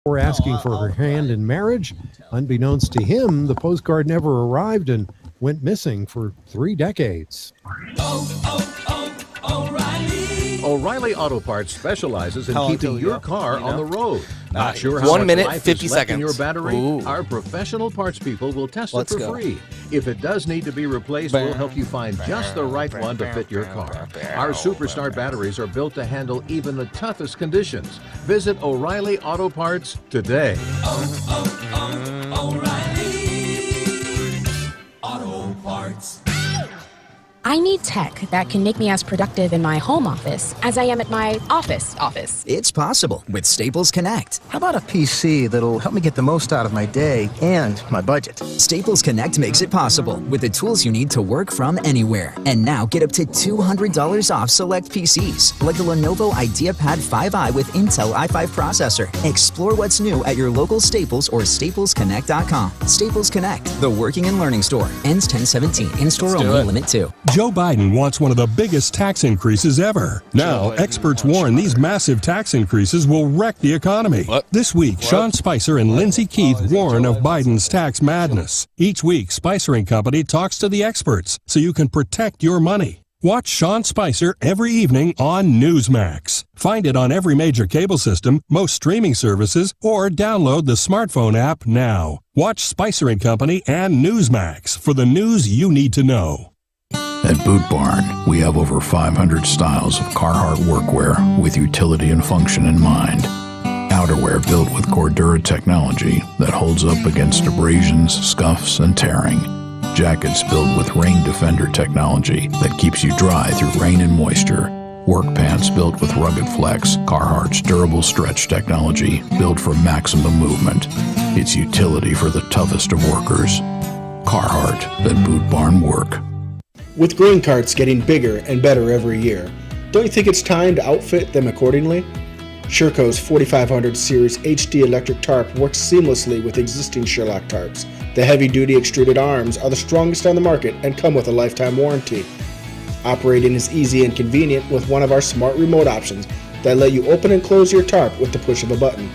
Before asking for her hand in marriage. Unbeknownst to him, the postcard never arrived and went missing for 3 decades. O'Reilly Auto Parts specializes in keeping your car on the road. Not sure how 1 much minute, life 50 is left seconds. in your battery? Ooh. Our professional parts people will test Let's it for go. free. If it does need to be replaced, we'll help you find just the right one to fit your car. Our Superstar batteries are built to handle even the toughest conditions. Visit O'Reilly Auto Parts today. O'Reilly Auto Parts. I need tech that can make me as productive in my home office as I am at my office. It's possible with Staples Connect. How about a PC that'll help me get the most out of my day and my budget? Staples Connect makes it possible with the tools you need to work from anywhere. And now get up to $200 off select PCs, like the Lenovo IdeaPad 5i with Intel i5 processor. Explore what's new at your local Staples or staplesconnect.com. Staples Connect, the working and learning store. Ends 10/17. In-store only, limit 2. Joe Biden wants one of the biggest tax increases ever. Now, experts warn these massive tax increases will wreck the economy. This week, Sean Spicer and Lindsay Keith warn of Biden's tax madness. Each week, Spicer & Company talks to the experts so you can protect your money. Watch Sean Spicer every evening on Newsmax. Find it on every major cable system, most streaming services, or download the smartphone app now. Watch Spicer & Company and Newsmax for the news you need to know. At Boot Barn, we have over 500 styles of Carhartt workwear with utility and function in mind. Outerwear built with Cordura technology that holds up against abrasions, scuffs, and tearing. Jackets built with Rain Defender technology that keeps you dry through rain and moisture. Work pants built with Rugged Flex, Carhartt's durable stretch technology built for maximum movement. It's utility for the toughest of workers. Carhartt, at Boot Barn Work. With grain carts getting bigger and better every year, don't you think it's time to outfit them accordingly? Sherco's 4500 Series HD electric tarp works seamlessly with existing Sherlock tarps. The heavy-duty extruded arms are the strongest on the market and come with a lifetime warranty. Operating is easy and convenient with one of our smart remote options that let you open and close your tarp with the push of a button.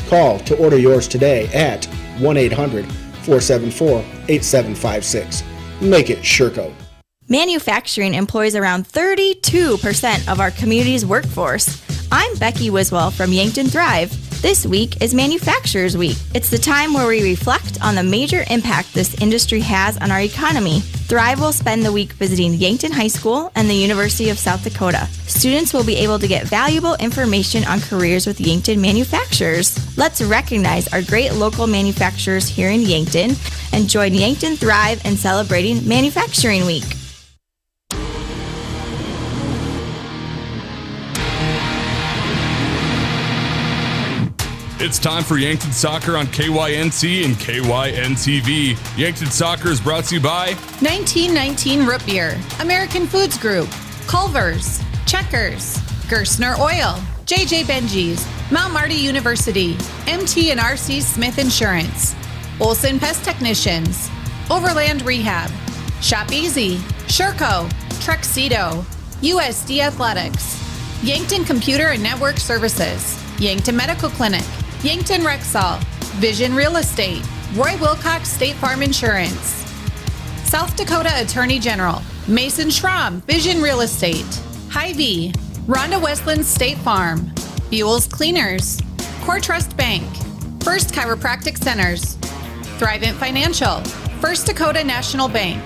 Call to order yours today at 1-800-474-8756. Make it Sherco. Manufacturing employs around 32% of our community's workforce. I'm Becky Wiswell from Yankton Thrive. This week is Manufacturers Week. It's the time where we reflect on the major impact this industry has on our economy. Thrive will spend the week visiting Yankton High School and the University of South Dakota. Students will be able to get valuable information on careers with Yankton manufacturers. Let's recognize our great local manufacturers here in Yankton and join Yankton Thrive in celebrating Manufacturing Week. It's time for Yankton Soccer on KYNC and KYNTV. Yankton Soccer is brought to you by 1919 Root Beer, American Foods Group, Culver's, Checkers, Gerstner Oil, JJ Benji's, Mount Marty University, MT and RC Smith Insurance, Olson Pest Technicians, Overland Rehab, Shop Easy, Sherco, Trexido, USD Athletics, Yankton Computer and Network Services, Yankton Medical Clinic, Yankton Rexall, Vision Real Estate, Roy Wilcox State Farm Insurance, South Dakota Attorney General, Mason Schramm, Vision Real Estate, Hy-Vee, Rhonda Westland State Farm, Buell's Cleaners, Core Trust Bank, First Chiropractic Centers, Thrivent Financial, First Dakota National Bank,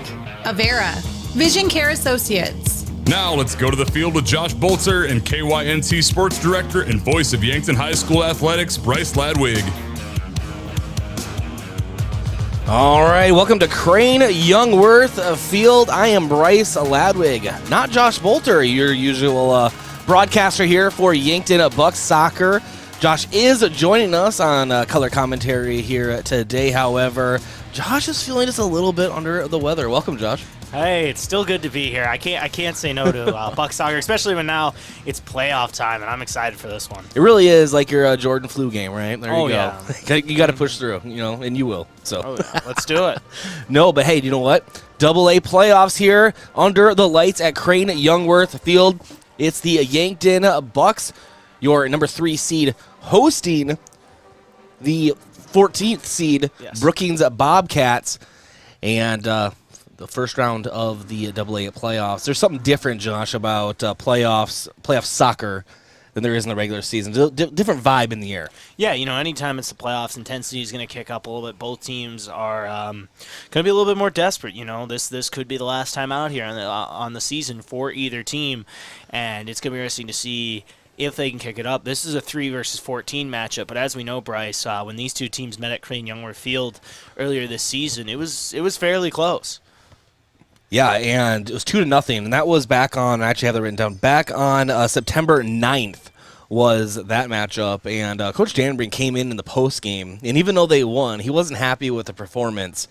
Avera, Vision Care Associates. Now let's go to the field with Josh Bolzer and KYNC Sports Director and voice of Yankton High School Athletics, Bryce Ladwig. All right, welcome to Crane Youngworth Field. I am Bryce Ladwig, not Josh Bolter, your usual broadcaster here for Yankton Bucks Soccer. Josh is joining us on color commentary here today. However, Josh is feeling just a little bit under the weather. Welcome, Josh. Hey, it's still good to be here. I can't say no to Buck Soccer, especially when now it's playoff time, and I'm excited for this one. It really is like your Jordan flu game, right? There you go. Yeah. You got to push through, and you will. So let's do it. No, but hey, you know what? AA playoffs here under the lights at Crane Youngworth Field. It's the Yankton Bucks, your number 3 seed, hosting the 14th seed Brookings Bobcats, and the first round of the AA playoffs. There's something different, Josh, about playoff soccer than there is in the regular season. Different vibe in the air. Yeah, anytime it's the playoffs, intensity is going to kick up a little bit. Both teams are going to be a little bit more desperate. This could be the last time out here on the season for either team, and it's going to be interesting to see if they can kick it up. This is a 3 versus 14 matchup, but as we know, Bryce, when these two teams met at Crane Youngworth Field earlier this season, it was fairly close. Yeah, and it was 2-0, and that was back on, I actually have that written down, back on September 9th was that matchup, and Coach Danbury came in the postgame, and even though they won, he wasn't happy with the performance,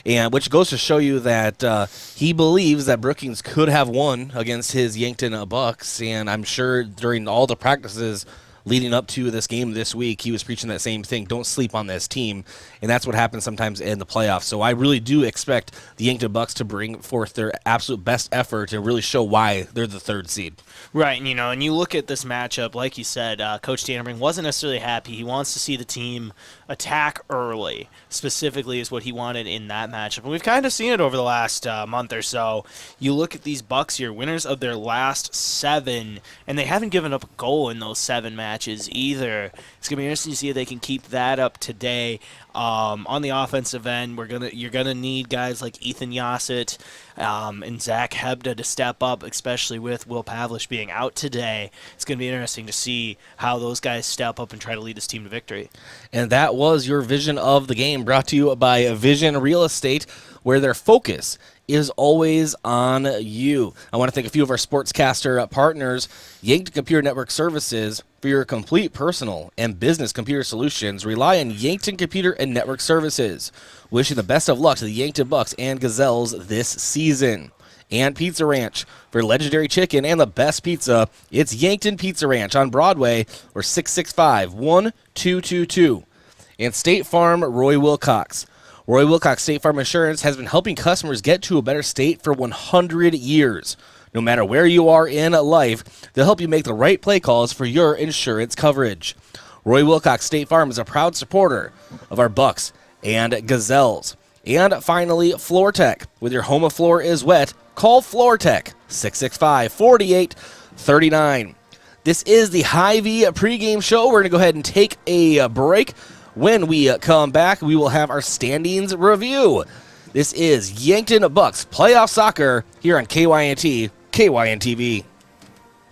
and which goes to show you that he believes that Brookings could have won against his Yankton Bucks, and I'm sure during all the practices leading up to this game this week, he was preaching that same thing, don't sleep on this team, and that's what happens sometimes in the playoffs. So I really do expect the Yankton Bucks to bring forth their absolute best effort and really show why they're the 3rd seed. Right, and and you look at this matchup, like you said, Coach Danbury wasn't necessarily happy. He wants to see the team attack early, specifically is what he wanted in that matchup. And we've kind of seen it over the last month or so. You look at these Bucks here, winners of their last 7, and they haven't given up a goal in those 7 matches either. It's going to be interesting to see if they can keep that up today. On the offensive end, you're gonna need guys like Ethan Yassett and Zach Hebda to step up, especially with Will Pavlish being out today. It's going to be interesting to see how those guys step up and try to lead this team to victory. And that was your vision of the game, brought to you by Vision Real Estate, where their focus is always on you. I want to thank a few of our sportscaster partners, Yankton Computer Network Services. For your complete personal and business computer solutions, rely on Yankton Computer and Network Services. Wishing the best of luck to the Yankton Bucks and Gazelles this season. And Pizza Ranch. For legendary chicken and the best pizza, it's Yankton Pizza Ranch on Broadway or 665-1222. And State Farm Roy Wilcox. Roy Wilcox State Farm Insurance has been helping customers get to a better state for 100 years. No matter where you are in life, they'll help you make the right play calls for your insurance coverage. Roy Wilcox State Farm is a proud supporter of our Bucks and Gazelles. And finally, Floor Tech. With your home of floor is wet, call Floor Tech, 665-4839. This is the Hy-Vee pregame show. We're going to go ahead and take a break. When we come back, we will have our standings review. This is Yankton Bucks Playoff Soccer here on KYNT, KYNTV.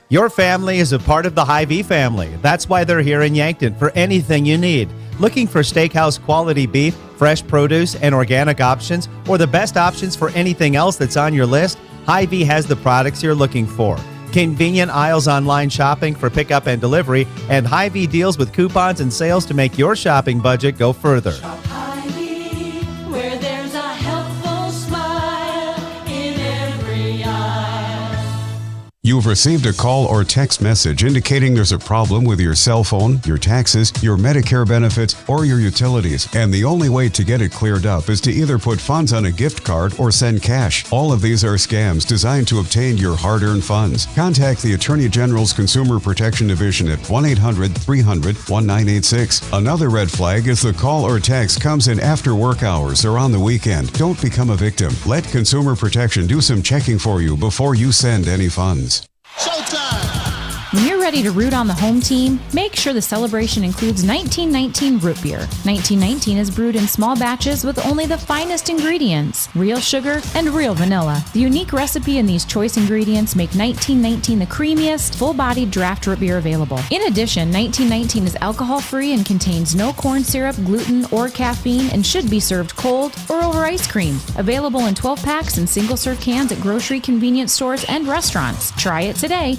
Your family is a part of the Hy-Vee family. That's why they're here in Yankton for anything you need. Looking for steakhouse quality beef, fresh produce, and organic options, or the best options for anything else that's on your list? Hy-Vee has the products you're looking for. Convenient aisles online shopping for pickup and delivery, and Hy-Vee deals with coupons and sales to make your shopping budget go further. Hy-Vee, where there's a helpful smile in every eye. You've received a call or text message indicating there's a problem with your cell phone, your taxes, your Medicare benefits, or your utilities, and the only way to get it cleared up is to either put funds on a gift card or send cash. All of these are scams designed to obtain your hard-earned funds. Contact the Attorney General's Consumer Protection Division at 1-800-300-1986. Another red flag is the call or text comes in after work hours or on the weekend. Don't become a victim. Let Consumer Protection do some checking for you before you send any funds. When you're ready to root on the home team, make sure the celebration includes 1919 root beer. 1919 is brewed in small batches with only the finest ingredients, real sugar and real vanilla. The unique recipe and these choice ingredients make 1919 the creamiest, full-bodied draft root beer available. In addition, 1919 is alcohol-free and contains no corn syrup, gluten, or caffeine and should be served cold or over ice cream. Available in 12 packs and single-serve cans at grocery convenience stores and restaurants. Try it today.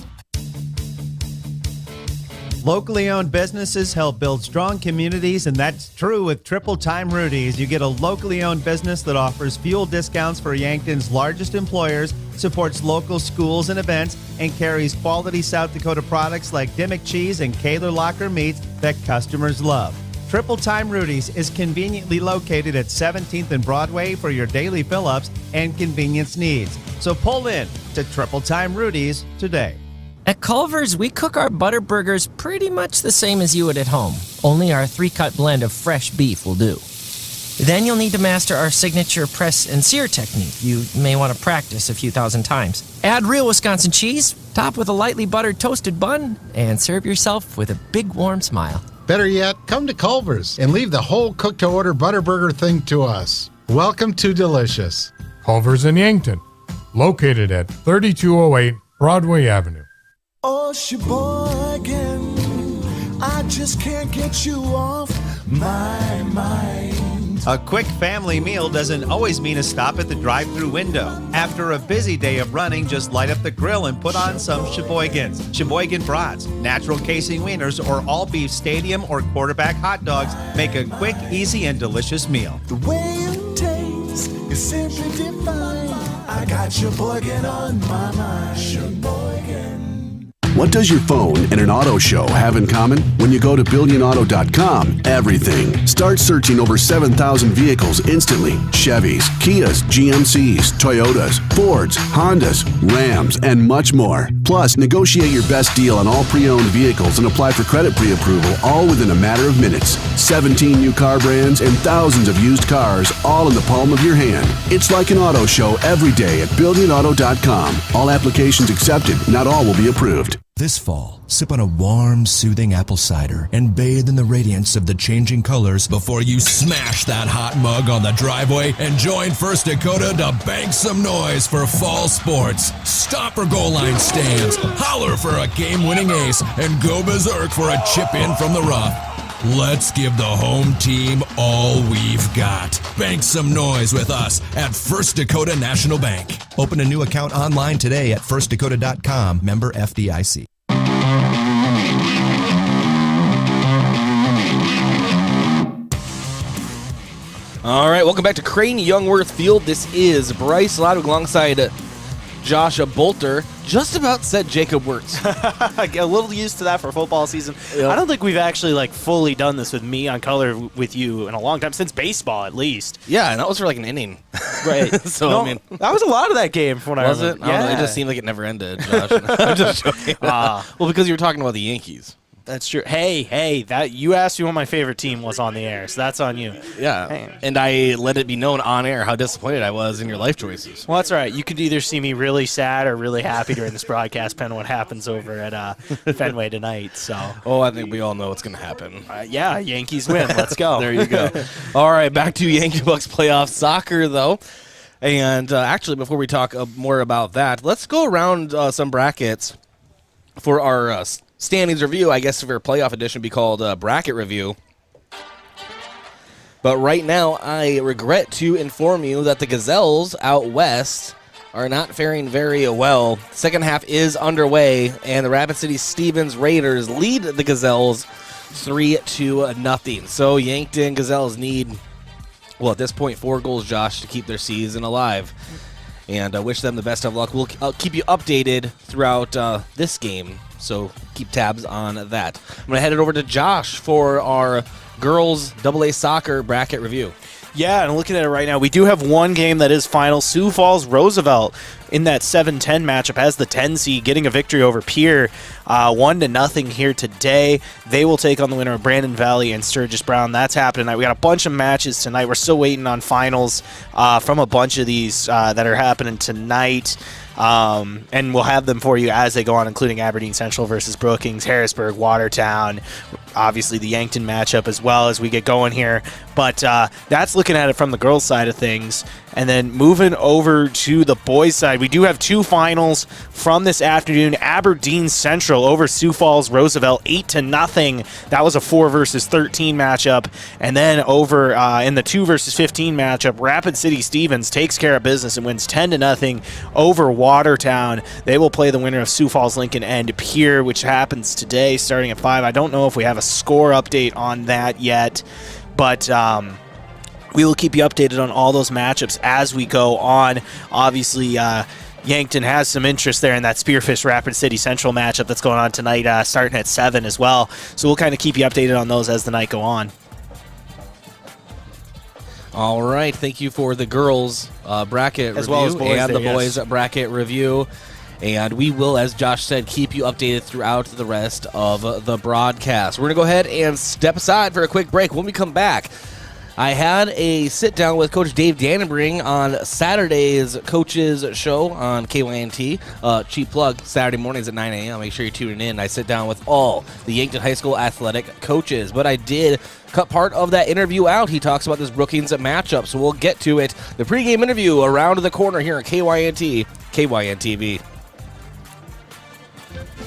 Locally owned businesses help build strong communities, and that's true with Triple Time Rudy's. You get a locally owned business that offers fuel discounts for Yankton's largest employers, supports local schools and events, and carries quality South Dakota products like Dimmock cheese and Kaler Locker meats that customers love. Triple Time Rudy's is conveniently located at 17th and Broadway for your daily fill-ups and convenience needs. So pull in to Triple Time Rudy's today. At Culver's, we cook our butter burgers pretty much the same as you would at home. Only our 3-cut blend of fresh beef will do. Then you'll need to master our signature press and sear technique. You may want to practice a few thousand times. Add real Wisconsin cheese, top with a lightly buttered toasted bun, and serve yourself with a big warm smile. Better yet, come to Culver's and leave the whole cook-to-order butter burger thing to us. Welcome to Delicious. Culver's in Yankton, located at 3208 Broadway Avenue. Oh, Sheboygan, I just can't get you off my mind. A quick family meal doesn't always mean a stop at the drive-thru window. After a busy day of running, just light up the grill and put on some Sheboygans. Sheboygan brats, natural casing wieners, or all-beef stadium or quarterback hot dogs make a quick, easy, and delicious meal. The way you taste is simply divine. I got Sheboygan on my mind. Sheboygan. What does your phone and an auto show have in common? When you go to BillionAuto.com, everything. Start searching over 7,000 vehicles instantly. Chevys, Kias, GMCs, Toyotas, Fords, Hondas, Rams, and much more. Plus, negotiate your best deal on all pre-owned vehicles and apply for credit pre-approval all within a matter of minutes. 17 new car brands and thousands of used cars all in the palm of your hand. It's like an auto show every day at BillionAuto.com. All applications accepted. Not all will be approved. This fall, sip on a warm, soothing apple cider and bathe in the radiance of the changing colors before you smash that hot mug on the driveway and join First Dakota to bank some noise for fall sports. Stop for goal line stands, holler for a game-winning ace, and go berserk for a chip-in from the rough. Let's give the home team all we've got. Bank some noise with us at First Dakota National Bank. Open a new account online today at firstdakota.com, member FDIC. All right, welcome back to Crane Youngworth Field. This is Bryce Lodwick alongside Josh Bolter. Just about said Jacob Wirtz. A little used to that for football season. Yep. I don't think we've actually fully done this with me on color with you in a long time, since baseball at least. Yeah, and that was for an inning. Right. So, no, I mean, that was a lot of that game from what I remember. Was it? I don't know, it just seemed like it never ended, Josh. I'm just joking. Well, because you were talking about the Yankees. That's true. Hey, that you asked me what my favorite team was on the air, so that's on you. Yeah, hey. And I let it be known on air how disappointed I was in your life choices. Well, that's all right. You could either see me really sad or really happy during this broadcast, depending on what happens over at Fenway tonight. So, I think we all know what's going to happen. Yeah, Yankees win. Let's go. There you go. All right, back to Yankee Bucks playoff soccer, though. And actually, before we talk more about that, let's go around some brackets for our standings review. I guess for playoff edition be called bracket review. But right now, I regret to inform you that the Gazelles out west are not faring very well. Second half is underway, and the Rapid City Stevens Raiders lead the Gazelles 3-0. So Yankton Gazelles need, at this point, 4 goals, Josh, to keep their season alive. And I wish them the best of luck. I'll keep you updated throughout this game, so keep tabs on that. I'm going to head it over to Josh for our girls AA soccer bracket review. Yeah, and looking at it right now, we do have one game that is final. Sioux Falls Roosevelt in that 7-10 matchup as the 10 seed, getting a victory over Pierre 1-0 here today. They will take on the winner of Brandon Valley and Sturgis Brown. That's happening tonight. We got a bunch of matches tonight. We're still waiting on finals from a bunch of these that are happening tonight. And we'll have them for you as they go on, including Aberdeen Central versus Brookings, Harrisburg, Watertown, obviously the Yankton matchup as well as we get going here. But that's looking at it from the girls' side of things. And then moving over to the boys' side, we do have 2 finals from this afternoon. Aberdeen Central over Sioux Falls Roosevelt 8-0. That was a 4 versus 13 matchup. And then over in the 2 versus 15 matchup, Rapid City Stevens takes care of business and wins 10-0 over Watertown. They will play the winner of Sioux Falls Lincoln and Pierre, which happens today starting at 5. I don't know if we have a score update on that yet, but we will keep you updated on all those matchups as we go on. Obviously, Yankton has some interest there in that Spearfish Rapid City Central matchup that's going on tonight, starting at 7 as well. So we'll kind of keep you updated on those as the night go on. All right, thank you for the girls bracket as review well as boys and there, the boys bracket review. And we will, as Josh said, keep you updated throughout the rest of the broadcast. We're going to go ahead and step aside for a quick break. When we come back, I had a sit-down with Coach Dave Dannenbring on Saturday's Coaches Show on KYNT. Cheap plug, Saturday mornings at 9 a.m. Make sure you're tuning in. I sit down with all the Yankton High School athletic coaches. But I did cut part of that interview out. He talks about this Brookings matchup, so we'll get to it. The pregame interview around the corner here on KYNT, KYN-TV.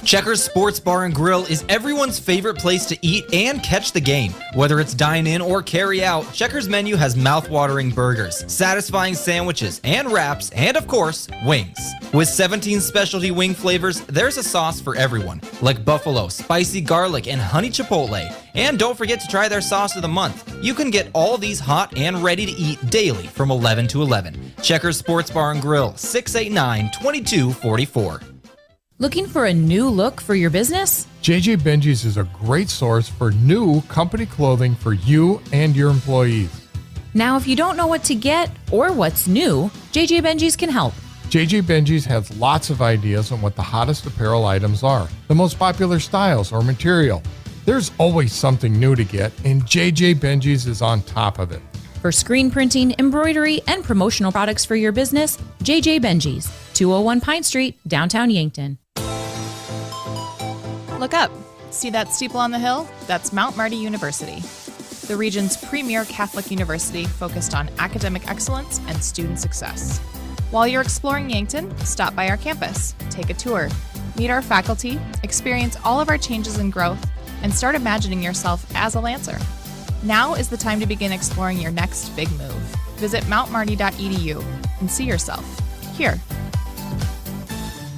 Checkers Sports Bar and Grill is everyone's favorite place to eat and catch the game. Whether it's dine in or carry out, Checkers menu has mouth-watering burgers, satisfying sandwiches and wraps, and of course, wings. With 17 specialty wing flavors, there's a sauce for everyone, like buffalo, spicy garlic, and honey chipotle. And don't forget to try their sauce of the month. You can get all these hot and ready to eat daily from 11 to 11. Checkers Sports Bar and Grill, 689-2244. Looking for a new look for your business? JJ Benji's is a great source for new company clothing for you and your employees. Now, if you don't know what to get or what's new, JJ Benji's can help. JJ Benji's has lots of ideas on what the hottest apparel items are, the most popular styles or material. There's always something new to get, and JJ Benji's is on top of it. For screen printing, embroidery, and promotional products for your business, JJ Benji's, 201 Pine Street, downtown Yankton. Look up. See that steeple on the hill? That's Mount Marty University, the region's premier Catholic university focused on academic excellence and student success. While you're exploring Yankton, stop by our campus, take a tour, meet our faculty, experience all of our changes and growth, and start imagining yourself as a Lancer. Now is the time to begin exploring your next big move. Visit mountmarty.edu and see yourself here.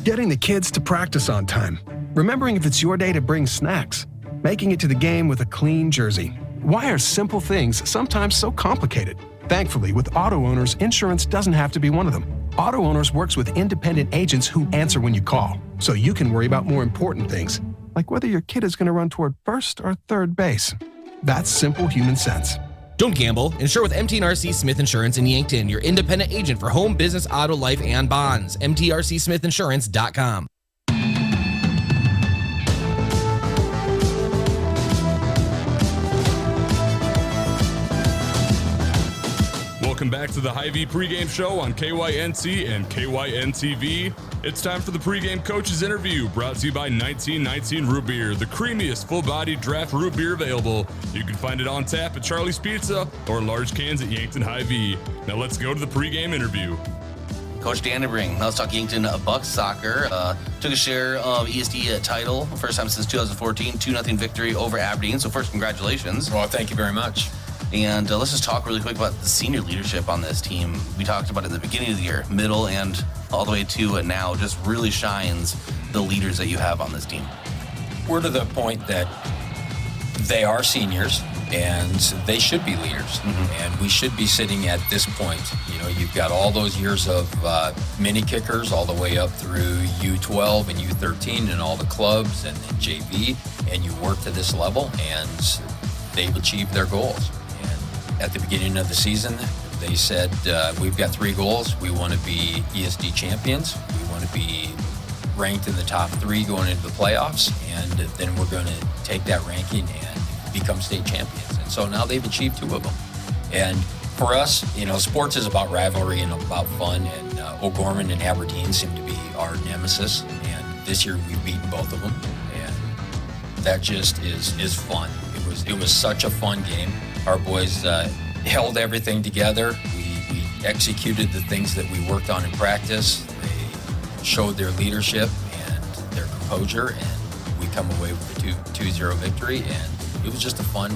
Getting the kids to practice on time. Remembering if it's your day to bring snacks. Making it to the game with a clean jersey. Why are simple things sometimes so complicated? Thankfully, with auto owners, insurance doesn't have to be one of them. Auto Owners works with independent agents who answer when you call, so you can worry about more important things, like whether your kid is going to run toward first or third base. That's simple human sense. Don't gamble. Insure with MT&RC Smith Insurance in Yankton, your independent agent for home, business, auto, life, and bonds. MTRCSmithInsurance.com. Welcome back to the Hy-Vee pregame show on KYNT and KYN-TV. It's time for the pregame coaches interview, brought to you by 1919 Root Beer, the creamiest full-bodied draft root beer available. You can find it on tap at Charlie's Pizza or in large cans at Yankton Hy-Vee. Now let's go to the pregame interview. Coach Dannenbring, now let's talk Yankton Bucks soccer. Took a share of ESD title, first time since 2014, 2-0 victory over Aberdeen. So first, congratulations. Well, thank you very much. And let's just talk really quick about the senior leadership on this team. We talked about it at the beginning of the year, middle and all the way to now. Just really shines the leaders that you have on this team. We're to the point that they are seniors and they should be leaders. And we should be sitting at this point. You know, you've got all those years of mini kickers all the way up through U12 and U13 and all the clubs and JV, and you work to this level and they've achieved their goals. At the beginning of the season, they said, we've got 3 goals. We want to be ESD champions. We want to be ranked in the top 3 going into the playoffs. And then we're going to take that ranking and become state champions. And so now they've achieved 2 of them. And for us, you know, sports is about rivalry and about fun. And O'Gorman and Aberdeen seem to be our nemesis. And this year we've beaten both of them. And that just is fun. It was such a fun game. Our boys held everything together. We executed the things that we worked on in practice. They showed their leadership and their composure, and we come away with a 2-0 victory. And it was just a fun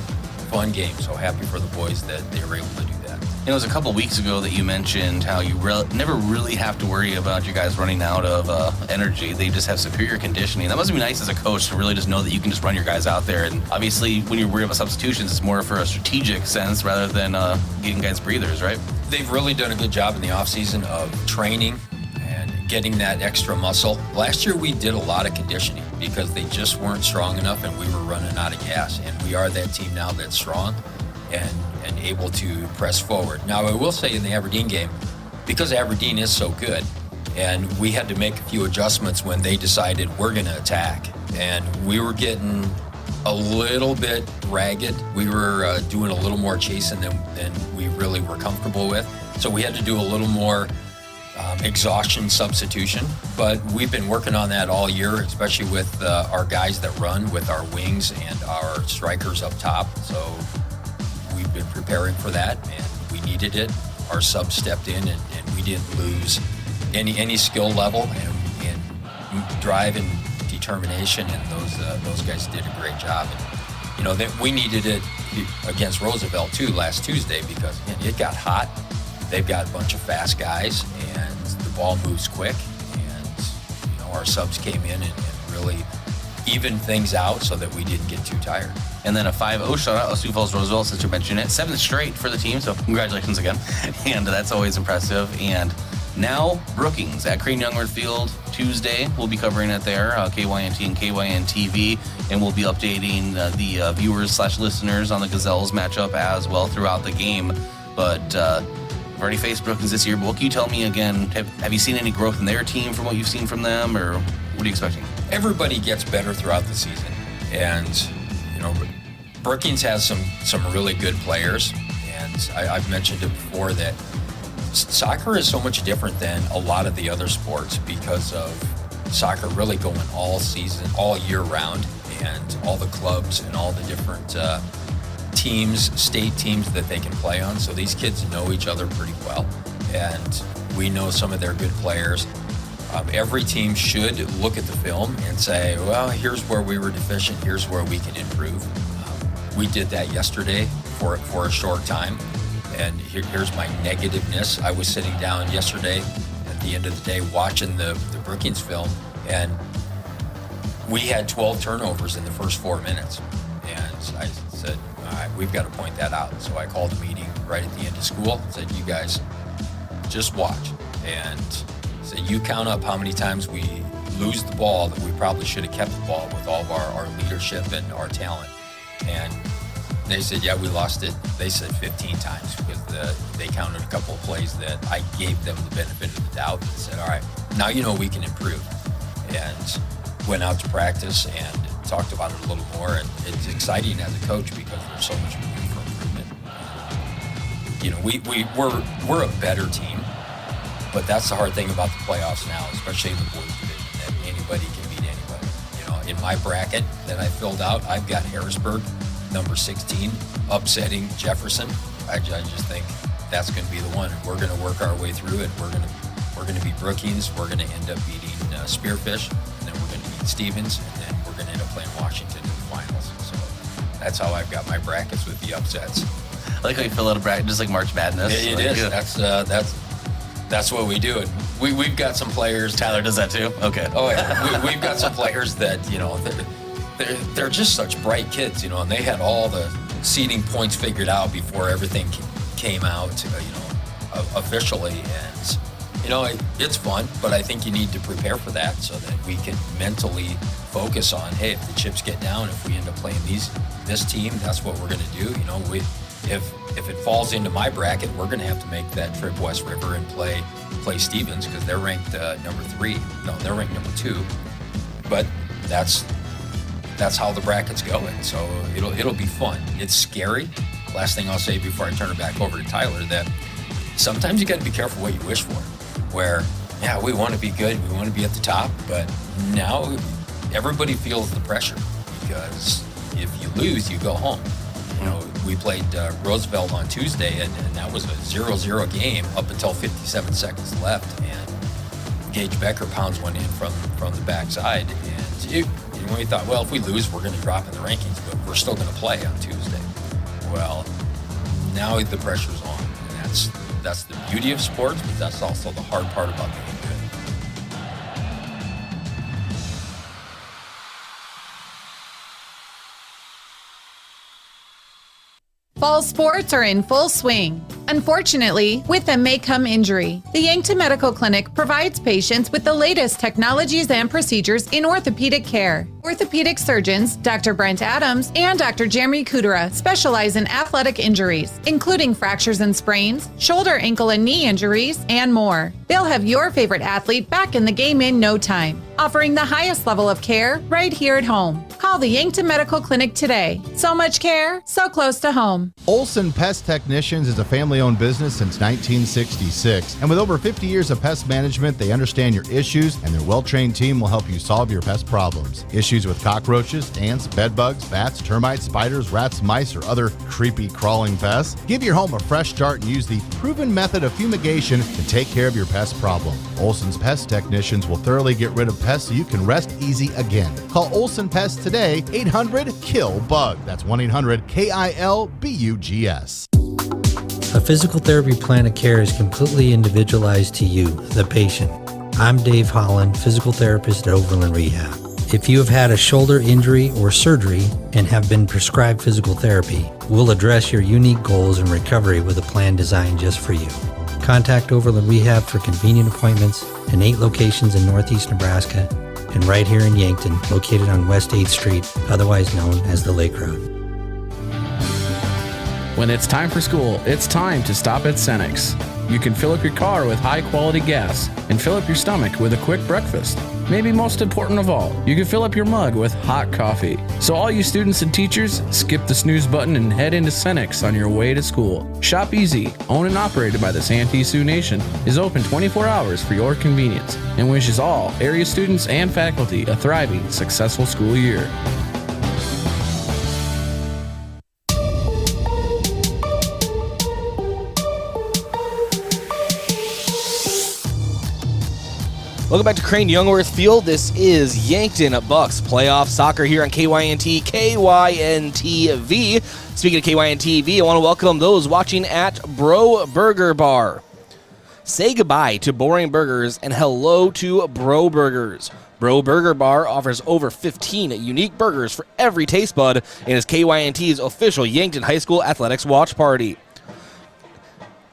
game. So happy for the boys that they were able to do that. It was a couple weeks ago that you mentioned how you never really have to worry about you guys running out of energy. They just have superior conditioning. That must be nice as a coach to really just know that you can just run your guys out there. And obviously, when you're worried about substitutions, it's more for a strategic sense rather than getting guys breathers, right? They've really done a good job in the offseason of training and getting that extra muscle. Last year, we did a lot of conditioning because they just weren't strong enough and we were running out of gas. And we are that team now that's strong and able to press forward. Now, I will say in the Aberdeen game, because Aberdeen is so good, And we had to make a few adjustments when they decided we're going to attack. And we were getting a little bit ragged. We were doing a little more chasing than we really were comfortable with. So we had to do a little more exhaustion substitution. But we've been working on that all year, especially with our guys that run, with our wings and our strikers up top. So we've been preparing for that, and we needed it. Our subs stepped in, and we didn't lose any skill level and drive and determination, and those guys did a great job. And, that we needed it against Roosevelt too last Tuesday, because it got hot. They've got a bunch of fast guys, and the ball moves quick. And our subs came in and really evened things out so that we didn't get too tired. And then a 5-0 shutout of Sioux Falls Roosevelt, since you mentioned it. 7th straight for the team, so congratulations again. And that's always impressive. And now Brookings at Crane Youngworth Field Tuesday. We'll be covering it there, KYNT and KYN TV, and we'll be updating the viewers/listeners on the Gazelles matchup as well throughout the game. But we've already faced Brookings this year, but what can you tell me again? Have you seen any growth in their team from what you've seen from them, or what are you expecting? Everybody gets better throughout the season, and Brookings has some really good players, and I've mentioned it before that soccer is so much different than a lot of the other sports because of soccer really going all season, all year round, and all the clubs and all the different teams, state teams that they can play on. So these kids know each other pretty well, and we know some of their good players. Every team should look at the film and say, well, here's where we were deficient, here's where we can improve. We did that yesterday for a short time. And here's my negativeness. I was sitting down yesterday at the end of the day watching the Brookings film, and we had 12 turnovers in the first 4 minutes. And I said, all right, we've got to point that out. So I called a meeting right at the end of school and said, you guys just watch. And said, you count up how many times we lose the ball that we probably should have kept the ball with all of our leadership and our talent. And they said, yeah, we lost it. They said 15 times because they counted a couple of plays that I gave them the benefit of the doubt and said, all right, now we can improve. And went out to practice and talked about it a little more. And it's exciting as a coach because there's so much room for improvement. We're a better team, but that's the hard thing about the playoffs now, especially in the boys division, that anybody can beat anybody. In my bracket that I filled out, I've got Harrisburg, number 16, upsetting Jefferson. I just think that's going to be the one. We're going to work our way through it. We're going to beat Brookings. We're going to end up beating Spearfish, and then we're going to beat Stevens, and then we're going to end up playing Washington in the finals. So that's how I've got my brackets with the upsets. I like how you fill out a bracket just like March Madness. It is. Yeah. That's what we do. And we've got some players. Tyler does that too. Okay. Oh yeah. We've got some players that they're just such bright kids, and they had all the seeding points figured out before everything came out, officially. And, it's fun, but I think you need to prepare for that so that we can mentally focus on, hey, if the chips get down, if we end up playing this team, that's what we're going to do. If it falls into my bracket, we're going to have to make that trip West River and play Stevens because they're ranked number 3. No, they're ranked number 2. But that's how the bracket's going. So it'll be fun. It's scary. Last thing I'll say before I turn it back over to Tyler, that sometimes you got to be careful what you wish for. Where, yeah, we want to be good, we want to be at the top, but now everybody feels the pressure because if you lose, you go home. We played Roosevelt on Tuesday, and that was a 0-0 game up until 57 seconds left, and Gage Becker pounds one in from the backside, and we thought, well, if we lose, we're going to drop in the rankings, but we're still going to play on Tuesday. Well, now the pressure's on, and that's the beauty of sports, but that's also the hard part about being good. Fall sports are in full swing. Unfortunately, with them may come injury. The Yankton Medical Clinic provides patients with the latest technologies and procedures in orthopedic care. Orthopedic surgeons Dr. Brent Adams and Dr. Jeremy Kudera specialize in athletic injuries, including fractures and sprains, shoulder, ankle, and knee injuries, and more. They'll have your favorite athlete back in the game in no time, offering the highest level of care right here at home. Call the Yankton Medical Clinic today. So much care, so close to home. Olson Pest Technicians is a family-owned business since 1966. And with over 50 years of pest management, they understand your issues, and their well-trained team will help you solve your pest problems. Issues with cockroaches, ants, bedbugs, bats, termites, spiders, rats, mice, or other creepy crawling pests? Give your home a fresh start and use the proven method of fumigation to take care of your pest problem. Olson's Pest Technicians will thoroughly get rid of pests so you can rest easy again. Call Olson Pest today, 800-KILL-BUG. That's 1-800-KILBUGS. A physical therapy plan of care is completely individualized to you, the patient. I'm Dave Holland, physical therapist at Overland Rehab. If you have had a shoulder injury or surgery and have been prescribed physical therapy, we'll address your unique goals in recovery with a plan designed just for you. Contact Overland Rehab for convenient appointments in 8 locations in Northeast Nebraska and right here in Yankton, located on West 8th Street, otherwise known as the Lake Road. When it's time for school, it's time to stop at Cenex. You can fill up your car with high-quality gas and fill up your stomach with a quick breakfast. Maybe most important of all, you can fill up your mug with hot coffee. So all you students and teachers, skip the snooze button and head into Cenex on your way to school. Shop Easy, owned and operated by the Santee Sioux Nation, is open 24 hours for your convenience and wishes all area students and faculty a thriving, successful school year. Welcome back to Crane Youngworth Field. This is Yankton Bucks playoff soccer here on KYNT, KYNT-TV. Speaking of KYNT-TV, I want to welcome those watching at Bro Burger Bar. Say goodbye to boring burgers and hello to Bro Burgers. Bro Burger Bar offers over 15 unique burgers for every taste bud and is KYNT's official Yankton High School Athletics watch party.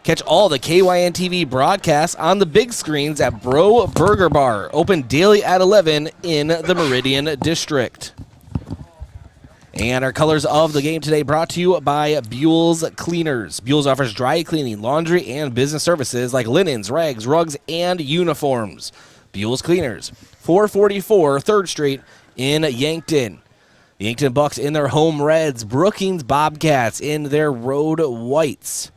Catch all the KYN-TV broadcasts on the big screens at Bro Burger Bar, open daily at 11 in the Meridian District. And our colors of the game today brought to you by Buell's Cleaners. Buell's offers dry cleaning, laundry, and business services like linens, rags, rugs, and uniforms. Buell's Cleaners, 444 3rd Street in Yankton. The Yankton Bucks in their home reds, Brookings Bobcats in their road whites.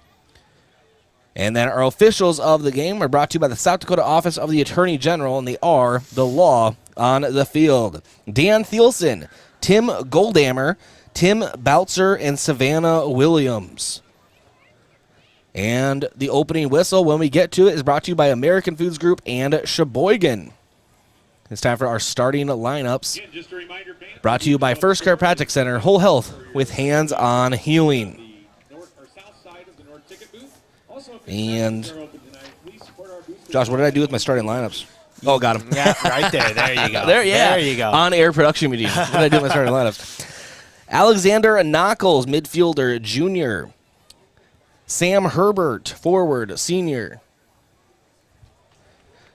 And then our officials of the game are brought to you by the South Dakota Office of the Attorney General, and they are the law on the field. Dan Thielsen, Tim Goldhammer, Tim Boutzer, and Savannah Williams. And the opening whistle, when we get to it, is brought to you by American Foods Group and Sheboygan. It's time for our starting lineups. Brought to you by First Chiropractic Center, Whole Health with Hands-On Healing. And Josh, what did I do with my starting lineups? Oh, got him. Yeah, right there. There you go. There you go. On-air production meeting. What did I do with my starting lineups? Alexander Knuckles, midfielder, junior. Sam Herbert, forward, senior.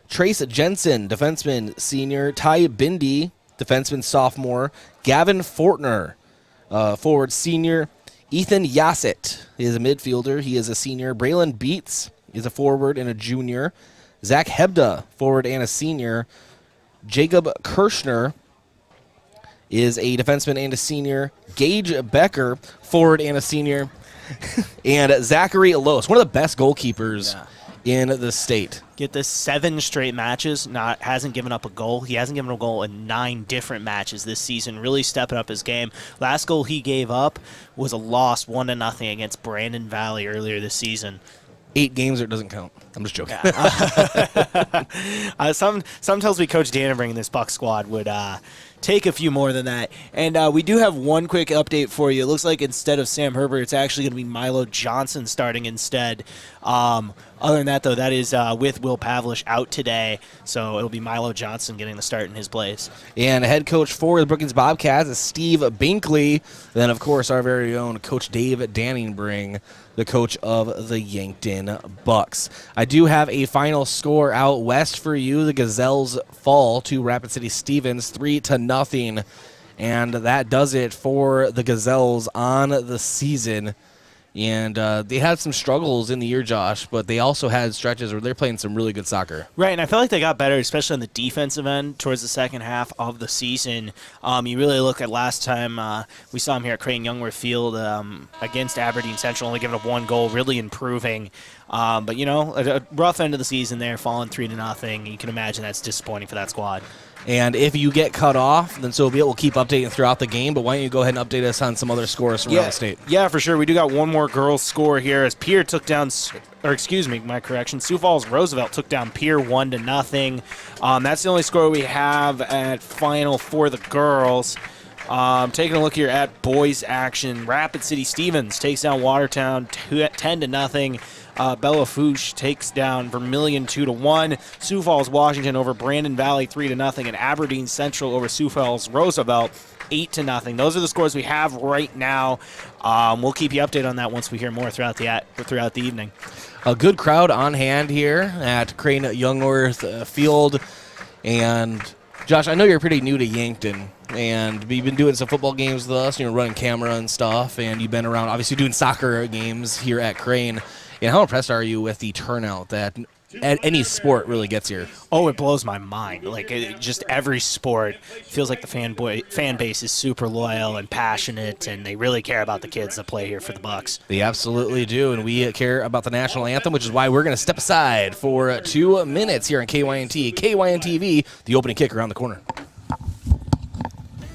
Trace Jensen, defenseman, senior. Ty Bindi, defenseman, sophomore. Gavin Fortner, forward, senior. Ethan Yassett is a midfielder. He is a senior. Braylon Beats is a forward and a junior. Zach Hebda, forward and a senior. Jacob Kirschner is a defenseman and a senior. Gage Becker, forward and a senior. And Zachary Los, one of the best goalkeepers in the state. Get this, 7 straight matches, hasn't given up a goal. He hasn't given a goal in 9 different matches this season, really stepping up his game. Last goal he gave up was a loss 1-0 against Brandon Valley earlier this season. 8 games or it doesn't count. I'm just joking. Some tells me Coach Dannenberg in this Buck squad would take a few more than that. And we do have one quick update for you. It looks like instead of Sam Herbert, it's actually going to be Milo Johnson starting instead. Other than that, though, that is with Will Pavlish out today, so it'll be Milo Johnson getting the start in his place. And head coach for the Brookings Bobcats is Steve Binkley. Then, of course, our very own Coach Dave Danningbring, the coach of the Yankton Bucks. I do have a final score out west for you. The Gazelles fall to Rapid City Stevens 3-0. And that does it for the Gazelles on the season. And they had some struggles in the year, Josh, but they also had stretches where they're playing some really good soccer. Right, and I felt like they got better, especially on the defensive end towards the second half of the season. You really look at last time we saw them here at Crane Youngworth Field against Aberdeen Central, only giving up 1 goal, really improving. But, a rough end of the season there, falling 3-0. You can imagine that's disappointing for that squad. And if you get cut off, then so be it. We'll keep updating throughout the game, but why don't you go ahead and update us on some other scores from around the state? Yeah, for sure. We do got one more girls' score here as Pierre took down, Sioux Falls Roosevelt took down Pierre 1-0. That's the only score we have at final for the girls. Taking a look here at boys action, Rapid City Stevens takes down Watertown 10-0. Bella Fouche takes down Vermilion 2-1. Sioux Falls Washington over Brandon Valley 3-0, and Aberdeen Central over Sioux Falls Roosevelt 8-0. Those are the scores we have right now. We'll keep you updated on that once we hear more throughout the evening. A good crowd on hand here at Crane Youngworth Field. And Josh, I know you're pretty new to Yankton, and you've been doing some football games with us, running camera and stuff, and you've been around obviously doing soccer games here at Crane. And how impressed are you with the turnout that any sport really gets here? Oh, it blows my mind. Just every sport feels like the fan base is super loyal and passionate, and they really care about the kids that play here for the Bucks. They absolutely do, and we care about the national anthem, which is why we're going to step aside for 2 minutes here on KYNT. KYN-TV, the opening kick around the corner.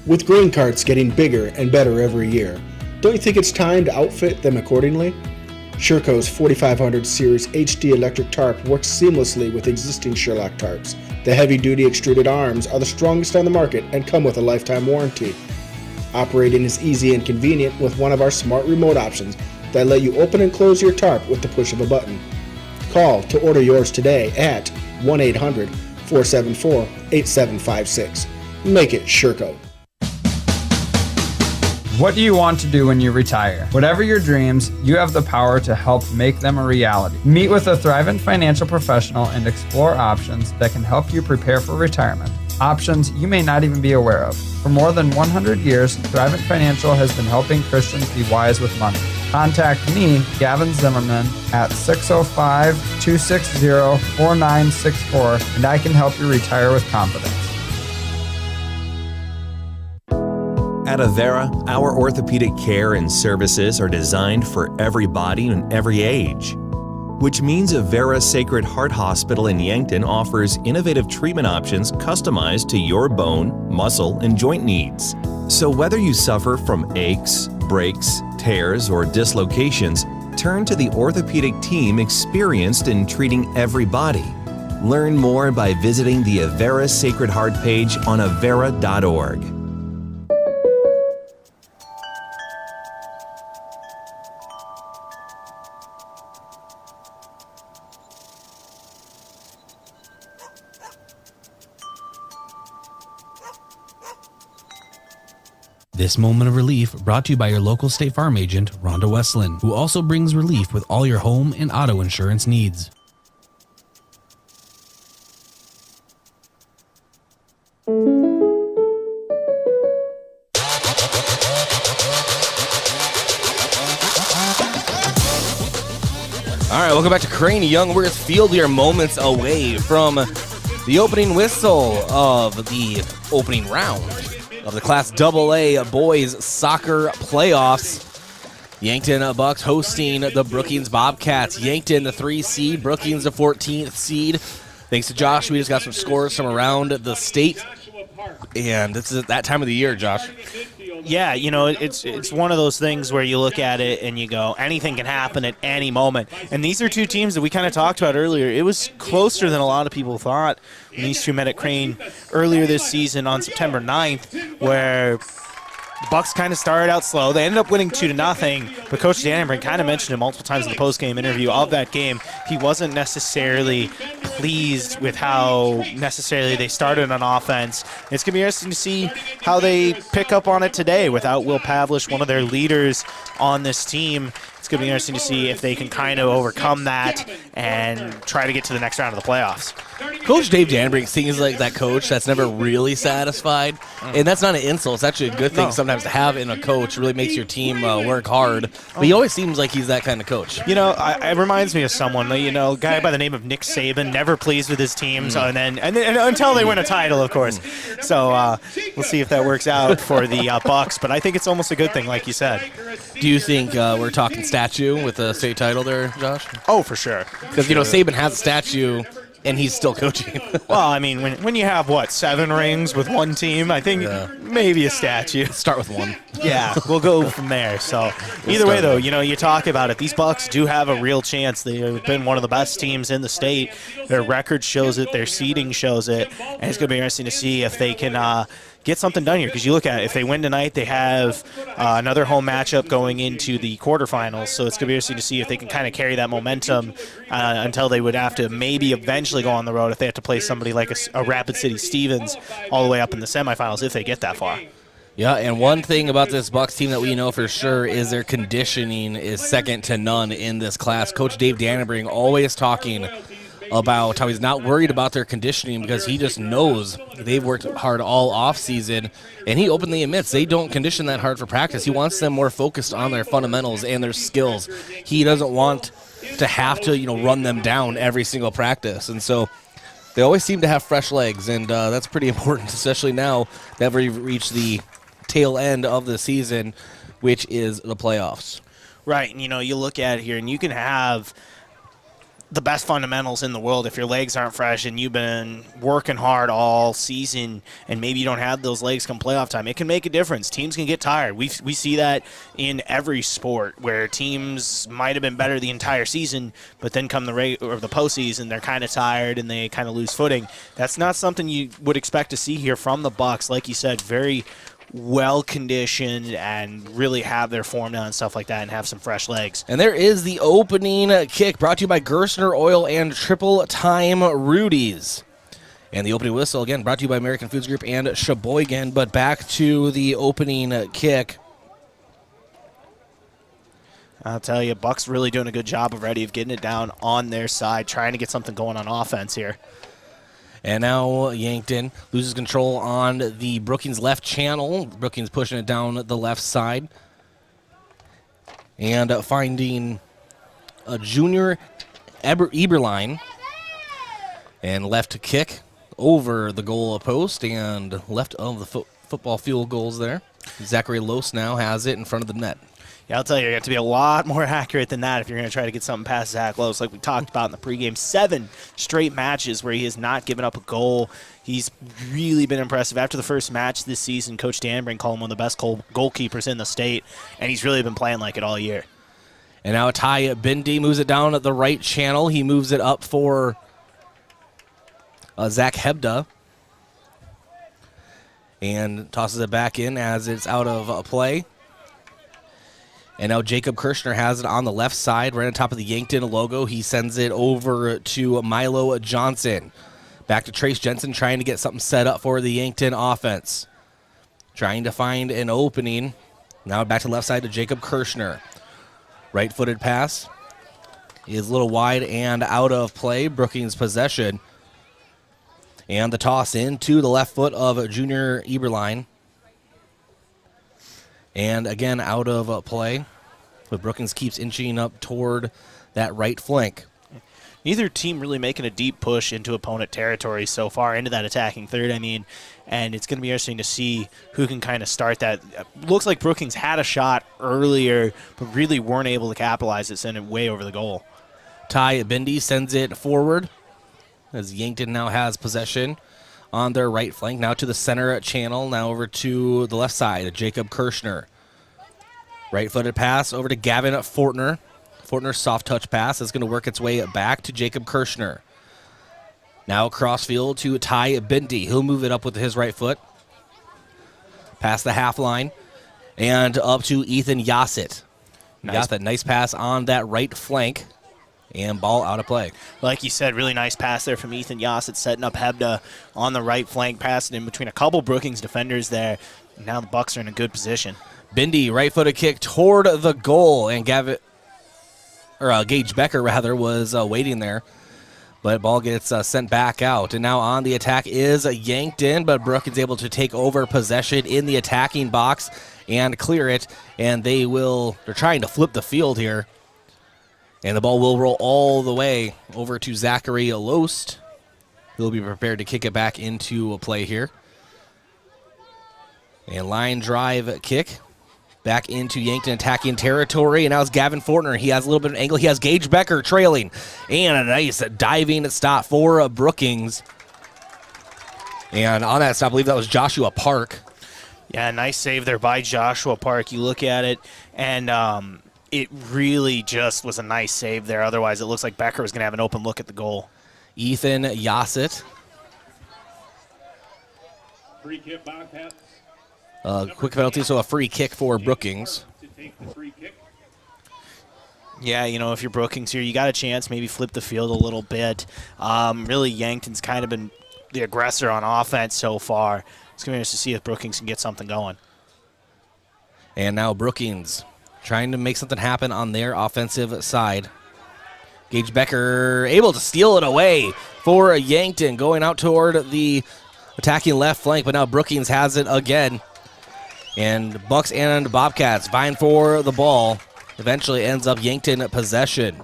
With grain carts getting bigger and better every year, don't you think it's time to outfit them accordingly? Sherco's 4500 Series HD electric tarp works seamlessly with existing Sherlock tarps. The heavy-duty extruded arms are the strongest on the market and come with a lifetime warranty. Operating is easy and convenient with one of our smart remote options that let you open and close your tarp with the push of a button. Call to order yours today at 1-800-474-8756. Make it Sherco. What do you want to do when you retire? Whatever your dreams, you have the power to help make them a reality. Meet with a Thrivent financial professional and explore options that can help you prepare for retirement. Options you may not even be aware of. For more than 100 years, Thrivent Financial has been helping Christians be wise with money. Contact me, Gavin Zimmerman, at 605-260-4964, and I can help you retire with confidence. At Avera, our orthopedic care and services are designed for every body and every age, which means Avera Sacred Heart Hospital in Yankton offers innovative treatment options customized to your bone, muscle, and joint needs. So whether you suffer from aches, breaks, tears, or dislocations, turn to the orthopedic team experienced in treating every body. Learn more by visiting the Avera Sacred Heart page on avera.org. This moment of relief brought to you by your local State Farm agent, Rhonda Westland, who also brings relief with all your home and auto insurance needs. All right, welcome back to Crane Youngworth Field. We are moments away from the opening whistle of the opening round of the Class AA Boys Soccer Playoffs. Yankton Bucks hosting the Brookings Bobcats. Yankton, the 3 seed, Brookings, the 14th seed. Thanks to Josh, we just got some scores from around the state. And this is that time of the year, Josh. Yeah, it's one of those things where you look at it and you go, anything can happen at any moment. And these are two teams that we kind of talked about earlier. It was closer than a lot of people thought when these two met at Crane earlier this season on September 9th, where the Bucks kind of started out slow. They ended up winning 2-0, but Coach Dannenberg kind of mentioned it multiple times in the postgame interview of that game. He wasn't necessarily pleased with how necessarily they started on offense. It's going to be interesting to see how they pick up on it today without Will Pavlish, one of their leaders on this team. It's going to be interesting to see if they can kind of overcome that and try to get to the next round of the playoffs. Coach Dave Dannenberg seems like that coach that's never really satisfied, and that's not an insult. It's actually a good thing sometimes to have in a coach. It really makes your team work hard, but he always seems like he's that kind of coach. It reminds me of someone, a guy by the name of Nick Saban, never pleased with his teams, and then until they win a title, of course. So we'll see if that works out for the Bucks, but I think it's almost a good thing, like you said. Do you think we're talking statue with a state title there, Josh? Oh, for sure. Because, Saban has a statue, and he's still coaching. Well, I mean, when you have, 7 rings with one team, I think maybe a statue. Start with one. Yeah, we'll go from there. So either way, though, you talk about it. These Bucks do have a real chance. They've been one of the best teams in the state. Their record shows it. Their seeding shows it. And it's going to be interesting to see if they can get something done here, because you look at it, if they win tonight, they have another home matchup going into the quarterfinals, so it's going to be interesting to see if they can kind of carry that momentum until they would have to maybe eventually go on the road if they have to play somebody like a Rapid City Stevens all the way up in the semifinals if they get that far. Yeah, and one thing about this Bucks team that we know for sure is their conditioning is second to none in this class. Coach Dave Dannenberg always talking about how he's not worried about their conditioning because he just knows they've worked hard all off season, and he openly admits they don't condition that hard for practice. He wants them more focused on their fundamentals and their skills. He doesn't want to have to run them down every single practice, and so they always seem to have fresh legs, and that's pretty important, especially now that we've reached the tail end of the season, which is the playoffs. Right, and you look at it here, and you can have the best fundamentals in the world if your legs aren't fresh and you've been working hard all season and maybe you don't have those legs come playoff time. It can make a difference. Teams can get tired. We see that in every sport where teams might have been better the entire season, but then come the postseason, they're kind of tired and they kind of lose footing. That's not something you would expect to see here from the Bucks. Like you said, very well conditioned and really have their form down and stuff like that and have some fresh legs. And there is the opening kick brought to you by Gerstner Oil and Triple Time Rudy's. And the opening whistle, again, brought to you by American Foods Group and Sheboygan. But back to the opening kick. I'll tell you, Bucks really doing a good job already of getting it down on their side, trying to get something going on offense here. And now Yankton loses control on the Brookings left channel. Brookings pushing it down the left side. And finding a Junior Eberline. And left kick over the goal post and left of the football field goals there. Zachary Lose now has it in front of the net. Yeah, I'll tell you, you have to be a lot more accurate than that if you're going to try to get something past Zach Lose. Like we talked about in the pregame, 7 straight matches where he has not given up a goal. He's really been impressive. After the first match this season, Coach Dannenberg called him one of the best goalkeepers in the state, and he's really been playing like it all year. And now Ty Bindi moves it down at the right channel. He moves it up for Zach Hebda. And tosses it back in as it's out of play. And now Jacob Kirshner has it on the left side, right on top of the Yankton logo. He sends it over to Milo Johnson. Back to Trace Jensen, trying to get something set up for the Yankton offense. Trying to find an opening. Now back to left side to Jacob Kirshner. Right-footed pass is a little wide and out of play. Brookings possession. And the toss into the left foot of Junior Eberline. And again, out of play. But Brookings keeps inching up toward that right flank. Neither team really making a deep push into opponent territory so far into that attacking third, and it's going to be interesting to see who can kind of start that. Looks like Brookings had a shot earlier, but really weren't able to capitalize it, sending it way over the goal. Ty Bindi sends it forward as Yankton now has possession on their right flank. Now to the center channel. Now over to the left side. Jacob Kirschner. Right-footed pass over to Gavin Fortner. Fortner's soft touch pass is going to work its way back to Jacob Kirschner. Now crossfield to Ty Bindi. He'll move it up with his right foot. Past the half line. And up to Ethan Yassett. Got that nice pass on that right flank. And ball out of play. Like you said, really nice pass there from Ethan Yassett, setting up Hebda on the right flank, passing in between a couple Brookings defenders there. Now the Bucks are in a good position. Bindi, right-footed kick toward the goal, and Gage Becker, was waiting there. But ball gets sent back out. And now on the attack is Yankton, but Brookings able to take over possession in the attacking box and clear it. And they're trying to flip the field here. And the ball will roll all the way over to Zachary Loest. He'll be prepared to kick it back into a play here. And line drive kick. Back into Yankton attacking territory, and now it's Gavin Fortner. He has a little bit of angle. He has Gage Becker trailing, and a nice diving stop for Brookings. And on that stop, I believe that was Joshua Park. Yeah, nice save there by Joshua Park. You look at it, and it really just was a nice save there. Otherwise, it looks like Becker was going to have an open look at the goal. Ethan Yassett. Free kick, Bobcats. Quick penalty, so a free kick for Brookings. Yeah, if you're Brookings here, you got a chance, maybe flip the field a little bit. Really, Yankton's kind of been the aggressor on offense so far. It's going to be interesting to see if Brookings can get something going. And now Brookings trying to make something happen on their offensive side. Gage Becker able to steal it away for Yankton, going out toward the attacking left flank, but now Brookings has it again. And Bucks and Bobcats vying for the ball. Eventually ends up Yankton possession.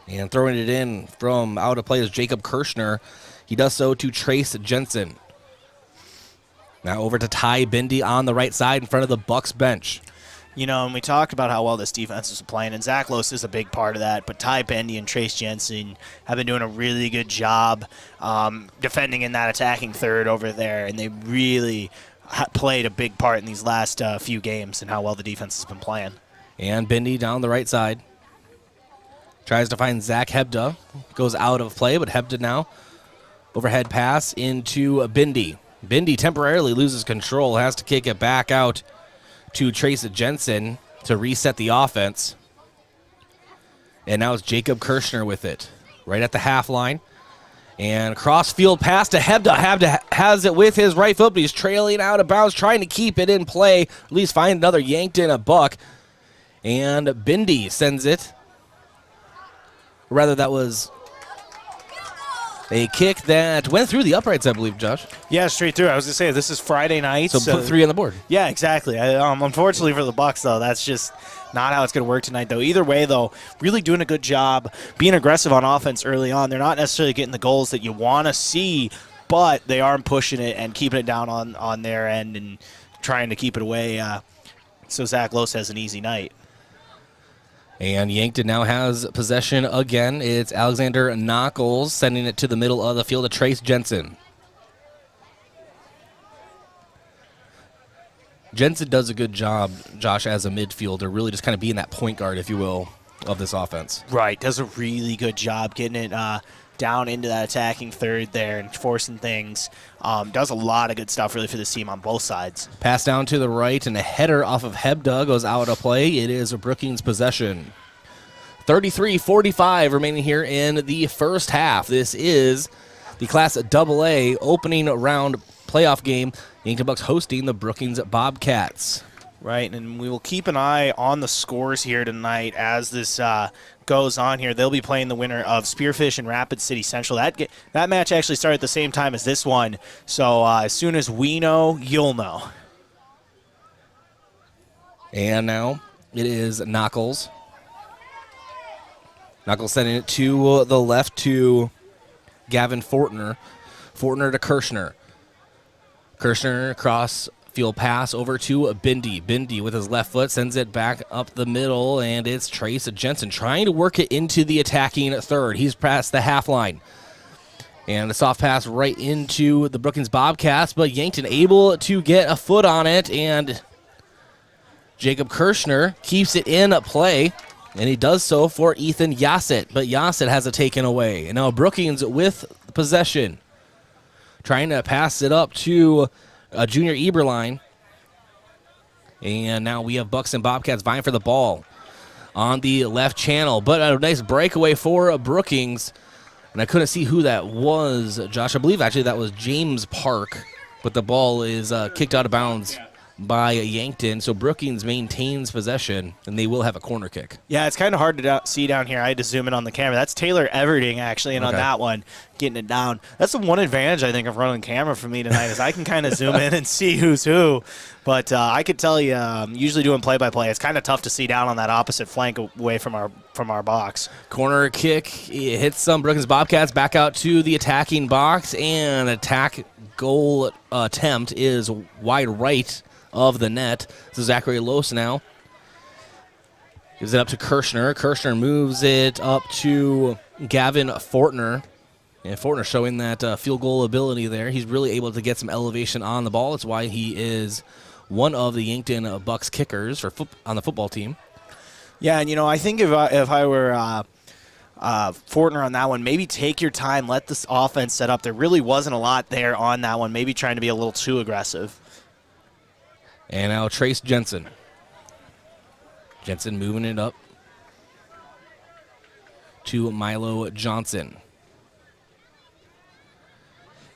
And throwing it in from out of play is Jacob Kirschner. He does so to Trace Jensen. Now over to Ty Bindi on the right side in front of the Bucks bench. And we talked about how well this defense is playing, and Zach Loest is a big part of that, but Ty Bindi and Trace Jensen have been doing a really good job defending in that attacking third over there, and they really played a big part in these last few games and how well the defense has been playing. And Bindi down the right side. Tries to find Zach Hebda. Goes out of play, but Hebda now. Overhead pass into Bindi. Bindi temporarily loses control. Has to kick it back out to Trace Jensen to reset the offense. And now it's Jacob Kirschner with it. Right at the half line. And cross-field pass to Hebda. Hebda has it with his right foot, but he's trailing out of bounds, trying to keep it in play. At least find another Yankton a buck. And Bindi sends it. Rather, that was a kick that went through the uprights, I believe, Josh. Yeah, straight through. I was going to say, this is Friday night. So put 3 on the board. Yeah, exactly. Unfortunately for the Bucks, though, that's just not how it's going to work tonight, though. Either way, though, really doing a good job being aggressive on offense early on. They're not necessarily getting the goals that you want to see, but they are pushing it and keeping it down on their end and trying to keep it away. So Zach Loest has an easy night. And Yankton now has possession again. It's Alexander Knuckles sending it to the middle of the field to Trace Jensen. Jensen does a good job, Josh, as a midfielder, really just kind of being that point guard, if you will, of this offense. Right, does a really good job getting it down into that attacking third there and forcing things. Does a lot of good stuff really for this team on both sides. Pass down to the right, and a header off of Hebda goes out of play. It is a Brookings possession. 33-45 remaining here in the first half. This is the Class AA opening round playoff game. Yankton Bucks hosting the Brookings Bobcats. Right, and we will keep an eye on the scores here tonight as this goes on here. They'll be playing the winner of Spearfish and Rapid City Central. That match actually started at the same time as this one, so as soon as we know, you'll know. And now it is Knuckles. Knuckles sending it to the left to Gavin Fortner. Fortner to Kirschner. Kirschner across field pass over to Bindi. Bindi with his left foot sends it back up the middle, and it's Trace Jensen trying to work it into the attacking third. He's past the half line. And a soft pass right into the Brookings Bobcats, but Yankton able to get a foot on it, and Jacob Kirschner keeps it in play, and he does so for Ethan Yassett, but Yassett has it taken away. And now Brookings with possession, trying to pass it up to Junior Eberline. And now we have Bucks and Bobcats vying for the ball on the left channel, but a nice breakaway for Brookings. And I couldn't see who that was, Josh. I believe actually that was James Park, but the ball is kicked out of bounds by Yankton. So Brookings maintains possession, and they will have a corner kick. Yeah, it's kind of hard to see down here. I had to zoom in on the camera. That's Taylor Everding, actually, and on that one, getting it down. That's the one advantage, I think, of running camera for me tonight is I can kind of zoom in and see who's who. But I could tell you, usually doing play-by-play, it's kind of tough to see down on that opposite flank away from our box. Corner kick hits some Brookings Bobcats back out to the attacking box, and attack goal attempt is wide right of the net. So Zachary Los now gives it up to Kirschner. Kirschner moves it up to Gavin Fortner. And Fortner showing that field goal ability there. He's really able to get some elevation on the ball. That's why he is one of the Yankton Bucks kickers on the football team. Yeah, and I think if I were Fortner on that one, maybe take your time, let this offense set up. There really wasn't a lot there on that one. Maybe trying to be a little too aggressive. And now Trace Jensen. Jensen moving it up to Milo Johnson.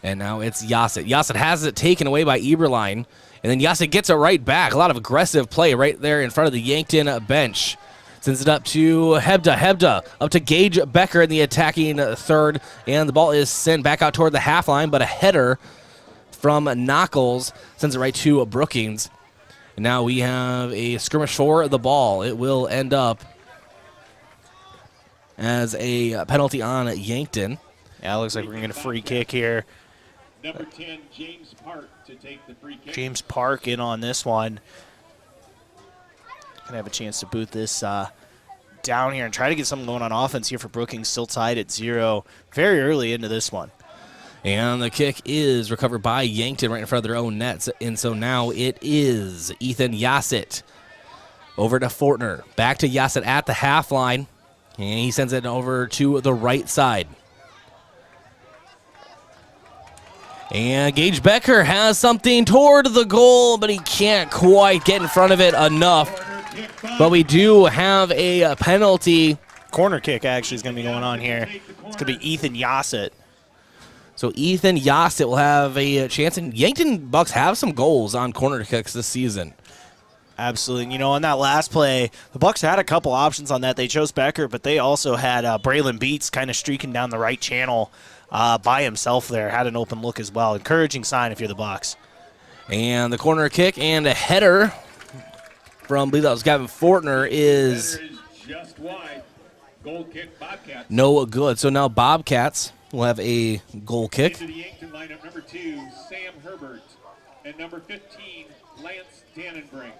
And now it's Yassett. Yassett has it taken away by Eberline. And then Yassett gets it right back. A lot of aggressive play right there in front of the Yankton bench. Sends it up to Hebda. Hebda up to Gage Becker in the attacking third. And the ball is sent back out toward the half line, but a header from Knuckles sends it right to Brookings. And now we have a skirmish for the ball. It will end up as a penalty on Yankton. Yeah, it looks like we're going to get a free kick here. Number 10, James Park, to take the free kick. James Park in on this one. Going to have a chance to boot this down here and try to get something going on offense here for Brookings. Still tied at 0 very early into this one. And the kick is recovered by Yankton right in front of their own nets. And so now it is Ethan Yassett over to Fortner. Back to Yassett at the half line. And he sends it over to the right side. And Gage Becker has something toward the goal, but he can't quite get in front of it enough. But we do have a penalty. Corner kick actually is going to be going on here. It's going to be Ethan Yassett. So Ethan Yassett will have a chance. And Yankton Bucks have some goals on corner kicks this season. Absolutely. On that last play, the Bucks had a couple options on that. They chose Becker, but they also had Braylon Beats kind of streaking down the right channel by himself there. Had an open look as well. Encouraging sign if you're the Bucks. And the corner kick and a header from, I believe that was Gavin Fortner, is just wide. Goal kick, Bobcats. No good. So now Bobcats will have a goal kick. Into the Yankton lineup, number 2, Sam Herbert, and number 15, Lance Dannenbrink.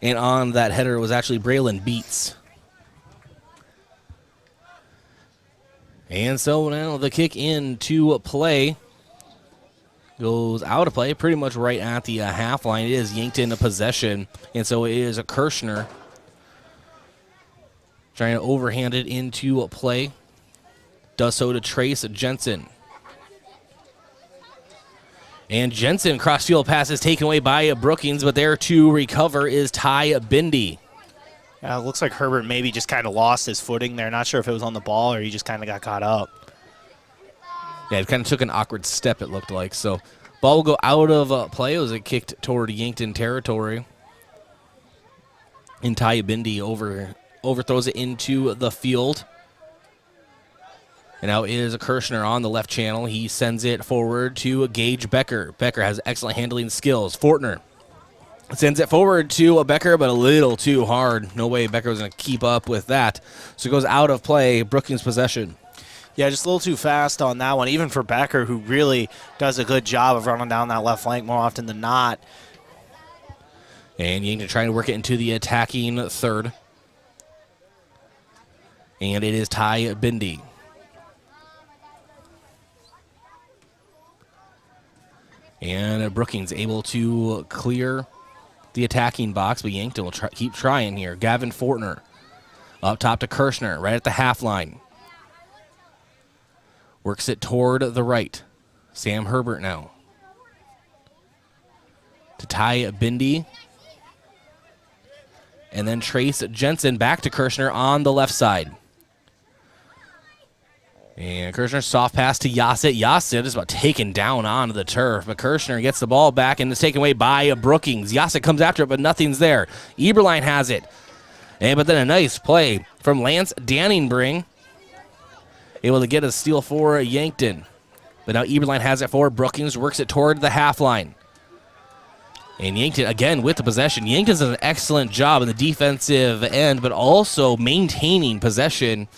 And on that header was actually Braylon Beats. And so now the kick into play goes out of play pretty much right at the half line. It is Yankton a possession, and so it is a Kirschner trying to overhand it into play. Does so to Trace Jensen. And Jensen cross-field pass is taken away by Brookings, but there to recover is Ty Bindi. It looks like Herbert maybe just kind of lost his footing there. Not sure if it was on the ball or he just kind of got caught up. Yeah, it kind of took an awkward step, it looked like. So ball will go out of play as it kicked toward Yankton territory. And Ty Bindi overthrows it into the field. And now is a Kirschner on the left channel. He sends it forward to Gage Becker. Becker has excellent handling skills. Fortner sends it forward to Becker, but a little too hard. No way Becker was going to keep up with that. So it goes out of play. Brookings possession. Yeah, just a little too fast on that one, even for Becker, who really does a good job of running down that left flank more often than not. And Yankton trying to work it into the attacking third. And it is Ty Bindi. And Brookings able to clear the attacking box, but Yankton will keep trying here. Gavin Fortner up top to Kirshner, right at the half line. Works it toward the right. Sam Herbert now. To Ty Bindi. And then Trace Jensen back to Kirshner on the left side. And Kirshner soft pass to Yassett. Yassett is about taken down onto the turf, but Kirshner gets the ball back and it's taken away by Brookings. Yassett comes after it, but nothing's there. Eberlein has it. But then a nice play from Lance Danningbrink. Able to get a steal for Yankton. But now Eberlein has it for Brookings, works it toward the half line. And Yankton, again, with the possession. Yankton's done an excellent job in the defensive end, but also maintaining possession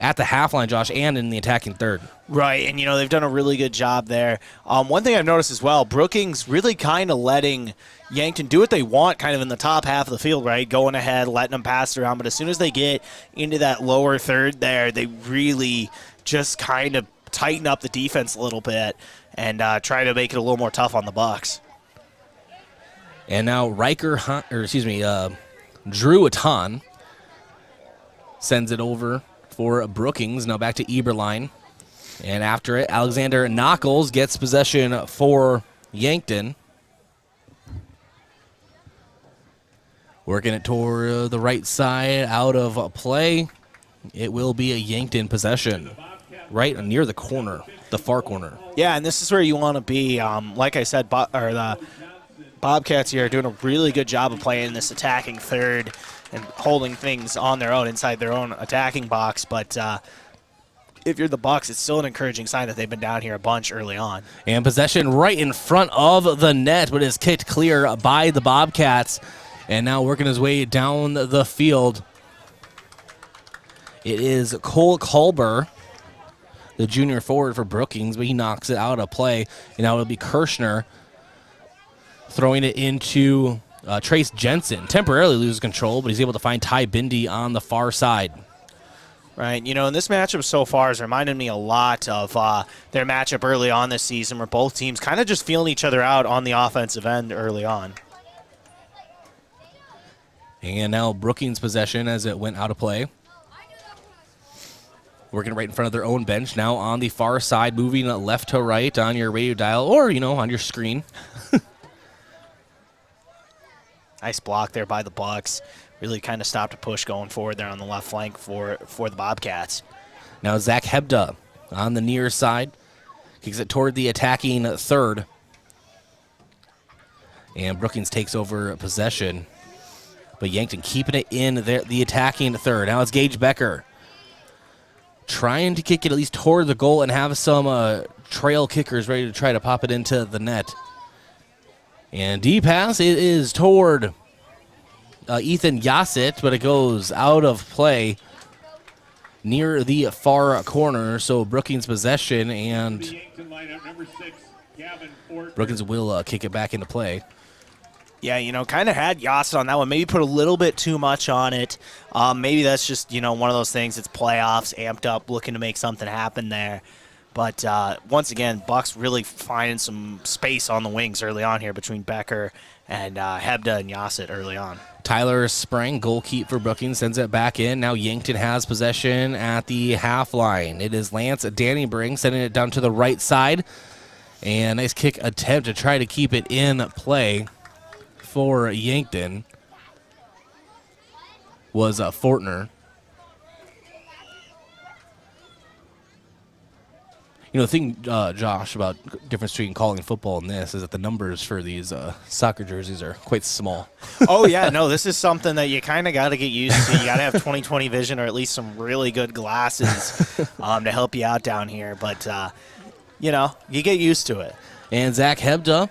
at the half line, Josh, and in the attacking third. Right, and, they've done a really good job there. One thing I've noticed as well, Brookings really kind of letting Yankton do what they want kind of in the top half of the field, right? Going ahead, letting them pass it around. But as soon as they get into that lower third there, they really just kind of tighten up the defense a little bit and try to make it a little more tough on the Bucks. And now Drew Aton sends it over for Brookings. Now back to Eberlein. And after it, Alexander Knuckles gets possession for Yankton. Working it toward the right side, out of play. It will be a Yankton possession. Right near the corner, the far corner. Yeah, and this is where you want to be. Like I said, the Bobcats here are doing a really good job of playing this attacking third and holding things on their own inside their own attacking box. But if you're the Bucks, it's still an encouraging sign that they've been down here a bunch early on. And possession right in front of the net, but is kicked clear by the Bobcats. And now working his way down the field, it is Cole Culber, the junior forward for Brookings, but he knocks it out of play. And now it'll be Kirshner throwing it into Trace Jensen. Temporarily loses control, but he's able to find Ty Bindi on the far side. Right, and this matchup so far has reminded me a lot of their matchup early on this season where both teams kind of just feeling each other out on the offensive end early on. And now Brookings' possession as it went out of play. Working right in front of their own bench. Now on the far side, moving left to right on your radio dial or, on your screen. Nice block there by the Bucks. Really kind of stopped a push going forward there on the left flank for the Bobcats. Now Zach Hebda on the near side. Kicks it toward the attacking third. And Brookings takes over possession. But Yankton keeping it in the attacking third. Now it's Gage Becker trying to kick it at least toward the goal and have some trail kickers ready to try to pop it into the net. And deep pass, it is toward Ethan Yassett, but it goes out of play near the far corner. So Brookings possession, and Brookings will kick it back into play. Yeah, kind of had Yassett on that one. Maybe put a little bit too much on it. Maybe that's just, one of those things. It's playoffs, amped up, looking to make something happen there. But once again, Bucks really finding some space on the wings early on here between Becker and Hebda and Yassett early on. Tyler Sprang, goalkeeper for Brookings, sends it back in. Now Yankton has possession at the half line. It is Lance Danningbrink sending it down to the right side. And nice kick attempt to try to keep it in play for Yankton was Fortner. The thing, Josh, about difference between calling football and this is that the numbers for these soccer jerseys are quite small. Oh, yeah, no, this is something that you kind of got to get used to. You got to have 20/20 vision or at least some really good glasses to help you out down here. But, you get used to it. And Zach Hebda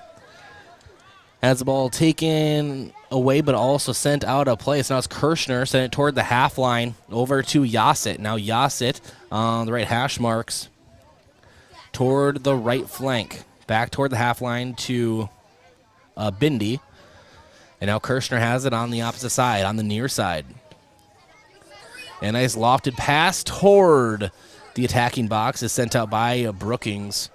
has the ball taken away but also sent out of play. So now it's Kirshner, sent it toward the half line over to Yassett. Now Yassett on the right hash marks toward the right flank. Back toward the half line to Bindi. And now Kirshner has it on the opposite side, on the near side. A nice lofted pass toward the attacking box is sent out by Brookings.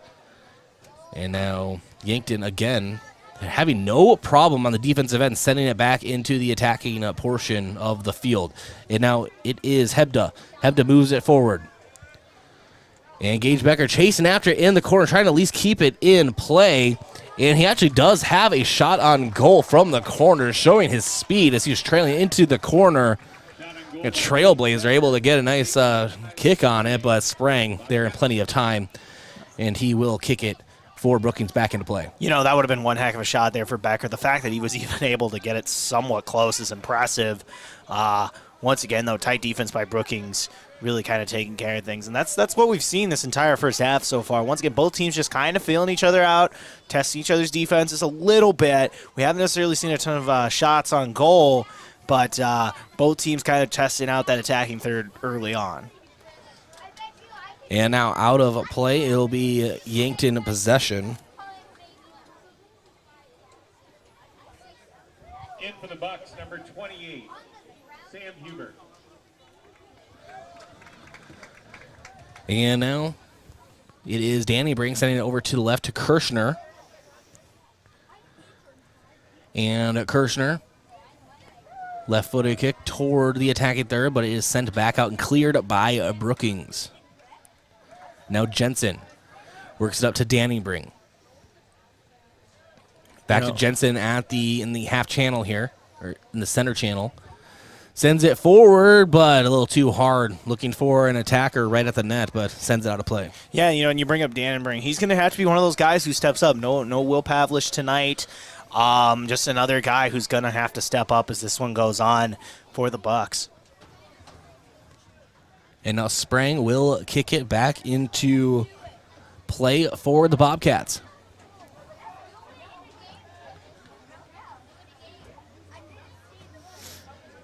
And now Yankton again having no problem on the defensive end, sending it back into the attacking portion of the field. And now it is Hebda. Hebda moves it forward. And Gage Becker chasing after it in the corner, trying to at least keep it in play. And he actually does have a shot on goal from the corner, showing his speed as he's trailing into the corner. A Trailblazer able to get a nice kick on it, but sprang there in plenty of time. And he will kick it for Brookings back into play. You know, that would have been one heck of a shot there for Becker. The fact that he was even able to get it somewhat close is impressive. Once again, though, tight defense by Brookings, really kind of taking care of things. And that's what we've seen this entire first half so far. Once again, both teams just kind of feeling each other out, testing each other's defenses a little bit. We haven't necessarily seen a ton of shots on goal, but both teams kind of testing out that attacking third early on. And now out of play, it'll be Yankton possession. In for the Bucks, number 28, Sam Hubert. And now it is Danny Brink sending it over to the left to Kirshner. And Kirshner, left-footed kick toward the attacking third, but it is sent back out and cleared by Brookings. Now Jensen works it up to Danny Brink. Back to Jensen in the half channel here, or in the center channel. Sends it forward, but a little too hard. Looking for an attacker right at the net, but sends it out of play. Yeah, you know, and you bring up Dan and Bring. He's going to have to be one of those guys who steps up. No Will Pavlich tonight. Just another guy who's going to have to step up as this one goes on for the Bucks. And now Sprang will kick it back into play for the Bobcats.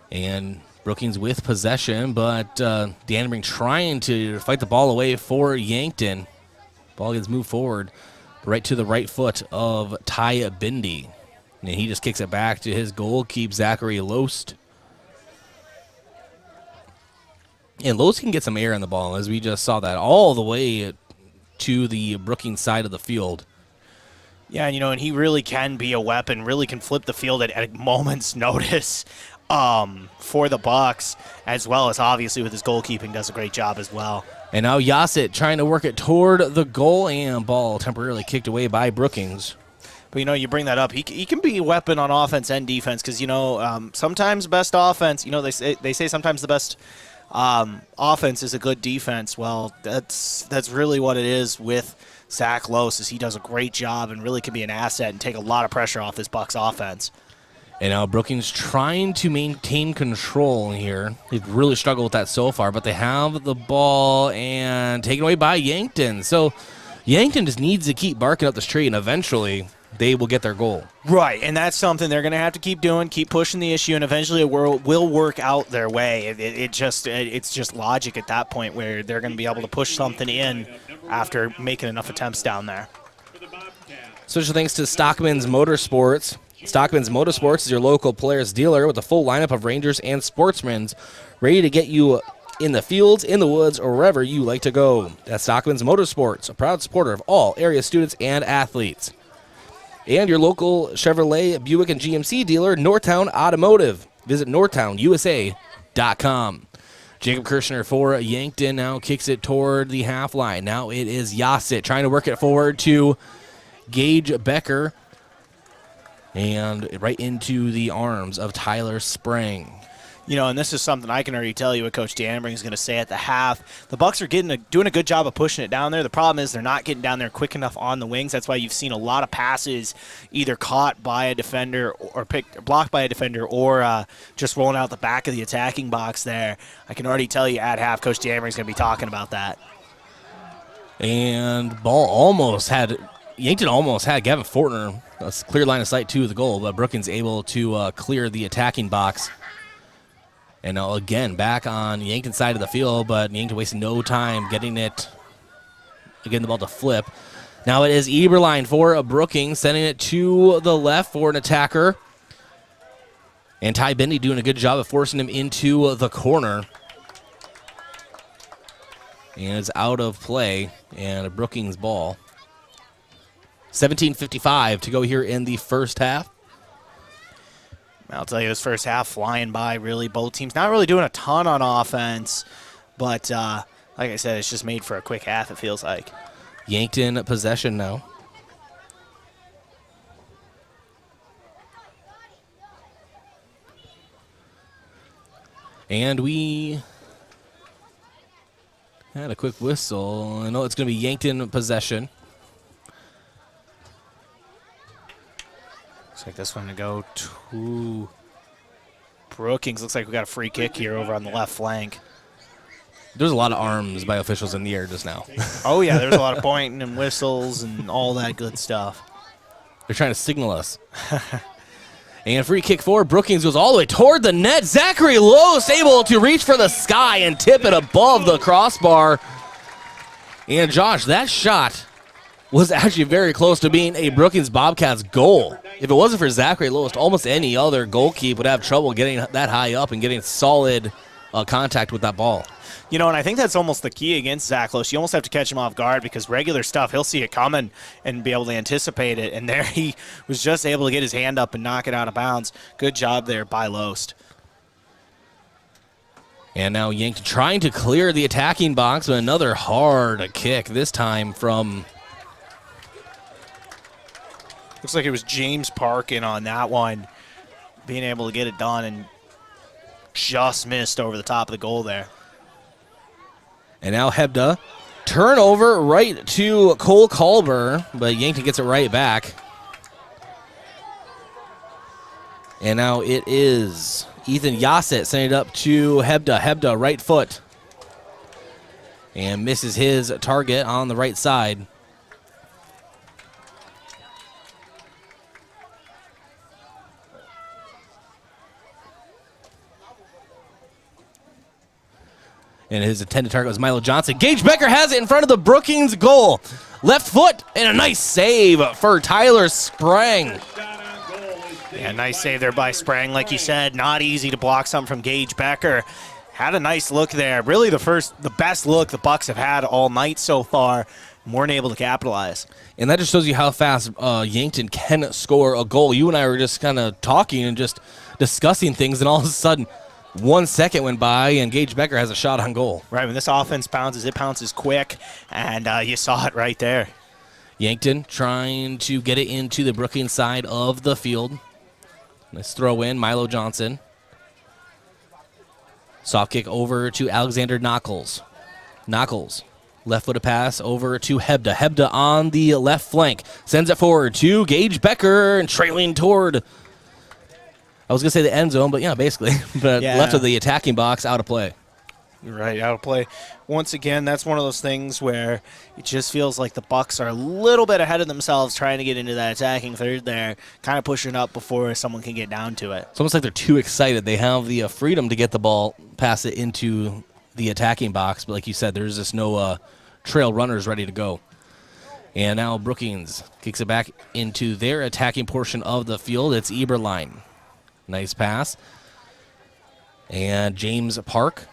And Brookings with possession, but Danbury trying to fight the ball away for Yankton. Ball gets moved forward right to the right foot of Ty Bindi. And he just kicks it back to his goal, keeps Zachary Loest. And Loest can get some air on the ball, as we just saw that all the way to the Brookings side of the field. Yeah, and, you know, and he really can be a weapon, really can flip the field at a moment's notice. For the Bucks, as well as obviously with his goalkeeping, does a great job as well. And now Yasit trying to work it toward the goal, and ball temporarily kicked away by Brookings. But, you know, you bring that up. He can be a weapon on offense and defense because, you know, sometimes best offense, you know, they say sometimes the best offense is a good defense. Well, that's really what it is with Zach Loest, is he does a great job and really can be an asset and take a lot of pressure off this Bucks offense. And now Brookings trying to maintain control here. They've really struggled with that so far, but they have the ball and taken away by Yankton. So Yankton just needs to keep barking up this tree, and eventually they will get their goal. Right, and that's something they're going to have to keep doing, keep pushing the issue, and eventually it will work out their way. It's just logic at that point where they're going to be able to push something in after making enough attempts down there. Special thanks to Stockman's Motorsports. Stockman's Motorsports is your local players dealer with a full lineup of Rangers and Sportsmans ready to get you in the fields, in the woods, or wherever you like to go. That's Stockman's Motorsports, a proud supporter of all area students and athletes. And your local Chevrolet, Buick, and GMC dealer, Northtown Automotive. Visit northtownusa.com. Jacob Kirshner for Yankton now kicks it toward the half line. Now it is Yasit trying to work it forward to Gage Becker. And right into the arms of Tyler Sprang. You know, and this is something I can already tell you what Coach Danbring is going to say at the half. The Bucks are doing a good job of pushing it down there. The problem is they're not getting down there quick enough on the wings. That's why you've seen a lot of passes either caught by a defender or blocked by a defender or just rolling out the back of the attacking box there. I can already tell you at half Coach Danbring is going to be talking about that. And Yankton almost had Gavin Fortner a clear line of sight to the goal, but Brookings able to clear the attacking box. And now again back on Yankton side of the field, but Yankton wasting no time getting the ball to flip. Now it is Eberlein for Brookings, sending it to the left for an attacker. And Ty Bindi doing a good job of forcing him into the corner. And it's out of play, and a Brookings ball. 17:55 to go here in the first half. I'll tell you, this first half flying by, really. Both teams not really doing a ton on offense, but like I said, it's just made for a quick half, it feels like. Yankton possession now. And we had a quick whistle. I know it's going to be Yankton possession. Looks like this one to go to Brookings. Looks like we got a free kick here over on the left flank. There's a lot of arms by officials in the air just now. Oh, yeah, there's a lot of pointing and whistles and all that good stuff. They're trying to signal us. And free kick for Brookings goes all the way toward the net. Zachary Lose able to reach for the sky and tip it above the crossbar. And Josh, that shot was actually very close to being a Brookings Bobcats goal. If it wasn't for Zachary Lewis, almost any other goalkeeper would have trouble getting that high up and getting solid contact with that ball. You know, and I think that's almost the key against Zach Lewis. You almost have to catch him off guard because regular stuff, he'll see it coming and be able to anticipate it. And there he was just able to get his hand up and knock it out of bounds. Good job there by Loest. And now Yankton trying to clear the attacking box with another hard kick, this time from... Looks like it was James Parkin on that one, being able to get it done and just missed over the top of the goal there. And now Hebda. Turnover right to Cole Culber, but Yankton gets it right back. And now it is Ethan Yassett sending it up to Hebda. Hebda, right foot. And misses his target on the right side. And his intended target was Milo Johnson. Gage Becker has it in front of the Brookings goal. Left foot and a nice save for Tyler Sprang. Yeah, nice save there by Sprang. Like you said, not easy to block something from Gage Becker. Had a nice look there. Really the best look the Bucks have had all night so far. Weren't able to capitalize. And that just shows you how fast Yankton can score a goal. You and I were just kind of talking and just discussing things, and all of a sudden, 1 second went by, and Gage Becker has a shot on goal. Right, when this offense pounces, it pounces quick, and you saw it right there. Yankton trying to get it into the Brookings side of the field. Nice throw in, Milo Johnson. Soft kick over to Alexander Knuckles. Knuckles, left-footed pass over to Hebda. Hebda on the left flank. Sends it forward to Gage Becker and trailing toward... I was going to say the end zone, but yeah, basically. But yeah. Left of the attacking box, out of play. Right, out of play. Once again, that's one of those things where it just feels like the Bucks are a little bit ahead of themselves trying to get into that attacking third there, kind of pushing up before someone can get down to it. It's almost like they're too excited. They have the freedom to get the ball, pass it into the attacking box, but like you said, there's just no trail runners ready to go. And now Brookings kicks it back into their attacking portion of the field. It's Eberlein. Nice pass. And James Park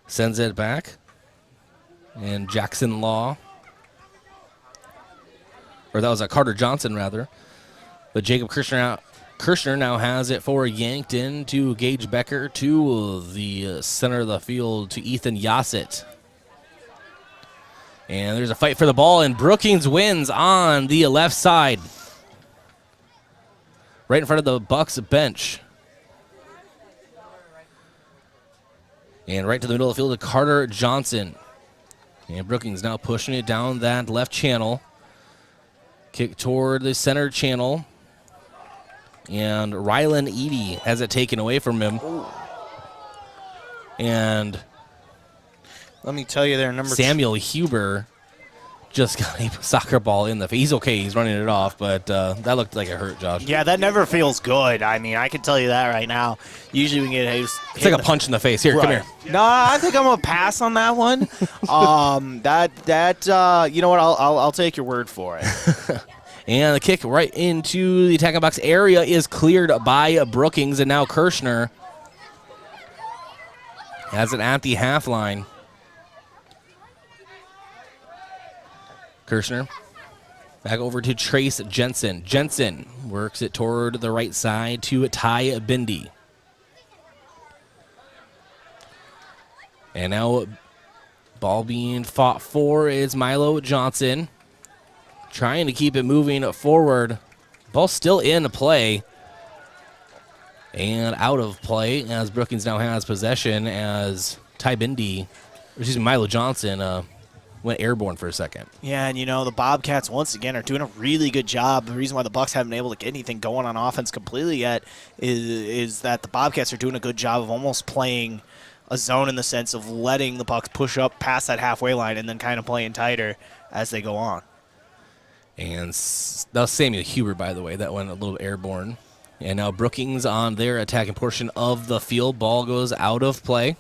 sends it back. And Jackson Law. Or that was a Carter Johnson, rather. But Jacob Kirshner now has it for Yankton to Gage Becker to the center of the field to Ethan Yassett. And there's a fight for the ball, and Brookings wins on the left side. Right in front of the Bucks bench. And right to the middle of the field to Carter Johnson. And Brookings now pushing it down that left channel. Kick toward the center channel. And Rylan Eady has it taken away from him. And let me tell you there, Samuel Huber just got a soccer ball in the face. He's okay. He's running it off, but that looked like it hurt, Josh. Yeah, that never feels good. I mean, I can tell you that right now. Usually we get hit. It's like a punch in the face. Here, come here. No, I think I'm gonna pass on that one. You know what? I'll take your word for it. And the kick right into the attacking box area is cleared by Brookings, and now Kirshner has it at the half line. Kirshner back over to Trace Jensen. Jensen works it toward the right side to Ty Bindi. And now ball being fought for is Milo Johnson. Trying to keep it moving forward. Ball still in play. And out of play as Brookings now has possession as Milo Johnson went airborne for a second. Yeah, and the Bobcats once again are doing a really good job. The reason why the Bucks haven't been able to get anything going on offense completely yet is that the Bobcats are doing a good job of almost playing a zone in the sense of letting the Bucks push up past that halfway line and then kind of playing tighter as they go on. And that was Samuel Huber, by the way. That went a little airborne. And now Brookings on their attacking portion of the field. Ball goes out of play.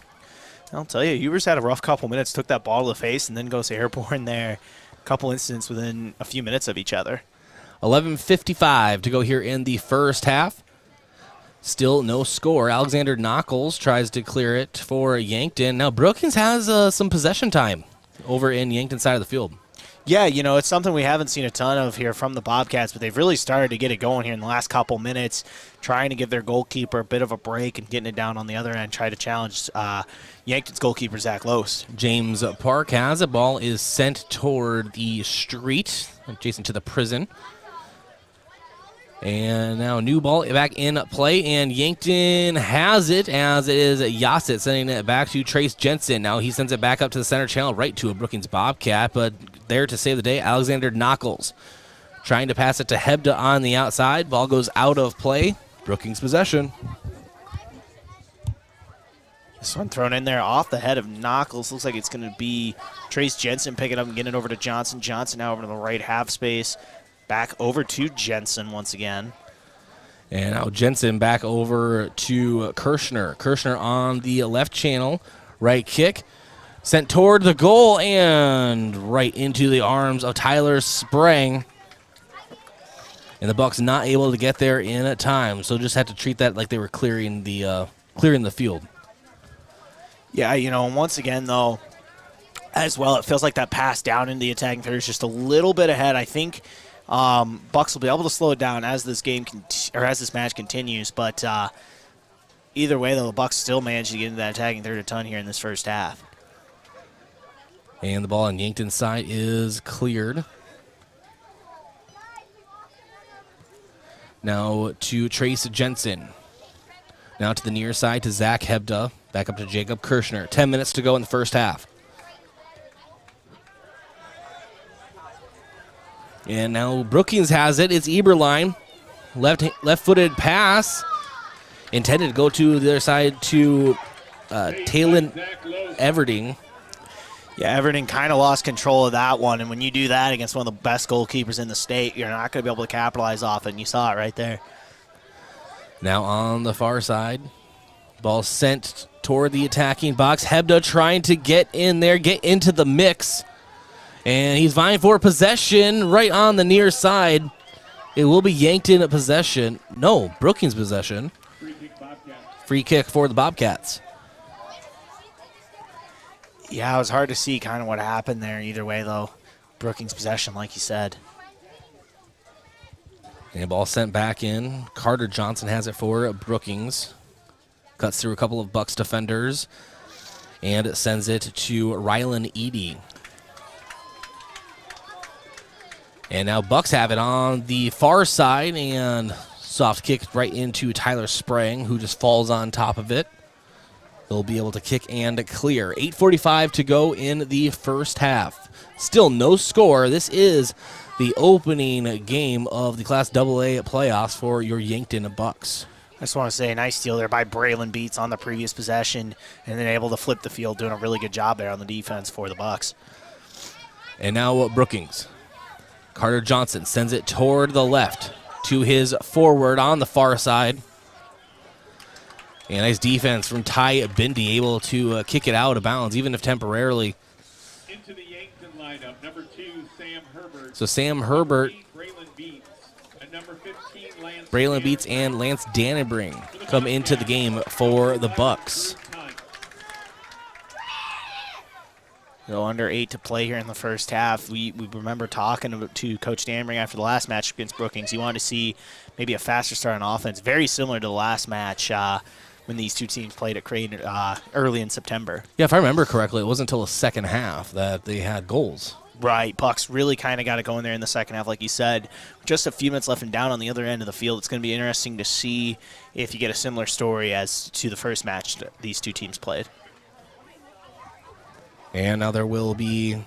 I'll tell you, Huber's had a rough couple minutes, took that ball to the face, and then goes airborne there. A couple incidents within a few minutes of each other. 11:55 to go here in the first half. Still no score. Alexander Knuckles tries to clear it for Yankton. Now Brookings has some possession time over in Yankton side of the field. Yeah, it's something we haven't seen a ton of here from the Bobcats, but they've really started to get it going here in the last couple minutes, trying to give their goalkeeper a bit of a break and getting it down on the other end, try to challenge Yankton's goalkeeper, Zach Lose. James Park has a ball, is sent toward the street, adjacent to the prison. And now new ball back in play, and Yankton has it as it is Yasset sending it back to Trace Jensen. Now he sends it back up to the center channel right to a Brookings Bobcat, but there to save the day, Alexander Knuckles trying to pass it to Hebda on the outside. Ball goes out of play. Brookings possession. This one thrown in there off the head of Knuckles. Looks like it's going to be Trace Jensen picking up and getting it over to Johnson. Johnson now over to the right half space. Back over to Jensen once again. And now Jensen back over to Kirshner. Kirshner on the left channel. Right kick. Sent toward the goal and right into the arms of Tyler Sprang. And the Bucks not able to get there in time. So just had to treat that like they were clearing the field. Yeah, and once again, though, as well, it feels like that pass down into the attacking third is just a little bit ahead. I think Bucks will be able to slow it down as this match continues. But either way, though, the Bucks still managed to get into that attacking third a ton here in this first half. And the ball on Yankton's side is cleared. Now to Trace Jensen. Now to the near side to Zach Hebda. Back up to Jacob Kirshner. 10 minutes to go in the first half. And now Brookings has it. It's Eberlein. Left-footed pass. Intended to go to the other side to Talon Everding. Yeah, Everding kind of lost control of that one. And when you do that against one of the best goalkeepers in the state, you're not going to be able to capitalize off it. And you saw it right there. Now on the far side. Ball sent toward the attacking box. Hebda trying to get in there, get into the mix. And he's vying for possession right on the near side. It will be Yankton at possession. No, Brookings possession. Free kick for the Bobcats. Yeah, it was hard to see kind of what happened there. Either way, though, Brookings possession, like you said. And ball sent back in. Carter Johnson has it for Brookings. Cuts through a couple of Bucks defenders. And it sends it to Rylan Eady. And now Bucks have it on the far side, and soft kick right into Tyler Sprang, who just falls on top of it. They'll be able to kick and clear. 8:45 to go in the first half. Still no score. This is the opening game of the Class AA playoffs for your Yankton Bucks. I just want to say a nice steal there by Braylon Beats on the previous possession, and then able to flip the field, doing a really good job there on the defense for the Bucks. And now Brookings. Carter Johnson sends it toward the left to his forward on the far side. And nice defense from Ty Bindi, able to kick it out of bounds, even if temporarily. Into the Yankton lineup, number 2, Sam Herbert. So Sam Herbert, Braylon Beats, and number 15, Lance Braylon Beats and Lance Dannenbring come into the game for the Bucks. Under 8 to play here in the first half. We remember talking to Coach Danbring after the last match against Brookings. He wanted to see maybe a faster start on offense, very similar to the last match when these two teams played at Crane early in September. Yeah, if I remember correctly, it wasn't until the second half that they had goals. Right. Bucks really kind of got it going there in the second half, like you said. Just a few minutes left and down on the other end of the field. It's going to be interesting to see if you get a similar story as to the first match that these two teams played. And now there will be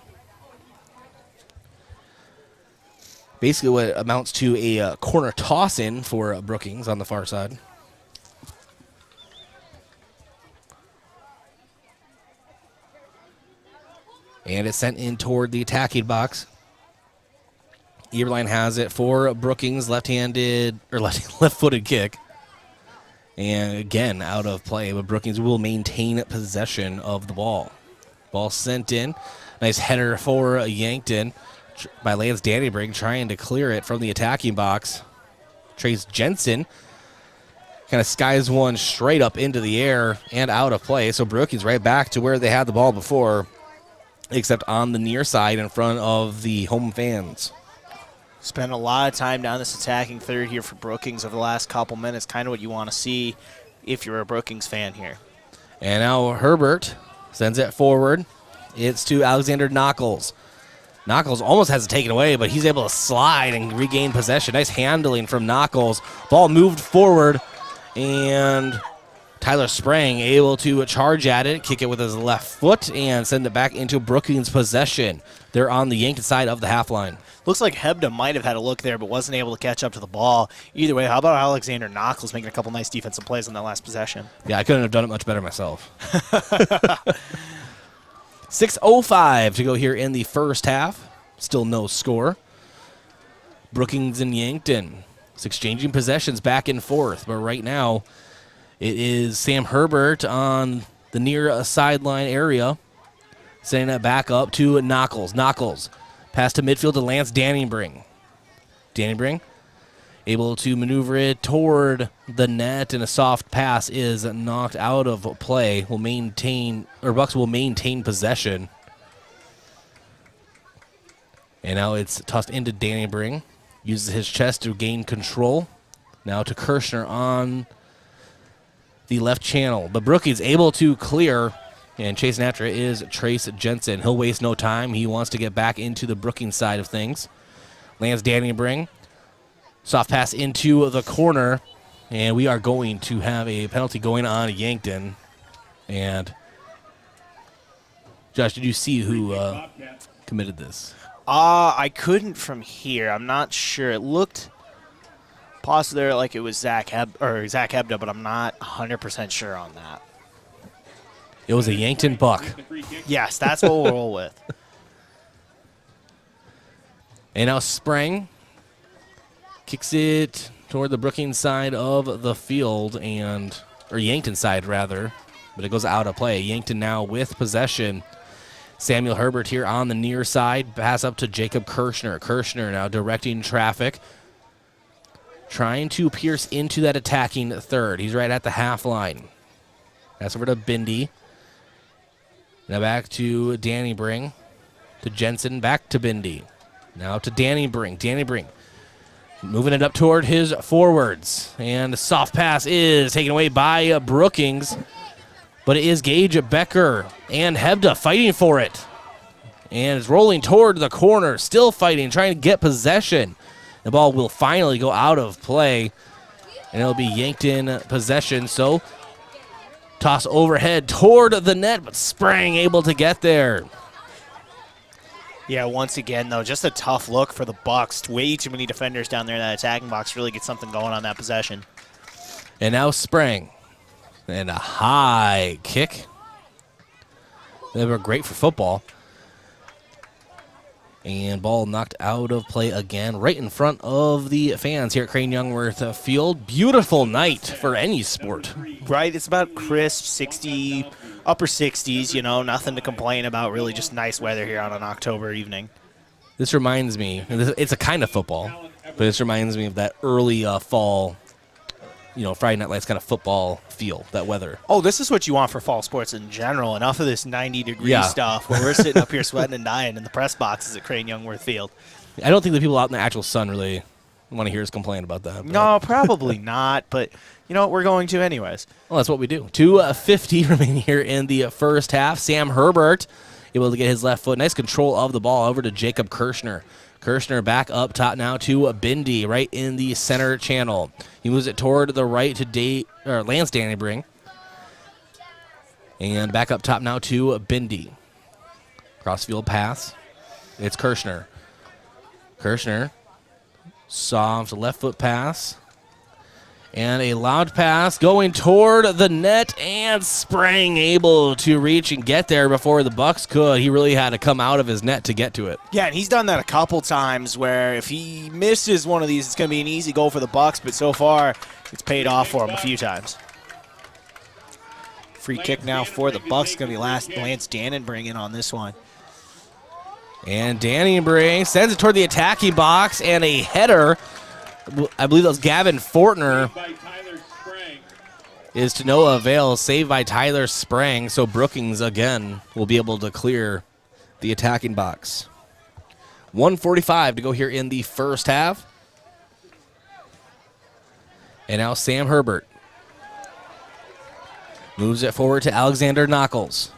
basically what amounts to a corner toss-in for Brookings on the far side. And it's sent in toward the attacking box. Eberline has it for Brookings, left-footed kick. And again, out of play, but Brookings will maintain possession of the ball. Ball sent in. Nice header for Yankton by Lance Dannybrink, trying to clear it from the attacking box. Trace Jensen kind of skies one straight up into the air and out of play. So Brookings right back to where they had the ball before, except on the near side in front of the home fans. Spent a lot of time down this attacking third here for Brookings over the last couple minutes. Kind of what you want to see if you're a Brookings fan here. And now Herbert sends it forward. It's to Alexander Knuckles. Knuckles almost has it taken away, but he's able to slide and regain possession. Nice handling from Knuckles. Ball moved forward, and Tyler Sprang able to charge at it, kick it with his left foot, and send it back into Brookings' possession. They're on the Yankton side of the half line. Looks like Hebda might have had a look there, but wasn't able to catch up to the ball. Either way, how about Alexander Knuckles making a couple nice defensive plays on that last possession? Yeah, I couldn't have done it much better myself. 6:05 to go here in the first half. Still no score. Brookings and Yankton. It's exchanging possessions back and forth, but right now it is Sam Herbert on the near sideline area, sending it back up to Knuckles. Knuckles pass to midfield to Lance Dannybrink. Dannybrink able to maneuver it toward the net, and a soft pass is knocked out of play. Bucks will maintain possession. And now it's tossed into Dannybrink. Uses his chest to gain control. Now to Kirshner on the left channel. But Brookings able to clear, and chasing after it is Trace Jensen. He'll waste no time. He wants to get back into the Brookings side of things. Lance Dannybrink. Soft pass into the corner, and we are going to have a penalty going on Yankton. And Josh, did you see who committed this? I couldn't from here. I'm not sure. It looked possibly there like it was Zach Hebda, but I'm not 100% sure on that. It was a Yankton buck. Yes, that's what we'll roll with. And now Sprang kicks it toward the Brookings side of the field, or Yankton side rather, but it goes out of play. Yankton now with possession. Samuel Herbert here on the near side. Pass up to Jacob Kirshner. Kirshner now directing traffic, trying to pierce into that attacking third. He's right at the half line. Pass over to Bindi. Now back to Dannybrink. To Jensen, back to Bindi. Now to Dannybrink. Dannybrink moving it up toward his forwards. And the soft pass is taken away by Brookings. But it is Gage Becker and Hebda fighting for it. And it's rolling toward the corner, still fighting, trying to get possession. The ball will finally go out of play, and it'll be Yankton possession. So toss overhead toward the net, but Sprang able to get there. Yeah, once again, though, just a tough look for the Bucks. Way too many defenders down there in that attacking box. Really get something going on that possession. And now Sprang. And a high kick. They were great for football. And ball knocked out of play again, right in front of the fans here at Crane Youngworth Field. Beautiful night for any sport. Right, it's about crisp 60, upper 60s, nothing to complain about. Really just nice weather here on an October evening. This reminds me, it's a kind of football, but this reminds me of that early fall Friday Night Lights kind of football feel, that weather. Oh, this is what you want for fall sports in general. Enough of this 90-degree stuff where we're sitting up here sweating and dying in the press boxes at Crane Youngworth Field. I don't think the people out in the actual sun really want to hear us complain about that. No, probably not, but you know what? We're going to anyways. Well, that's what we do. 2:50 remaining here in the first half. Sam Herbert able to get his left foot. Nice control of the ball over to Jacob Kirschner. Kirschner back up top now to Bindi, right in the center channel. He moves it toward the right to Lance Dannybring. And back up top now to Bindi. Crossfield pass. It's Kirschner. Kirschner. Soft left foot pass. And a loud pass going toward the net, and Sprang able to reach and get there before the Bucks could. He really had to come out of his net to get to it. Yeah, and he's done that a couple times where if he misses one of these, it's going to be an easy goal for the Bucks, but so far it's paid off for him a few times. Free kick now for the Bucks. It's going to be Lance Dannenbring in on this one. And Dannenbring sends it toward the attacking box, and a header. I believe that was Gavin Fortner, is to no avail. Saved by Tyler Sprang, so Brookings again will be able to clear the attacking box. 1:45 to go here in the first half. And now Sam Herbert moves it forward to Alexander Knuckles.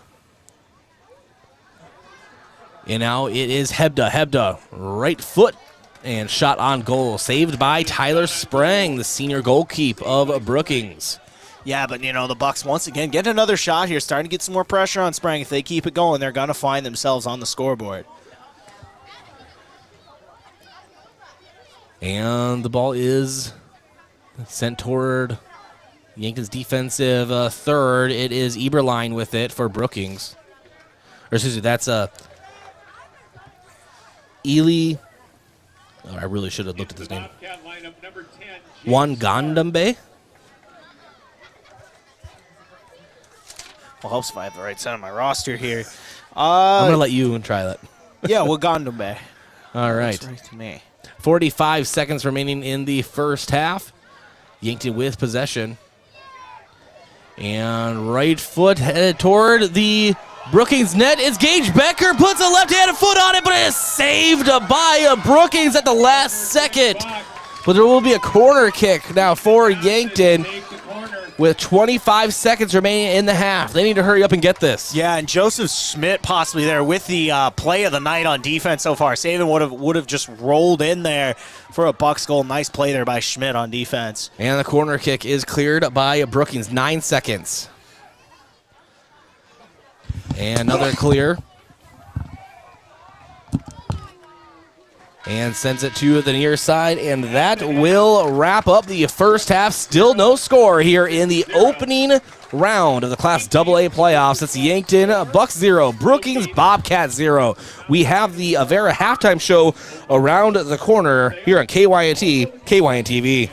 And now it is Hebda. Hebda, right foot. And shot on goal, saved by Tyler Sprang, the senior goalkeeper of Brookings. Yeah, but, the Bucks once again get another shot here, starting to get some more pressure on Sprang. If they keep it going, they're going to find themselves on the scoreboard. And the ball is sent toward Yankton's defensive third. It is Eberline with it for Brookings. Or excuse me, that's Ely. Oh, I really should have looked at this name. Wangandambe? Well, helps if I have the right side of my roster here. I'm going to let you try that. Yeah, Wangandambe. All right. That's right to me. 45 seconds remaining in the first half. Yankton with possession. And right foot headed toward the Brookings net. Is Gage Becker, puts a left-handed foot on it, but it is saved by Brookings at the last second. But there will be a corner kick now for Yankton with 25 seconds remaining in the half. They need to hurry up and get this. Yeah, and Joseph Schmidt possibly there with the play of the night on defense so far. Saban would have just rolled in there for a Bucks goal. Nice play there by Schmidt on defense. And the corner kick is cleared by Brookings. 9 seconds. And another clear. And sends it to the near side, and that will wrap up the first half. Still no score here in the opening round of the Class AA playoffs. It's Yankton Bucks 0, Brookings Bobcats 0. We have the Avera halftime show around the corner here on KYNT, KYNTV.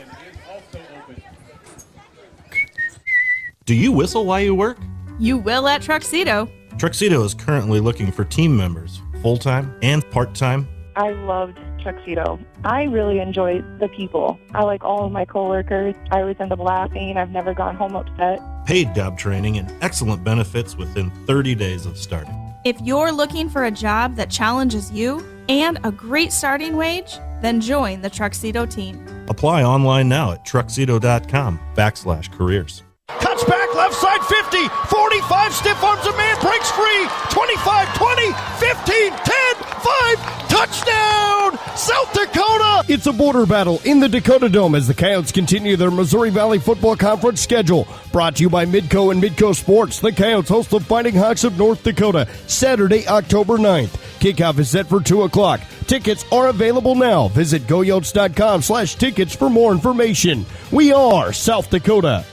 Do you whistle while you work? You will at Truxedo. Truxedo is currently looking for team members, full-time and part-time. I loved Truxedo. I really enjoyed the people. I like all of my coworkers. I always end up laughing. I've never gone home upset. Paid job training and excellent benefits within 30 days of starting. If you're looking for a job that challenges you and a great starting wage, then join the Truxedo team. Apply online now at truxedo.com/careers. Cuts back, left side 50, 45, stiff arms a man, breaks free, 25, 20, 15, 10, 5, touchdown, South Dakota! It's a border battle in the Dakota Dome as the Coyotes continue their Missouri Valley Football Conference schedule. Brought to you by Midco and Midco Sports, the Coyotes host the Fighting Hawks of North Dakota, Saturday, October 9th. Kickoff is set for 2 o'clock. Tickets are available now. Visit goyotes.com/tickets for more information. We are South Dakota.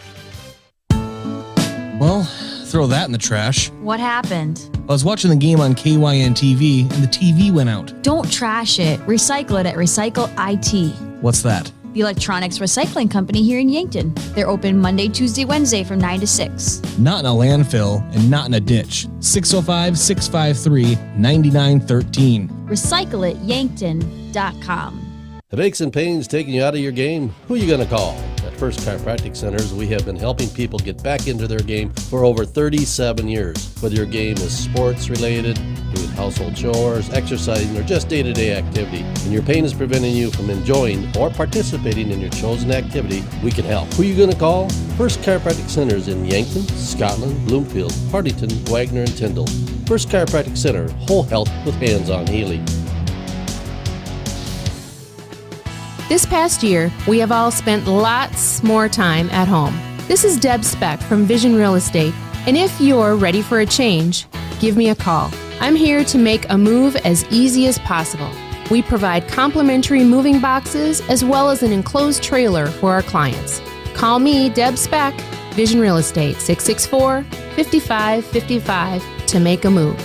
Well, throw that in the trash. What happened? I was watching the game on KYN TV, and the TV went out. Don't trash it. Recycle it at Recycle IT. What's that? The electronics recycling company here in Yankton. They're open Monday, Tuesday, Wednesday from 9 to 6. Not in a landfill and not in a ditch. 605-653-9913. Recycle it, Yankton.com. If aches and pains taking you out of your game, who are you going to call? At First Chiropractic Centers, we have been helping people get back into their game for over 37 years. Whether your game is sports related, doing household chores, exercising, or just day-to-day activity, and your pain is preventing you from enjoying or participating in your chosen activity, we can help. Who are you going to call? First Chiropractic Centers in Yankton, Scotland, Bloomfield, Hartington, Wagner, and Tyndall. First Chiropractic Center, whole health with hands-on healing. This past year, we have all spent lots more time at home. This is Deb Speck from Vision Real Estate, and if you're ready for a change, give me a call. I'm here to make a move as easy as possible. We provide complimentary moving boxes as well as an enclosed trailer for our clients. Call me, Deb Speck, Vision Real Estate, 664-5555 to make a move.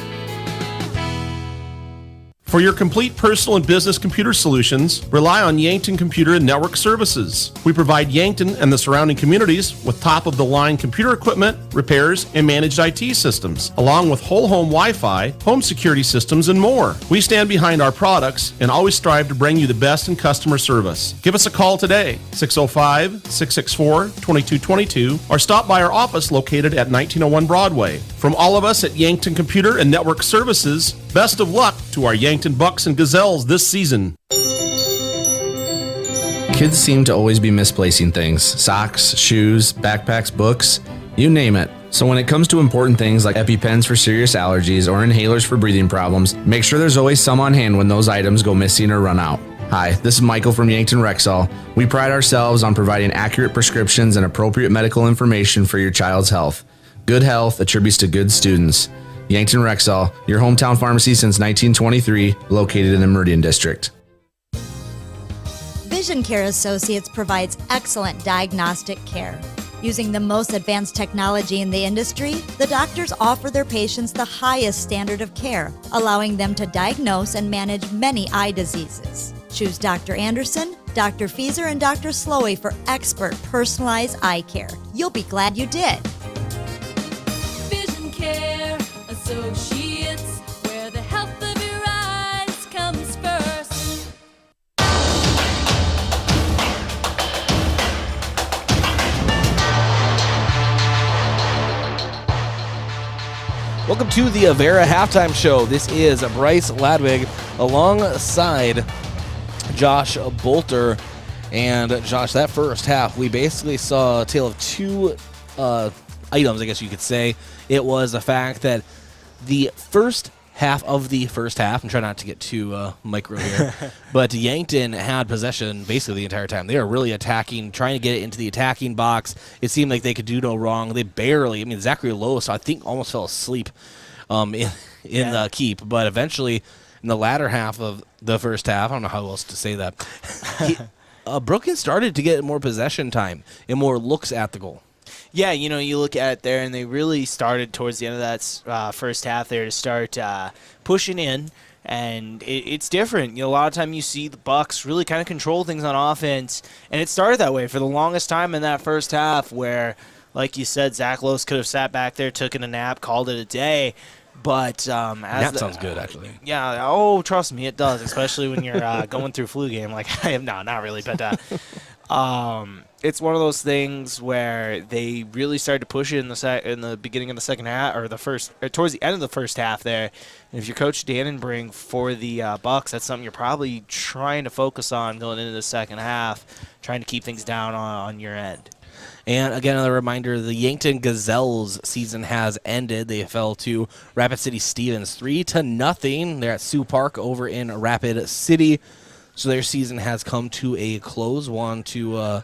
For your complete personal and business computer solutions, rely on Yankton Computer and Network Services. We provide Yankton and the surrounding communities with top-of-the-line computer equipment, repairs, and managed IT systems, along with whole home Wi-Fi, home security systems, and more. We stand behind our products and always strive to bring you the best in customer service. Give us a call today, 605-664-2222, or stop by our office located at 1901 Broadway. From all of us at Yankton Computer and Network Services, best of luck to our Yankton Bucks and Gazelles this season. Kids seem to always be misplacing things. Socks, shoes, backpacks, books, you name it. So when it comes to important things like EpiPens for serious allergies or inhalers for breathing problems, make sure there's always some on hand when those items go missing or run out. Hi, this is Michael from Yankton Rexall. We pride ourselves on providing accurate prescriptions and appropriate medical information for your child's health. Good health attributes to good students. Yankton Rexall, your hometown pharmacy since 1923, located in the Meridian District. Vision Care Associates provides excellent diagnostic care. Using the most advanced technology in the industry, the doctors offer their patients the highest standard of care, allowing them to diagnose and manage many eye diseases. Choose Dr. Anderson, Dr. Fieser, and Dr. Slowey for expert personalized eye care. You'll be glad you did. Vision Care Associates, where the health of your eyes comes first. Welcome to the Avera Halftime Show. This is Bryce Ladwig alongside Josh Bolter. And Josh, that first half, we basically saw a tale of two items, I guess you could say. It was the fact that the first half of the first half, and try not to get too micro here, but Yankton had possession basically the entire time. They were really attacking, trying to get it into the attacking box. It seemed like they could do no wrong. They barely, Zachary Lowe's, I think, almost fell asleep in the keep, but eventually in the latter half of the first half, I don't know how else to say that, Brookings started to get more possession time and more looks at the goal. Yeah, you look at it there, and they really started towards the end of that first half there to start pushing in, and it's different. A lot of time you see the Bucks really kind of control things on offense, and it started that way for the longest time in that first half where, like you said, Zach Lose could have sat back there, taken a nap, called it a day. But that sounds good, actually. Yeah. Oh, trust me, it does, especially when you're going through flu game. Like I am, no, not really, but it's one of those things where they really started to push it in the beginning of the second half, or towards the end of the first half there. And if you're Coach Dannenbring for the Bucks, that's something you're probably trying to focus on going into the second half, trying to keep things down on your end. And again, another reminder, the Yankton Gazelles season has ended. They fell to Rapid City Stevens 3-0. They're at Sioux Park over in Rapid City. So their season has come to a close. Want to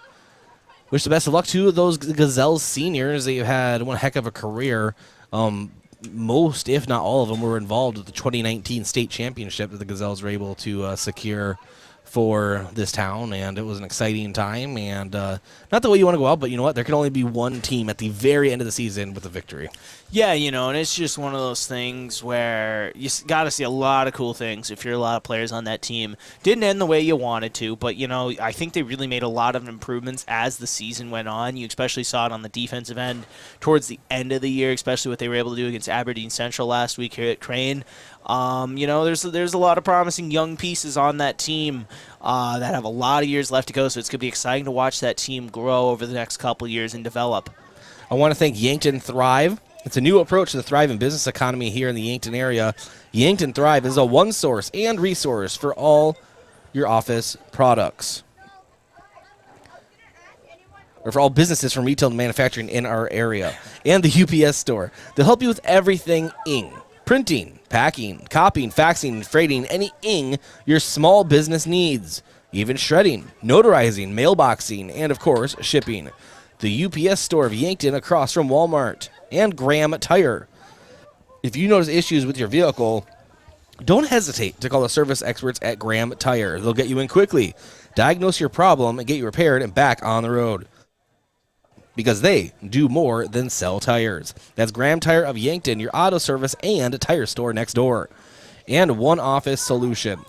wish the best of luck to those Gazelles seniors. They've had one heck of a career. Most, if not all of them, were involved with the 2019 state championship that the Gazelles were able to secure for this town, and it was an exciting time, and not the way you want to go out, but you know what? There can only be one team at the very end of the season with a victory. Yeah, and it's just one of those things where you got to see a lot of cool things if you're a lot of players on that team. Didn't end the way you wanted to, but, I think they really made a lot of improvements as the season went on. You especially saw it on the defensive end towards the end of the year, especially what they were able to do against Aberdeen Central last week here at Crane. There's a lot of promising young pieces on that team that have a lot of years left to go, so it's going to be exciting to watch that team grow over the next couple of years and develop. I want to thank Yankton Thrive. It's a new approach to the thriving business economy here in the Yankton area. Yankton Thrive is a one source and resource for all your office products, or for all businesses from retail to manufacturing in our area, and the UPS store. They'll help you with everything ing, printing, packing, copying, faxing, freighting, any ing your small business needs, even shredding, notarizing, mailboxing, and of course, shipping. The UPS store of Yankton across from Walmart and Graham Tire. If you notice issues with your vehicle, don't hesitate to call the service experts at Graham Tire. They'll get you in quickly, diagnose your problem, and get you repaired and back on the road. Because they do more than sell tires. That's Graham Tire of Yankton, your auto service and tire store next door. And One Office Solution,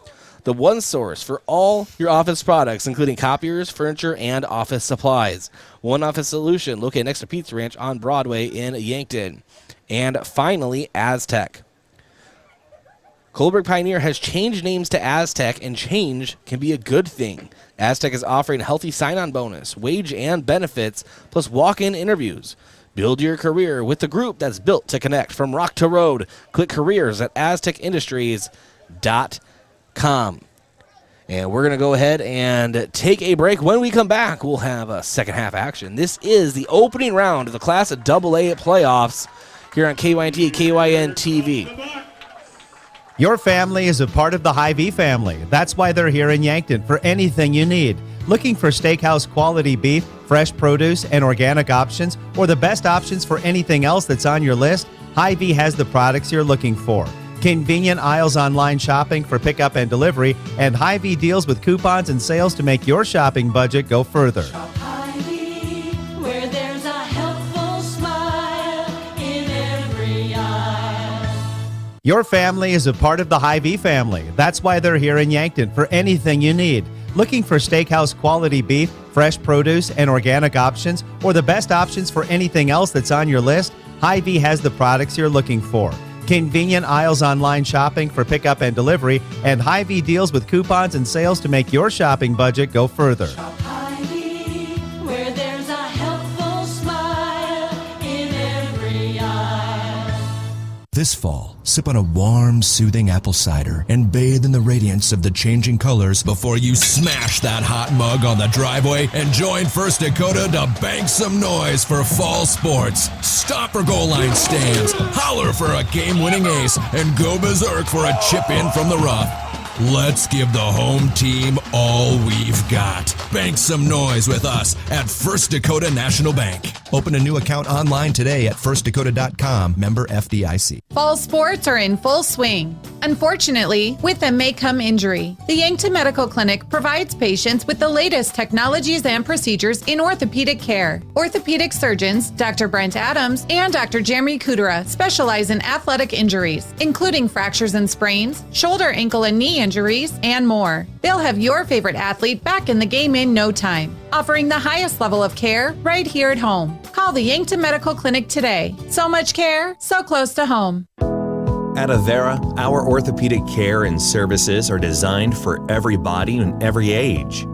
the one source for all your office products, including copiers, furniture, and office supplies. One Office Solution, located next to Pizza Ranch on Broadway in Yankton. And finally, Aztec. Coldbrook Pioneer has changed names to Aztec, and change can be a good thing. Aztec is offering a healthy sign-on bonus, wage and benefits, plus walk-in interviews. Build your career with the group that's built to connect from rock to road. Click careers at aztecindustries.com. And we're going to go ahead and take a break. When we come back, we'll have a second half action. This is the opening round of the Class of AA playoffs here on KYNT, KYN TV. Your family is a part of the Hy-Vee family. That's why they're here in Yankton for anything you need. Looking for steakhouse quality beef, fresh produce, and organic options, or the best options for anything else that's on your list? Hy-Vee has the products you're looking for. Convenient aisles online shopping for pickup and delivery, and Hy-Vee deals with coupons and sales to make your shopping budget go further. Hy-Vee, where there's a helpful smile in every aisle. Your family is a part of the Hy-Vee family. That's why they're here in Yankton for anything you need. Looking for steakhouse quality beef, fresh produce, and organic options, or the best options for anything else that's on your list? Hy-Vee has the products you're looking for. Convenient aisles online shopping for pickup and delivery, and Hy-Vee deals with coupons and sales to make your shopping budget go further. Hy-Vee, where there's a helpful smile in every aisle. This fall, sip on a warm, soothing apple cider and bathe in the radiance of the changing colors before you smash that hot mug on the driveway and join First Dakota to bank some noise for fall sports. Stop for goal line stands, holler for a game-winning ace, and go berserk for a chip in from the rough. Let's give the home team all we've got. Bank some noise with us at First Dakota National Bank. Open a new account online today at firstdakota.com, member FDIC. Fall sports are in full swing. Unfortunately, with them may come injury. The Yankton Medical Clinic provides patients with the latest technologies and procedures in orthopedic care. Orthopedic surgeons, Dr. Brent Adams and Dr. Jeremy Kudera, specialize in athletic injuries, including fractures and sprains, shoulder, ankle, and knee injuries, and more. They'll have your favorite athlete back in the game in no time, offering the highest level of care right here at home. Call the Yankton Medical Clinic today. So much care, so close to home. At Avera, our orthopedic care and services are designed for every body and every age,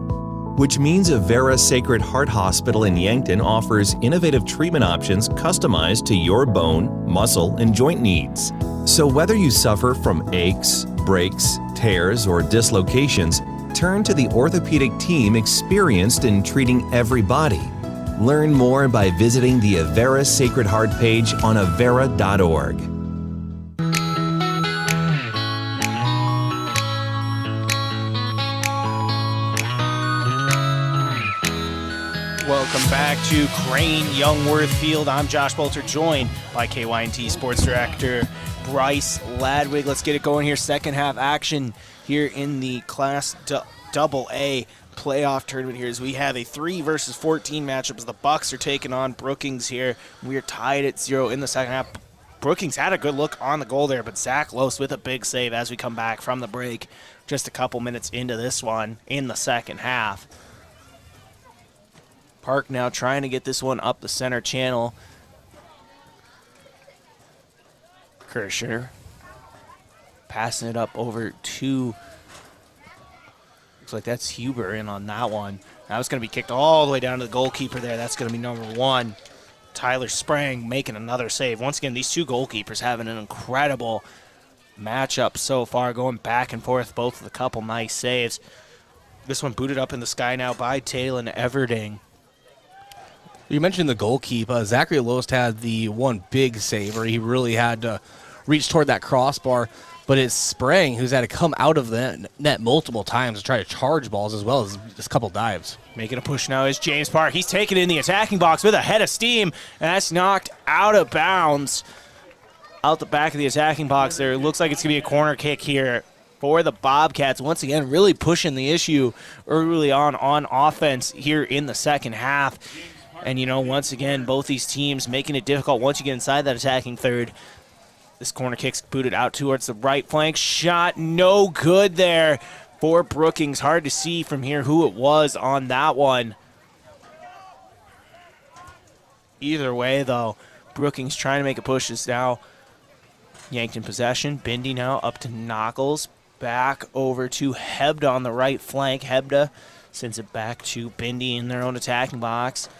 which means Avera Sacred Heart Hospital in Yankton offers innovative treatment options customized to your bone, muscle, and joint needs. So whether you suffer from aches, breaks, tears, or dislocations, turn to the orthopedic team experienced in treating every body. Learn more by visiting the Avera Sacred Heart page on avera.org. Welcome back to Crane Youngworth Field. I'm Josh Bolter, joined by KYNT Sports Director Bryce Ladwig. Let's get it going here. Second half action here in the Class AA playoff tournament here as we have a 3 versus 14 matchup as the Bucks are taking on Brookings here. We are tied at 0 in the second half. Brookings had a good look on the goal there, but Zach Lose with a big save as we come back from the break. Just a couple minutes into this one in the second half. Park now trying to get this one up the center channel. Kirschner passing it up over to, looks like that's Huber in on that one. That was going to be kicked all the way down to the goalkeeper there. That's going to be number 1. Tyler Sprang making another save. Once again, these two goalkeepers having an incredible matchup so far, going back and forth, both with a couple nice saves. This one booted up in the sky now by Talon Everding. You mentioned the goalkeeper. Zachary Loest had the one big save where he really had to reach toward that crossbar, but it's Sprang who's had to come out of the net multiple times to try to charge balls as well as just a couple dives. Making a push now is James Park. He's taken it in the attacking box with a head of steam, and that's knocked out of bounds. Out the back of the attacking box there. It looks like it's going to be a corner kick here for the Bobcats. Once again, really pushing the issue early on offense here in the second half. And, you know, once again, both these teams making it difficult once you get inside that attacking third. This corner kick's booted out towards the right flank. Shot no good there for Brookings. Hard to see from here who it was on that one. Either way, though, Brookings trying to make a push. Is now Yankton possession. Bindi now up to Knuckles. Back over to Hebda on the right flank. Hebda sends it back to Bindi in their own attacking box.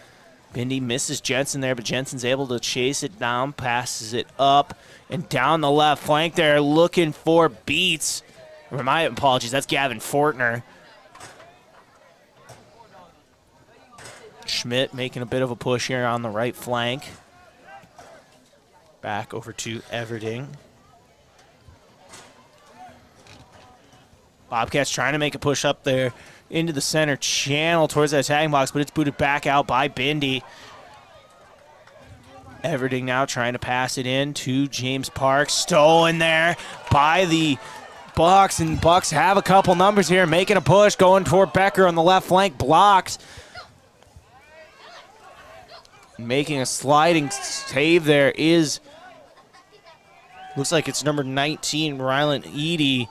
Bindi misses Jensen there, but Jensen's able to chase it down, passes it up, and down the left flank there, looking for Beats. My apologies, that's Gavin Fortner. Schmidt making a bit of a push here on the right flank. Back over to Everding. Bobcats trying to make a push up there into the center channel towards that attacking box, but it's booted back out by Bindi. Everding now trying to pass it in to James Park. Stolen there by the Bucks, and Bucks have a couple numbers here, making a push, going toward Becker on the left flank, blocked. Making a sliding save there is, looks like it's number 19, Rylan Eady.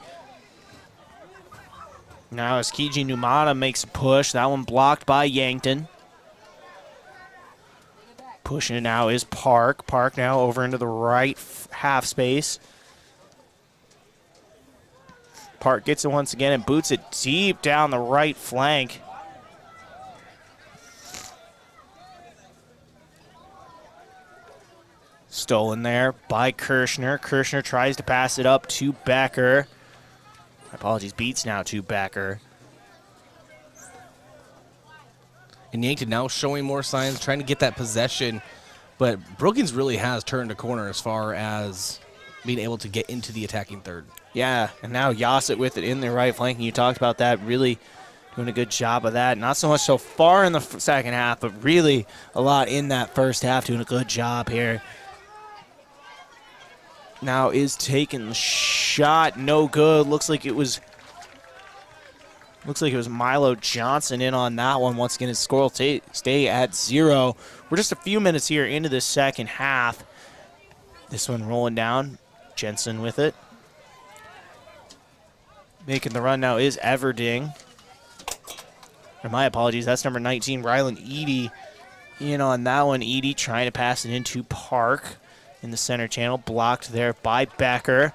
Now as Kiji Numata makes a push, that one blocked by Yankton. Pushing it now is Park. Park now over into the right half space. Park gets it once again and boots it deep down the right flank. Stolen there by Kirschner. Kirschner tries to pass it up to Becker. Apologies, Beats now to Becker. And Yankton now showing more signs, trying to get that possession. But Brookings really has turned a corner as far as being able to get into the attacking third. Yeah, and now Yassett with it in the right flank. And you talked about that, really doing a good job of that. Not so much so far in the second half, but really a lot in that first half, doing a good job here. Now is taking the shot, no good. Looks like it was Milo Johnson in on that one. Once again, his score will stay at 0. We're just a few minutes here into the second half. This one rolling down. Jensen with it. Making the run now is Everding. Or my apologies, that's number 19, Rylan Eady in on that one. Eady trying to pass it into Park in the center channel. Blocked there by Becker.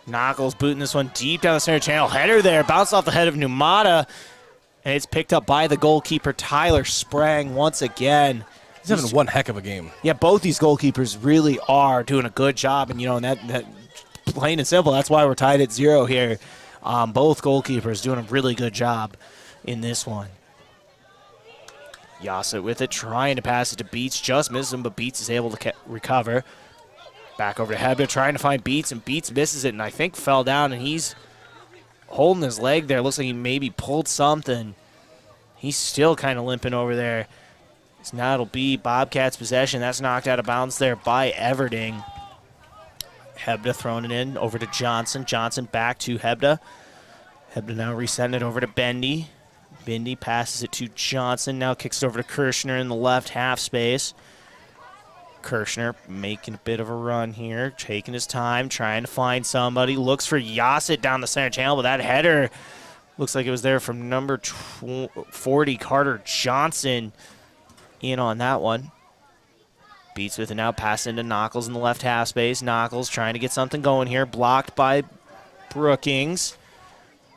Knuckles booting this one deep down the center channel. Header there, bounced off the head of Numata. And it's picked up by the goalkeeper, Tyler Sprang, once again. He's having one heck of a game. Yeah, both these goalkeepers really are doing a good job. And, you know, that plain and simple, that's why we're tied at 0 here. Both goalkeepers doing a really good job in this one. Yassett with it, trying to pass it to Beats. Just misses him, but Beats is able to recover. Back over to Hebda, trying to find Beats, and Beats misses it, and I think fell down, and he's holding his leg there. Looks like he maybe pulled something. He's still kind of limping over there. So now it'll be Bobcats' possession. That's knocked out of bounds there by Everding. Hebda throwing it in over to Johnson. Johnson back to Hebda. Hebda now resending it over to Bindi. Bindi passes it to Johnson. Now kicks it over to Kirschner in the left half space. Kirshner making a bit of a run here, taking his time, trying to find somebody. Looks for Yassett down the center channel, but that header looks like it was there from number 40, Carter Johnson, in on that one. Beats with it now, pass into Knuckles in the left half space. Knuckles trying to get something going here, blocked by Brookings.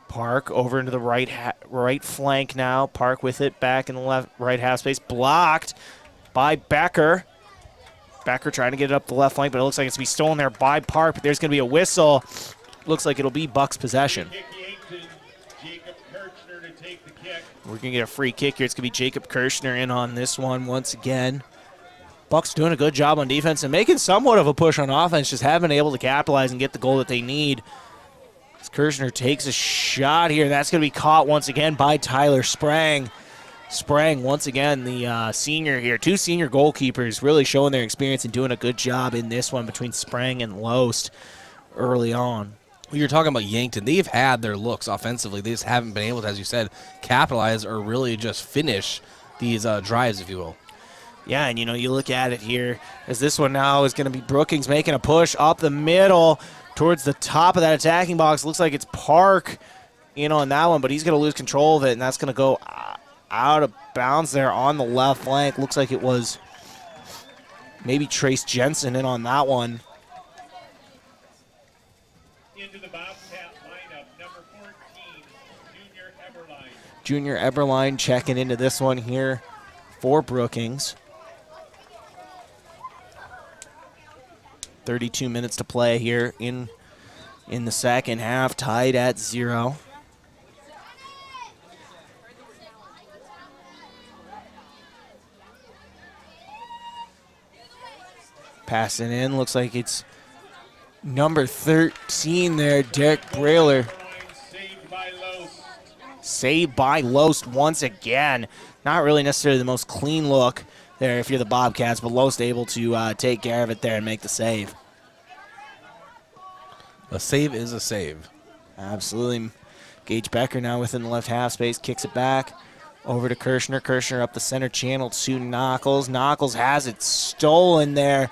Park over into the right flank now. Park with it, back in the right half space, blocked by Becker. Becker trying to get it up the left flank, but it looks like it's going to be stolen there by Park. But there's going to be a whistle. Looks like it'll be Bucks possession. We're going to get a free kick here. It's going to be Jacob Kirshner in on this one once again. Bucks doing a good job on defense and making somewhat of a push on offense, just haven't been able to capitalize and get the goal that they need. As Kirshner takes a shot here, that's going to be caught once again by Tyler Sprang. Sprang, once again, the senior here. Two senior goalkeepers really showing their experience and doing a good job in this one between Sprang and Loest early on. Well, you're talking about Yankton. They've had their looks offensively. They just haven't been able to, as you said, capitalize or really just finish these drives, if you will. Yeah, and you look at it here as this one now is going to be Brookings making a push up the middle towards the top of that attacking box. Looks like it's Park in on that one, but he's going to lose control of it, and that's going to go out of bounds there on the left flank. Looks like it was maybe Trace Jensen in on that one. Into the Bobcat lineup, number 14, Junior Eberline. Junior Eberline checking into this one here for Brookings. 32 minutes to play here in the second half, tied at 0. Passing in, looks like it's number 13 there, Derek Brailer. Saved by Loest once again. Not really necessarily the most clean look there if you're the Bobcats, but Loest able to take care of it there and make the save. A save is a save. Absolutely. Gage Becker now within the left half space, kicks it back over to Kirshner. Kirshner up the center channel to Knuckles. Knuckles has it stolen there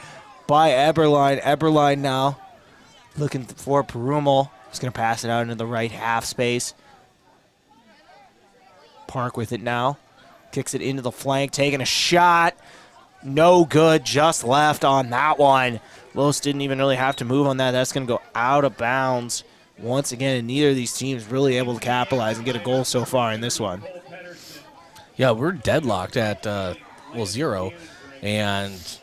by Eberline. Eberline now looking for Perumel. He's going to pass it out into the right half space. Park with it now. Kicks it into the flank, taking a shot. No good, just left on that one. Loest didn't even really have to move on that. That's going to go out of bounds once again, and neither of these teams really able to capitalize and get a goal so far in this one. Yeah, we're deadlocked at 0, and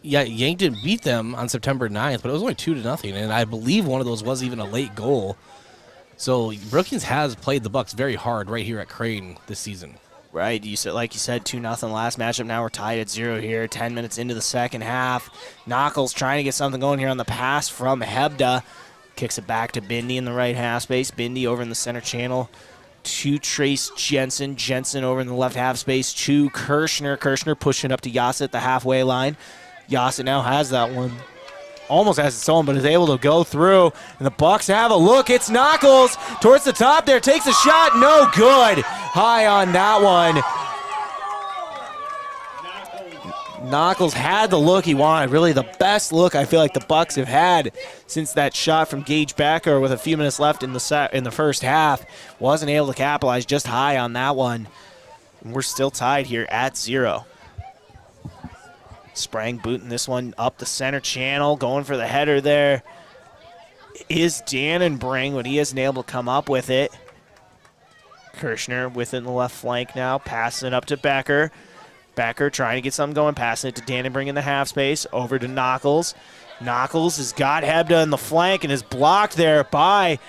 yeah, Yankton beat them on September 9th, but it was only 2-0, and I believe one of those was even a late goal. So Brookings has played the Bucks very hard right here at Crane this season. Right, like you said, 2-0 last matchup. Now we're tied at 0 here. 10 minutes into the second half. Knuckles trying to get something going here on the pass from Hebda. Kicks it back to Bindi in the right half space. Bindi over in the center channel to Trace Jensen. Jensen over in the left half space to Kirshner. Kirshner pushing up to Yassett at the halfway line. Yassett now has that one. Almost has its own, but is able to go through. And the Bucks have a look. It's Knuckles towards the top there. Takes a shot. No good. High on that one. Knuckles had the look he wanted. Really the best look I feel like the Bucks have had since that shot from Gage Becker with a few minutes left in the first half. Wasn't able to capitalize, just high on that one. And we're still tied here at 0. Sprang booting this one up the center channel, going for the header there is Dannenbring, but he isn't able to come up with it. Kirshner within the left flank now, passing it up to Becker. Becker trying to get something going, passing it to Dannenbring in the half space, over to Knuckles. Knuckles has got Hebda in the flank and is blocked there by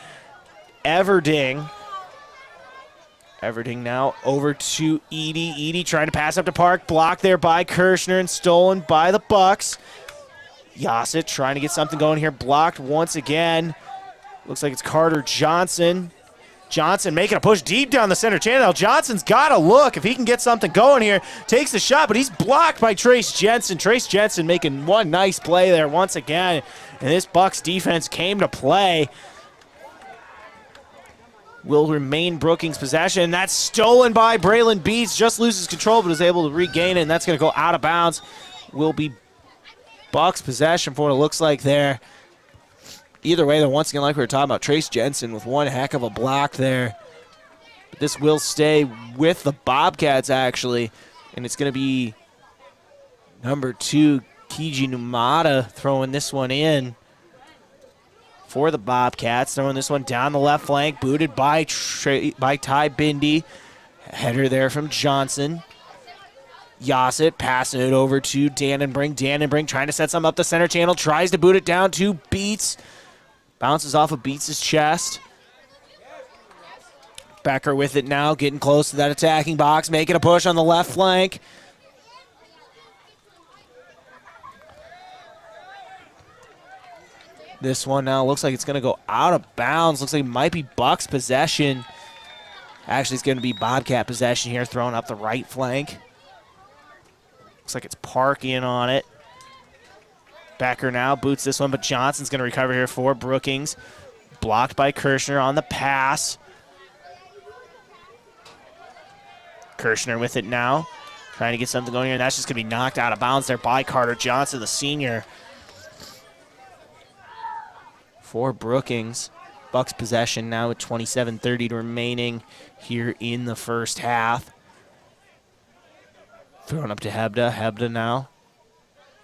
Everding. Everding now over to Edie. Edie trying to pass up to Park. Blocked there by Kirshner and stolen by the Bucks. Yassett trying to get something going here. Blocked once again. Looks like it's Carter Johnson. Johnson making a push deep down the center channel. Johnson's got to look if he can get something going here. Takes the shot, but he's blocked by Trace Jensen. Trace Jensen making one nice play there once again. And this Bucks defense came to play. Will remain Brookings' possession. That's stolen by Braylon Beats. Just loses control, but is able to regain it, and that's going to go out of bounds. Will be Bucks possession for what it looks like there. Either way, though, once again, like we were talking about, Trace Jensen with one heck of a block there. But this will stay with the Bobcats, actually, and it's going to be number 2, Kiji Numata, throwing this one in for the Bobcats. Throwing this one down the left flank, booted by Ty Bindi. Header there from Johnson. Yassett passing it over to Dannenbrink. Dannenbrink trying to set something up the center channel. Tries to boot it down to Beats. Bounces off of Beats' chest. Becker with it now, getting close to that attacking box, making a push on the left flank. This one now looks like it's going to go out of bounds. Looks like it might be Bucks possession. Actually, it's going to be Bobcat possession here, throwing up the right flank. Looks like it's Park in on it. Becker now boots this one, but Johnson's going to recover here for Brookings. Blocked by Kirshner on the pass. Kirshner with it now. Trying to get something going here, and that's just going to be knocked out of bounds there by Carter Johnson, the senior. For Brookings. Bucks possession now with 27:30 remaining here in the first half. Thrown up to Hebda. Hebda now.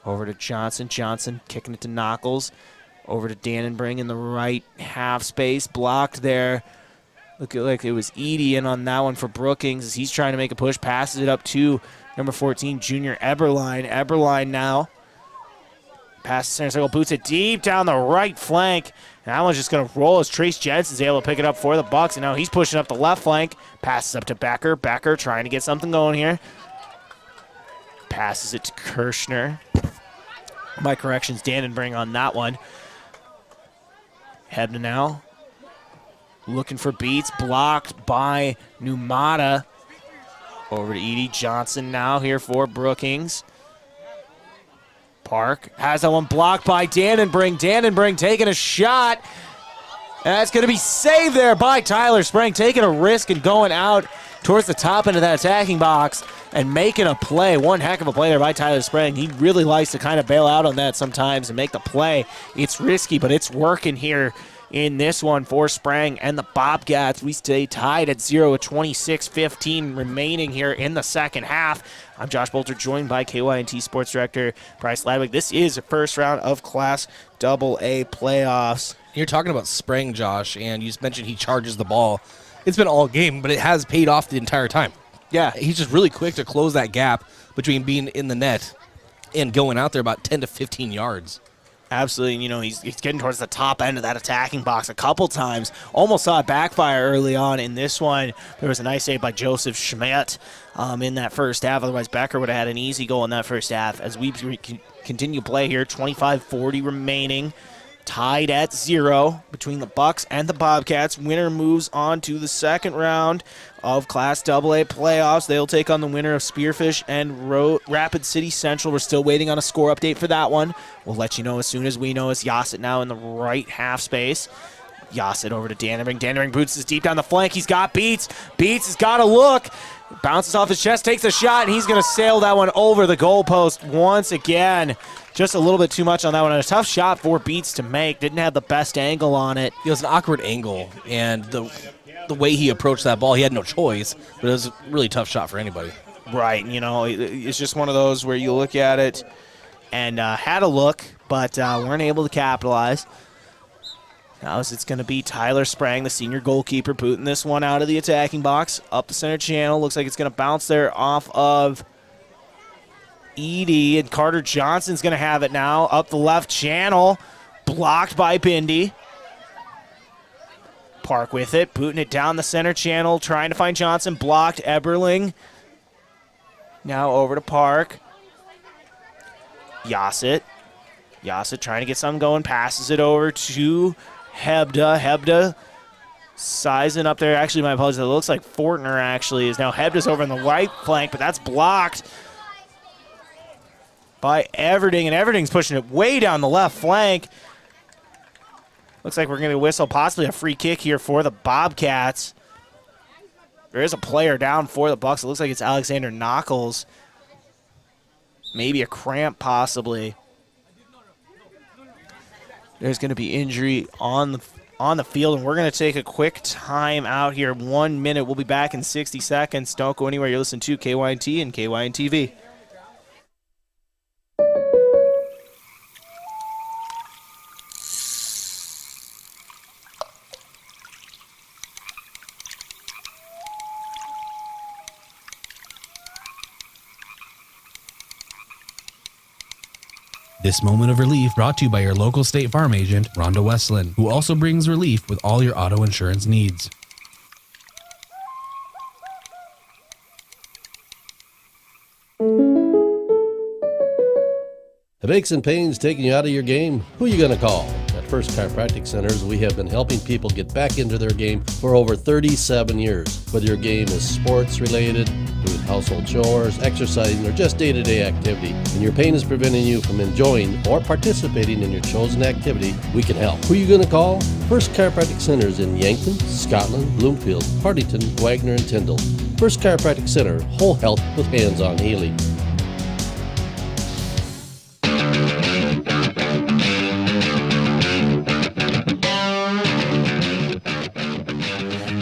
Over to Johnson. Johnson kicking it to Knuckles. Over to Dannenbrink in the right half space. Blocked there. Looked like it was Edie in on that one for Brookings as he's trying to make a push. Passes it up to number 14, Junior Eberline. Eberline now. Passes center circle. Boots it deep down the right flank. And that one's just going to roll as Trace Jensen's able to pick it up for the Bucks. And now he's pushing up the left flank. Passes up to Becker. Becker trying to get something going here. Passes it to Kirshner. My corrections, Dannenbrink on that one. Hebda now. Looking for Beats. Blocked by Numata. Over to Edie Johnson now here for Brookings. Park has that one blocked by Dannenbrink. Dannenbrink taking a shot. And that's going to be saved there by Tyler Sprang, taking a risk and going out towards the top end of that attacking box and making a play. One heck of a play there by Tyler Sprang. He really likes to kind of bail out on that sometimes and make the play. It's risky, but it's working here in this one for Sprang and the Bobcats. We stay tied at 0 with 26:15 remaining here in the second half. I'm Josh Bolter, joined by KYNT Sports Director Bryce Ladwick. This is the first round of Class AA playoffs. You're talking about Sprang, Josh, and you just mentioned he charges the ball. It's been all game, but it has paid off the entire time. Yeah, he's just really quick to close that gap between being in the net and going out there about 10 to 15 yards. Absolutely. You know, he's getting towards the top end of that attacking box a couple times. Almost saw it backfire early on in this one. There was a nice save by Joseph Schmidt in that first half. Otherwise, Becker would have had an easy goal in that first half. As we continue play here, 25:40 remaining. Tied at 0 between the Bucks and the Bobcats. Winner moves on to the second round of Class AA playoffs. They'll take on the winner of Spearfish and Rapid City Central. We're still waiting on a score update for that one. We'll let you know as soon as we know. It's Yassett now in the right half space. Yassett over to Dannenbrink. Dannenbrink boots is deep down the flank. He's got Beats. Beats has got a look. Bounces off his chest, takes a shot, and he's going to sail that one over the goalpost once again. Just a little bit too much on that one. And a tough shot for Beats to make. Didn't have the best angle on it. It was an awkward angle, and the way he approached that ball, he had no choice, but it was a really tough shot for anybody. Right, you know, it's just one of those where you look at it and had a look, but weren't able to capitalize. Now it's going to be Tyler Sprang, the senior goalkeeper, booting this one out of the attacking box. Up the center channel. Looks like it's going to bounce there off of Edie, and Carter Johnson's going to have it now. Up the left channel. Blocked by Bindi. Park with it. Booting it down the center channel. Trying to find Johnson. Blocked. Eberling. Now over to Park. Yassett. Yassett trying to get something going. Passes it over to Hebda. Hebda sizing up there. Actually, my apologies. It looks like Fortner actually is now. Hebda's over on the right flank, but that's blocked by Everding, and Everding's pushing it way down the left flank. Looks like we're going to whistle possibly a free kick here for the Bobcats. There is a player down for the Bucks. It looks like it's Alexander Knuckles. Maybe a cramp possibly. There's going to be injury on the field, and we're going to take a quick time out here. 1 minute. We'll be back in 60 seconds. Don't go anywhere. You're listening to KYNT and KYN TV. This moment of relief brought to you by your local State Farm agent, Rhonda Westland, who also brings relief with all your auto insurance needs. If aches and pains taking you out of your game, who are you going to call? At First Chiropractic Centers, we have been helping people get back into their game for over 37 years. Whether your game is sports related, doing household chores, exercising, or just day-to-day activity, and your pain is preventing you from enjoying or participating in your chosen activity, we can help. Who are you going to call? First Chiropractic Centers in Yankton, Scotland, Bloomfield, Hartington, Wagner, and Tyndall. First Chiropractic Center, whole health with hands-on healing.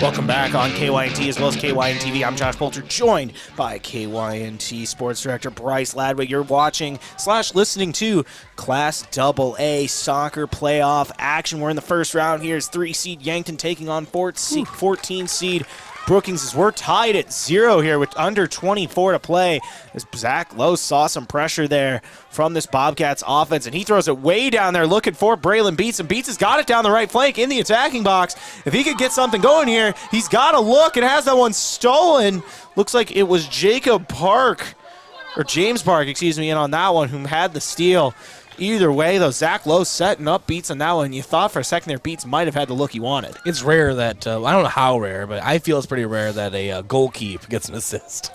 Welcome back on KYNT as well as KYN TV. I'm Josh Bolter, joined by KYNT Sports Director Bryce Ladwig. You're watching / listening to Class AA soccer playoff action. We're in the first round here. It's 3-seed Yankton taking on 14-seed Brookings, as we're tied at 0 here with under 24 to play. As Zach Lowe saw some pressure there from this Bobcats offense, and he throws it way down there looking for Braylon Beats, and Beats has got it down the right flank in the attacking box. If he could get something going here, he's got to look and has that one stolen. Looks like it was James Park, in on that one, who had the steal. Either way, though, Zach Lowe setting up Beats on that one. You thought for a second there Beats might have had the look he wanted. It's rare that, I don't know how rare, but I feel it's pretty rare that a goalkeeper gets an assist.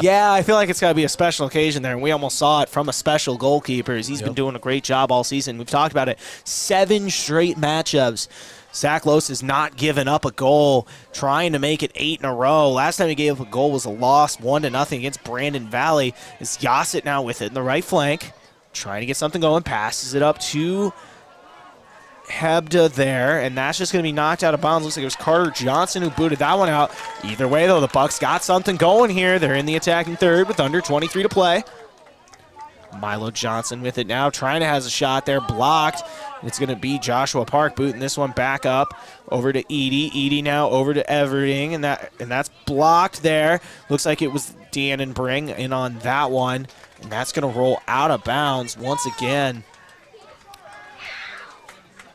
Yeah, I feel like it's got to be a special occasion there, and we almost saw it from a special goalkeeper. He's been doing a great job all season. We've talked about it. 7 straight matchups. Zach Lowe has not given up a goal, trying to make it 8 in a row. Last time he gave up a goal was a loss, 1-0 against Brandon Valley. It's Yassett now with it in the right flank, trying to get something going, passes it up to Hebda there, and that's just going to be knocked out of bounds. Looks like it was Carter Johnson who booted that one out. Either way, though, the Bucks got something going here. They're in the attacking third with under 23 to play. Milo Johnson with it now, trying to has a shot there, blocked. It's going to be Joshua Park booting this one back up over to Edie. Edie now over to Everding, and that's blocked there. Looks like it was Dannon Bring in on that one, and that's going to roll out of bounds once again.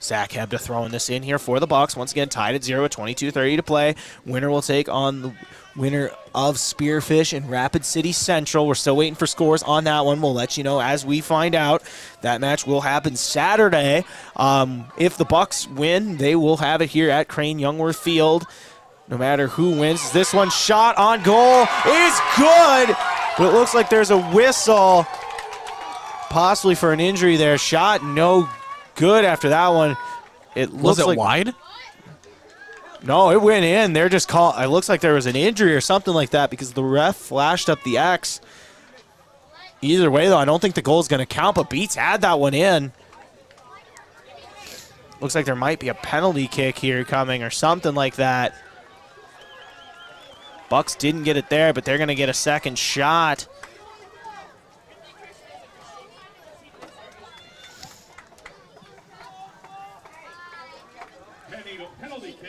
Zach Hebda throwing this in here for the Bucks. Once again, tied at 0 with 22:30 to play. Winner will take on the winner of Spearfish and Rapid City Central. We're still waiting for scores on that one. We'll let you know as we find out. That match will happen Saturday. If the Bucks win, they will have it here at Crane Youngworth Field. No matter who wins, this one shot on goal is good, but it looks like there's a whistle, possibly for an injury there. Shot no good after that one. Was it wide? No, it went in. They're just call. It looks like there was an injury or something like that because the ref flashed up the X. Either way, though, I don't think the goal is going to count, but Beats had that one in. Looks like there might be a penalty kick here coming or something like that. Bucks didn't get it there, but they're going to get a second shot.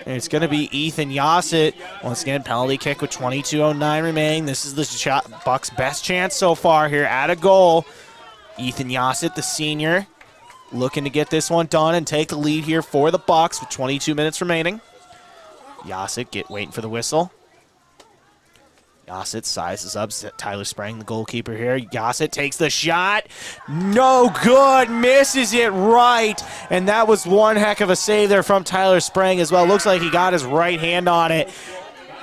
And it's going to be Ethan Yassett. Once again, penalty kick with 22:09 remaining. This is the Bucks' best chance so far here at a goal. Ethan Yassett, the senior, looking to get this one done and take the lead here for the Bucks with 22 minutes remaining. Yassett waiting for the whistle. Yassett sizes up. Tyler Sprang, the goalkeeper here. Yassett takes the shot. No good. Misses it right. And that was one heck of a save there from Tyler Sprang as well. Looks like he got his right hand on it.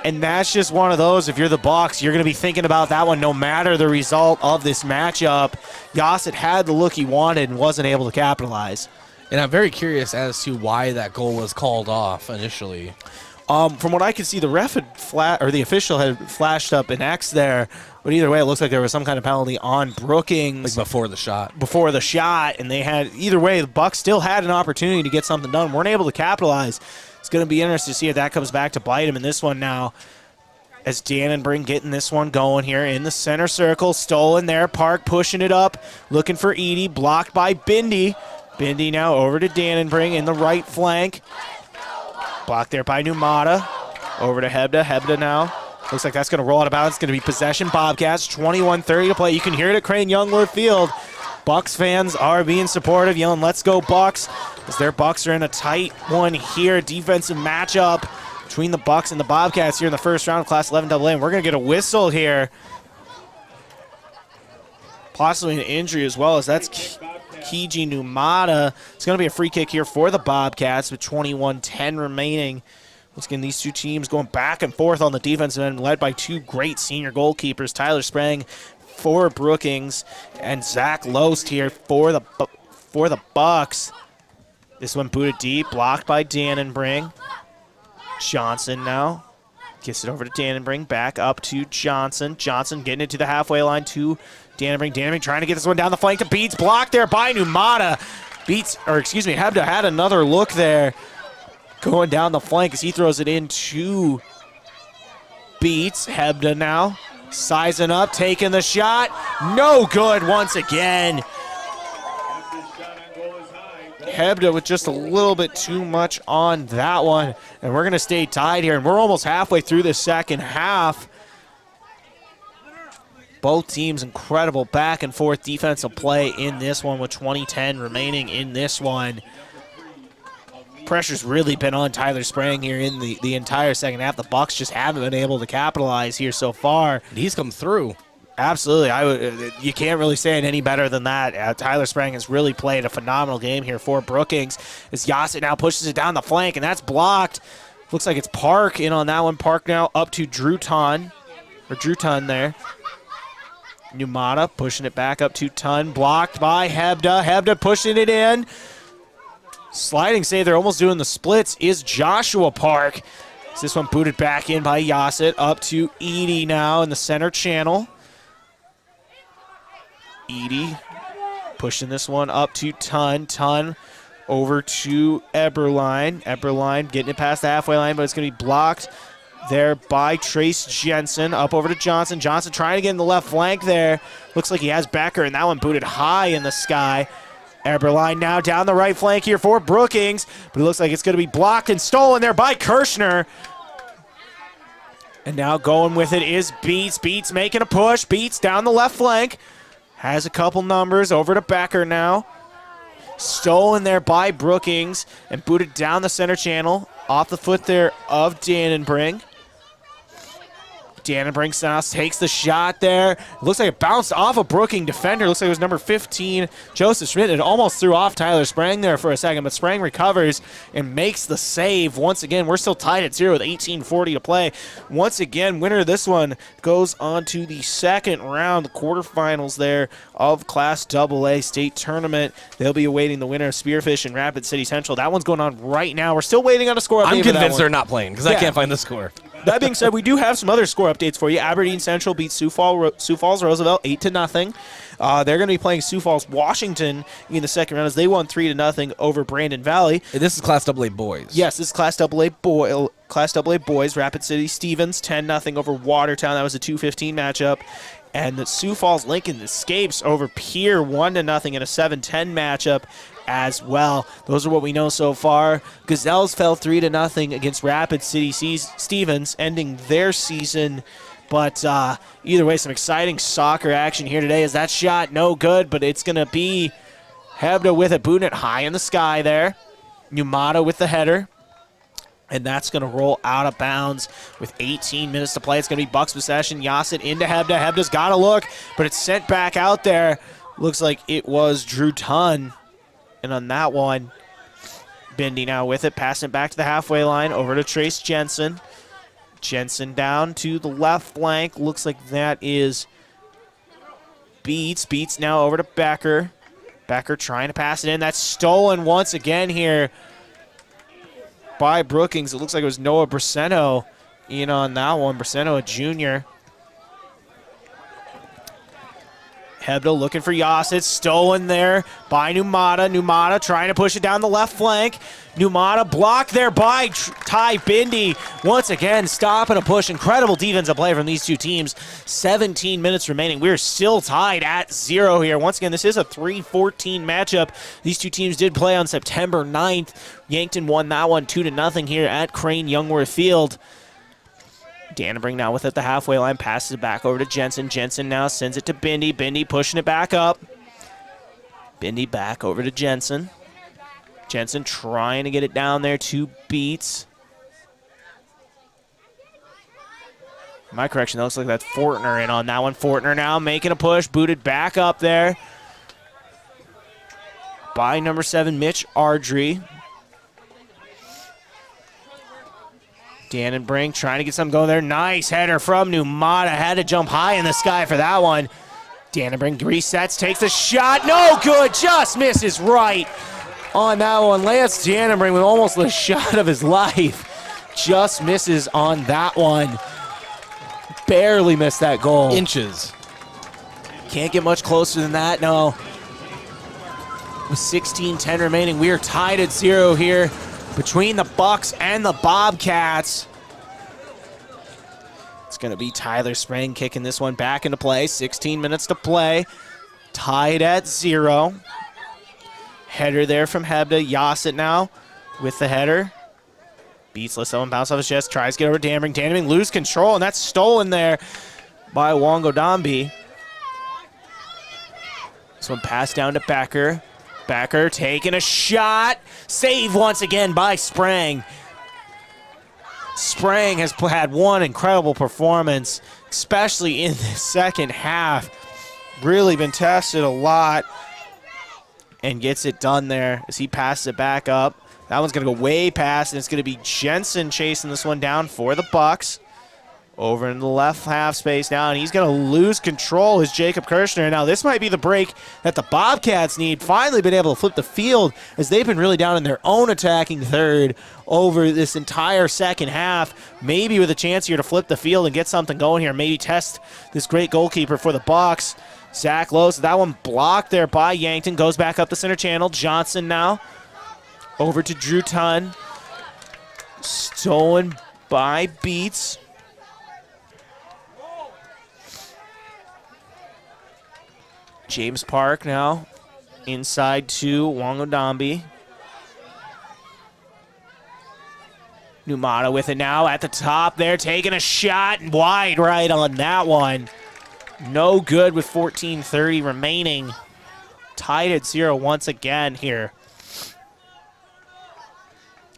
And that's just one of those. If you're the Bucks, you're going to be thinking about that one no matter the result of this matchup. Yassett had the look he wanted and wasn't able to capitalize. And I'm very curious as to why that goal was called off initially. From what I could see, the official had flashed up an X there But either way, it looks like there was some kind of penalty on Brookings. Like before the shot. Before the shot, and they had, either way, the Bucks still had an opportunity to get something done. Weren't able to capitalize. It's going to be interesting to see if that comes back to bite him in this one now. As Dannenbrink getting this one going here in the center circle. Stolen there. Park pushing it up. Looking for Edie. Blocked by Bindi. Bindi now over to Dannenbrink in the right flank. Blocked there by Numata. Over to Hebda. Hebda now. Looks like that's going to roll out of bounds. It's going to be possession Bobcats. 21:30 to play. You can hear it at Crane Youngworth Field. Bucks fans are being supportive, yelling, "Let's go Bucks," as their Bucks are in a tight one here. Defensive matchup between the Bucks and the Bobcats here in the first round of Class 11 AA. And we're going to get a whistle here. Possibly an injury as well, as that's Kiji Numata. It's going to be a free kick here for the Bobcats with 21:10 remaining. Once again, these two teams going back and forth on the defensive end, led by two great senior goalkeepers, Tyler Sprang for Brookings and Zach Loest here for the Bucks. This one booted deep, blocked by Dannenbrink. Johnson now gets it over to Dannenbrink, back up to Johnson. Johnson getting it to the halfway line to Dannenbrink. Dannenbrink trying to get this one down the flank to Beats, blocked there by Numata. Hebda had another look there, going down the flank as he throws it into Beats. Hebda now sizing up, taking the shot. No good once again. Hebda with just a little bit too much on that one. And we're going to stay tied here. And we're almost halfway through the second half. Both teams incredible back and forth defensive play in this one with 20:10 remaining in this one. Pressure's really been on Tyler Sprang here in the entire second half. The Bucks just haven't been able to capitalize here so far. He's come through. Absolutely. You can't really say it any better than that. Tyler Sprang has really played a phenomenal game here for Brookings. As Yassett now pushes it down the flank, and that's blocked. Looks like it's Park in on that one. Park now up to Drewton there. Numata pushing it back up to Tun. Blocked by Hebda. Hebda pushing it in. Sliding save, they're almost doing the splits, is Joshua Park. This one booted back in by Yassett, up to Edie now in the center channel. Edie pushing this one up to Tun. Tun over to Eberline. Eberline getting it past the halfway line, but it's going to be blocked there by Trace Jensen. Up over to Johnson. Johnson trying to get in the left flank there. Looks like he has Becker, and that one booted high in the sky. Eberline now down the right flank here for Brookings, but it looks like it's going to be blocked and stolen there by Kirshner. And now going with it is Beats. Beats making a push. Beats down the left flank. Has a couple numbers over to Becker now. Stolen there by Brookings and booted down the center channel. Off the foot there of Dannenbrink. Dannenbrink now takes the shot there. Looks like it bounced off a Brookings defender. Looks like it was number 15, Joseph Schmidt. It almost threw off Tyler Sprang there for a second, but Sprang recovers and makes the save. Once again, we're still tied at 0 with 18:40 to play. Once again, winner of this one goes on to the second round, the quarterfinals there of Class AA state tournament. They'll be awaiting the winner of Spearfish and Rapid City Central. That one's going on right now. We're still waiting on a score update. I'm convinced they're not playing because I can't find the score. That being said, we do have some other score updates for you. Aberdeen Central beats Sioux Falls Roosevelt 8-0. They're going to be playing Sioux Falls Washington in the second round as they won 3-0 over Brandon Valley. And this is Class AA boys. Yes, this is Class AA boys. Rapid City Stevens 10-0 over Watertown. That was a 2:15 matchup. And the Sioux Falls Lincoln escapes over Pierre 1-0 in a 7-10 matchup as well. Those are what we know so far. Gazelles fell 3-0 against Rapid City Stevens, ending their season. But either way, some exciting soccer action here today. As that shot no good, but it's going to be Hebda with it, booting it high in the sky there. Numata with the header. And that's going to roll out of bounds with 18 minutes to play. It's going to be Bucks possession. Yassett into Hebda. Hebda's got to look, but it's sent back out there. Looks like it was Drew Tun. And on that one, Bindi now with it, passing it back to the halfway line, over to Trace Jensen. Jensen down to the left flank. Looks like that is Beats. Beats now over to Becker. Becker trying to pass it in. That's stolen once again here by Brookings. It looks like it was Noah Braceno in on that one. Braceno, a junior. Hebda looking for Yasit, stolen there by Numata. Numata trying to push it down the left flank. Numata blocked there by Ty Bindi. Once again, stopping a push. Incredible defensive play from these two teams. 17 minutes remaining. We're still tied at 0 here. Once again, this is a 3-14 matchup. These two teams did play on September 9th. Yankton won that one 2-0 here at Crane Youngworth Field. Dannenberg now with it at the halfway line, passes it back over to Jensen. Jensen now sends it to Bindi. Bindi pushing it back up. Bindi back over to Jensen. Jensen trying to get it down there to Beats. My correction, that looks like that's Fortner in on that one. Fortner now making a push, booted back up there by number 7, Mitch Ardrey. Dannenbrink trying to get something going there. Nice header from Numata. Had to jump high in the sky for that one. Dannenbrink resets, takes a shot. No good, just misses right on that one. Lance Dannenbrink with almost the shot of his life. Just misses on that one. Barely missed that goal. Inches. Can't get much closer than that, no. With 16:10 remaining, we are tied at 0 here between the Bucks and the Bobcats. It's going to be Tyler Sprang kicking this one back into play. 16 minutes to play. Tied at 0. Header there from Hebda. Yasit now with the header. Beats Lissow and bounce off his chest. Tries to get over Dannenberg. Dannenberg lose control, and that's stolen there by Wongo Dambi. This one passed down to Becker. Becker taking a shot. Save once again by Sprang. Sprang has had one incredible performance, especially in the second half. Really been tested a lot and gets it done there as he passes it back up. That one's going to go way past, and it's going to be Jensen chasing this one down for the Bucks. Over in the left half space now, and he's going to lose control as Jacob Kirshner. Now, this might be the break that the Bobcats need. Finally been able to flip the field as they've been really down in their own attacking third over this entire second half. Maybe with a chance here to flip the field and get something going here. Maybe test this great goalkeeper for the Bucks. Zach Lowe, that one blocked there by Yankton. Goes back up the center channel. Johnson now over to Drew Tunn. Stolen by Beats. James Park now inside to Wongo Dambi. Numata with it now at the top there, taking a shot wide right on that one. No good with 14:30 remaining. Tied at 0 once again here.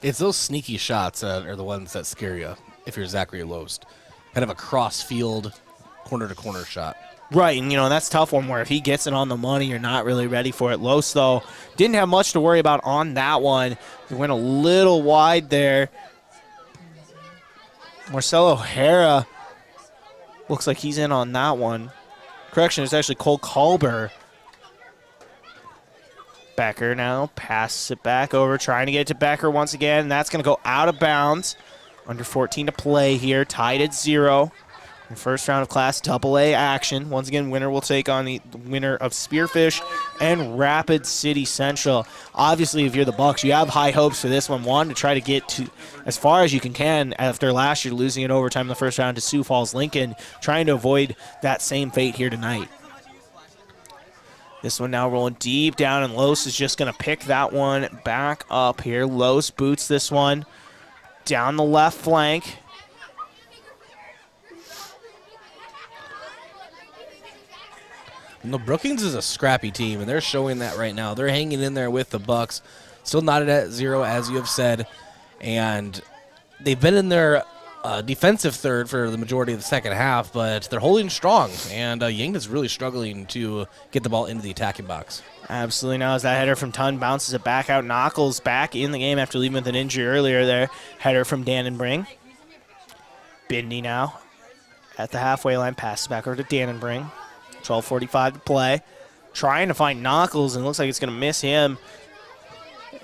It's those sneaky shots that are the ones that scare you if you're Zachary Loest. Kind of a cross-field, corner-to-corner shot. Right, and that's a tough one where if he gets it on the money, you're not really ready for it. Loest, though, didn't have much to worry about on that one. He went a little wide there. Marcelo O'Hara looks like he's in on that one. Correction, it's actually Cole Culber. Becker now passes it back over, trying to get it to Becker once again. That's going to go out of bounds. Under 14 to play here, tied at 0. In first round of Class AA action. Once again, winner will take on the winner of Spearfish and Rapid City Central. Obviously, if you're the Bucks, you have high hopes for this one. One, to try to get to as far as you can after last year losing in overtime in the first round to Sioux Falls Lincoln, trying to avoid that same fate here tonight. This one now rolling deep down, and Los is just going to pick that one back up here. Los boots this one down the left flank. No, Brookings is a scrappy team, and they're showing that right now. They're hanging in there with the Bucks. Still knotted at 0, as you have said. And they've been in their defensive third for the majority of the second half, but they're holding strong. And Yankton's really struggling to get the ball into the attacking box. Absolutely. Now as that header from Tunn bounces it back out, Knuckles back in the game after leaving with an injury earlier there. Header from Dannenbring. Bindi now at the halfway line, passes back over to Dannenbring. 12:45 to play. Trying to find Knuckles, and it looks like it's going to miss him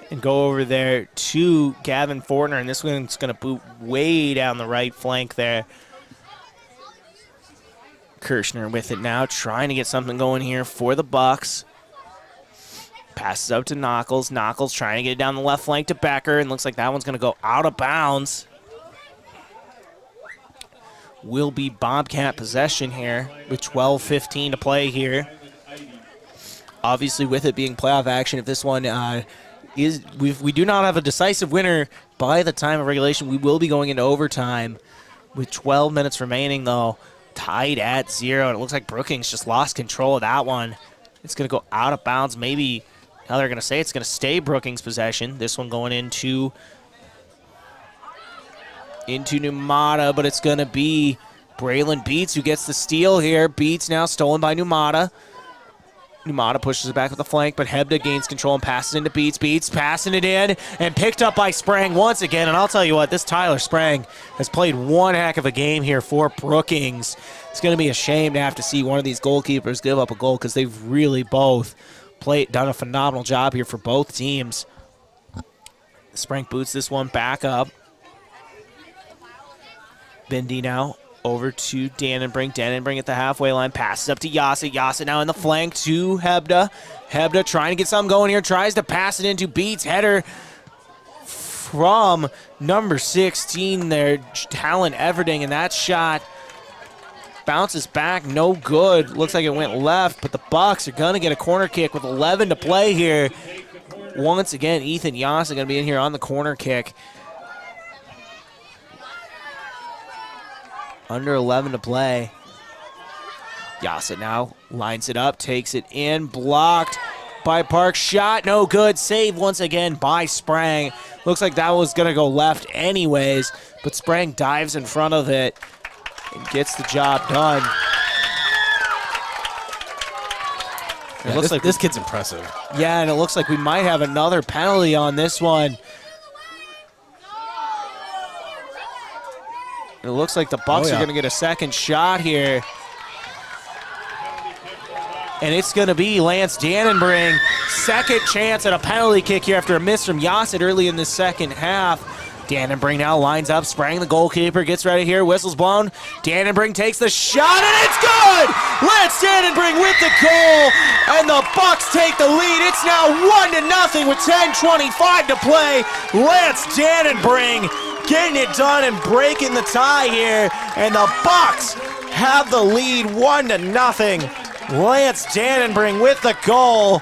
and go over there to Gavin Fortner, and this one's going to boot way down the right flank there. Kirshner with it now, trying to get something going here for the Bucks. Passes out to Knuckles. Knuckles trying to get it down the left flank to Becker, and looks like that one's going to go out of bounds. Will be Bobcat possession here with 12:15 to play here. Obviously, with it being playoff action, if this one we do not have a decisive winner by the time of regulation, we will be going into overtime with 12 minutes remaining, though, tied at 0. And it looks like Brookings just lost control of that one. It's going to go out of bounds. Maybe now they're going to say it's going to stay Brookings' possession. This one going into Numata, but it's going to be Braylon Beats who gets the steal here. Beats now stolen by Numata. Numata pushes it back with the flank, but Hebda gains control and passes into Beats. Beats passing it in and picked up by Sprang once again. And I'll tell you what, this Tyler Sprang has played one heck of a game here for Brookings. It's going to be a shame to have to see one of these goalkeepers give up a goal because they've really both done a phenomenal job here for both teams. Sprang boots this one back up. Bindi now over to Dannenbrink. Dannenbrink at the halfway line. Passes up to Yasset. Yasset now in the flank to Hebda. Hebda trying to get something going here. Tries to pass it into Beats. Header from number 16 there, Talon Everding. And that shot bounces back. No good. Looks like it went left. But the Bucks are going to get a corner kick with 11 to play here. Once again, Ethan Yasset going to be in here on the corner kick. Under 11 to play. Yasset now lines it up, takes it in, blocked by Park. Shot, no good. Save once again by Sprang. Looks like that was going to go left anyways, but Sprang dives in front of it and gets the job done. Yeah, looks like this kid's impressive. Yeah, and it looks like we might have another penalty on this one. It looks like the Bucks are going to get a second shot here. And it's going to be Lance Dannenbrink. Second chance at a penalty kick here after a miss from Yasset early in the second half. Dannenbrink now lines up. Sprang the goalkeeper, gets ready here. Whistle's blown. Dannenbrink takes the shot, and it's good! Lance Dannenbrink with the goal, and the Bucks take the lead. It's now 1-0 with 10:25 to play. Lance Dannenbrink getting it done and breaking the tie here, and the Bucks have the lead 1-0. Lance Dannenbrink with the goal.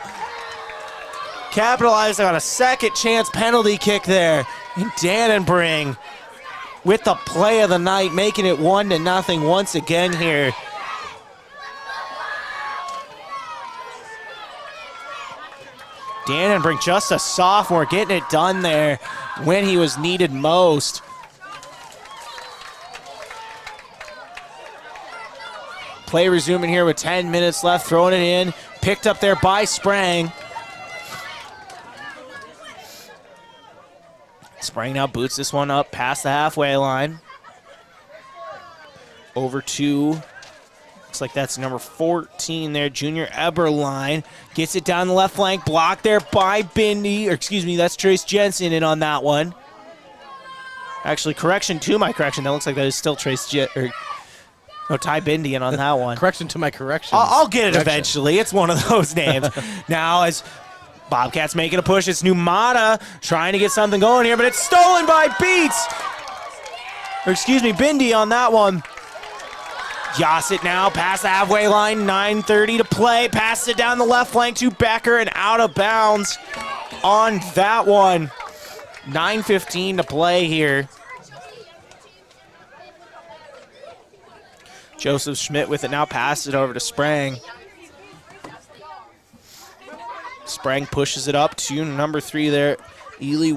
Capitalizing on a second chance penalty kick there. And Dannenbrink with the play of the night, making it 1-0 once again here. Dannenbrink, just a sophomore, getting it done there when he was needed most. Play resuming here with 10 minutes left, throwing it in. Picked up there by Sprang. Sprang now boots this one up past the halfway line. Over to, looks like that's number 14 there, Junior Eberline. Gets it down the left flank, blocked there by Bindi, or excuse me, that's Trace Jensen in on that one. Actually, correction to my correction, that looks like that is still Ty Bindi in on that one. Correction to my correction. I'll get it eventually. It's one of those names. Now as Bobcats making a push, it's Numata trying to get something going here, but it's stolen by Beats. Or excuse me, Bindi on that one. Yasset now past the halfway line, 9:30 to play. Passes it down the left flank to Becker and out of bounds on that one. 9:15 to play here. Joseph Schmidt with it now, passes it over to Sprang. Sprang pushes it up to number 3 there, Ely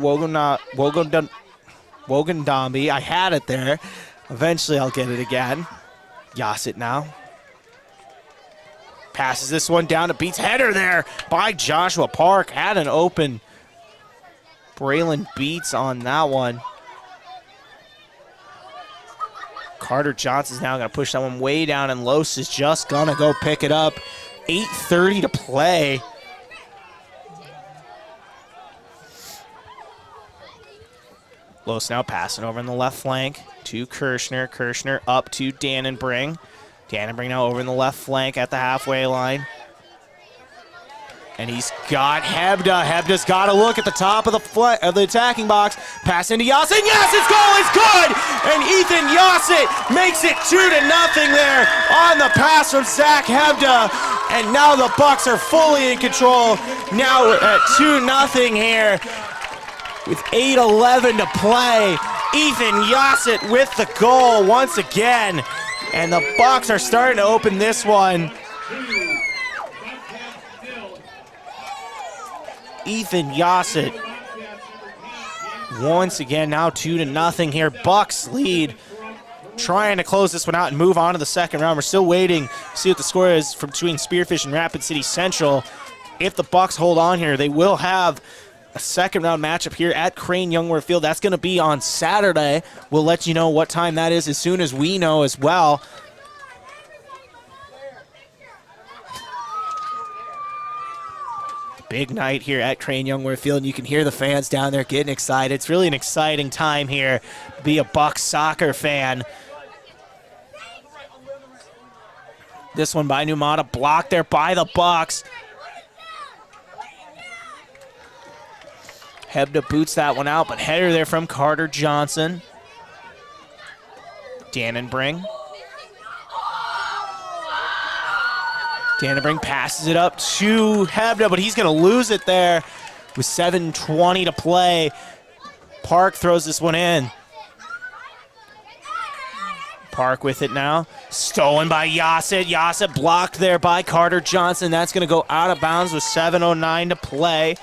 Wogendambi. I had it there. Eventually I'll get it again. Yasset now. Passes this one down to Beats. Header there by Joshua Park. Had an open. Braylon Beats on that one. Carter Johnson's now going to push that one way down, and Los is just going to go pick it up. 8:30 to play. Los now passing over in the left flank to Kirshner. Kirshner up to Dannenbrink. Dannenberg now over in the left flank at the halfway line. And he's got Hebda. Hebda's got to look at the top of the attacking box. Pass into Yassett. Yes, his goal is good! And Ethan Yassett makes it 2-0 there on the pass from Zach Hebda. And now the Bucks are fully in control. Now we're at 2-0 here with 8:11 to play. Ethan Yassett with the goal once again. And the Bucks are starting to open this one. Ethan Yassett once again, now 2-0 here. Bucks lead, trying to close this one out and move on to the second round. We're still waiting to see what the score is from between Spearfish and Rapid City Central. If the Bucks hold on here, they will have a second round matchup here at Crane Youngworth Field. That's going to be on Saturday. We'll let you know what time that is as soon as we know as well. Big night here at Crane Youngworth Field, and you can hear the fans down there getting excited. It's really an exciting time here to be a Bucks soccer fan. This one by Numata, blocked there by the Bucks. Hebda boots that one out, but header there from Carter Johnson. Dannenberg. Dannenberg passes it up to Hebda, but he's going to lose it there with 7:20 to play. Park throws this one in. Park with it now. Stolen by Yassett. Yassett blocked there by Carter Johnson. That's going to go out of bounds with 7:09 to play.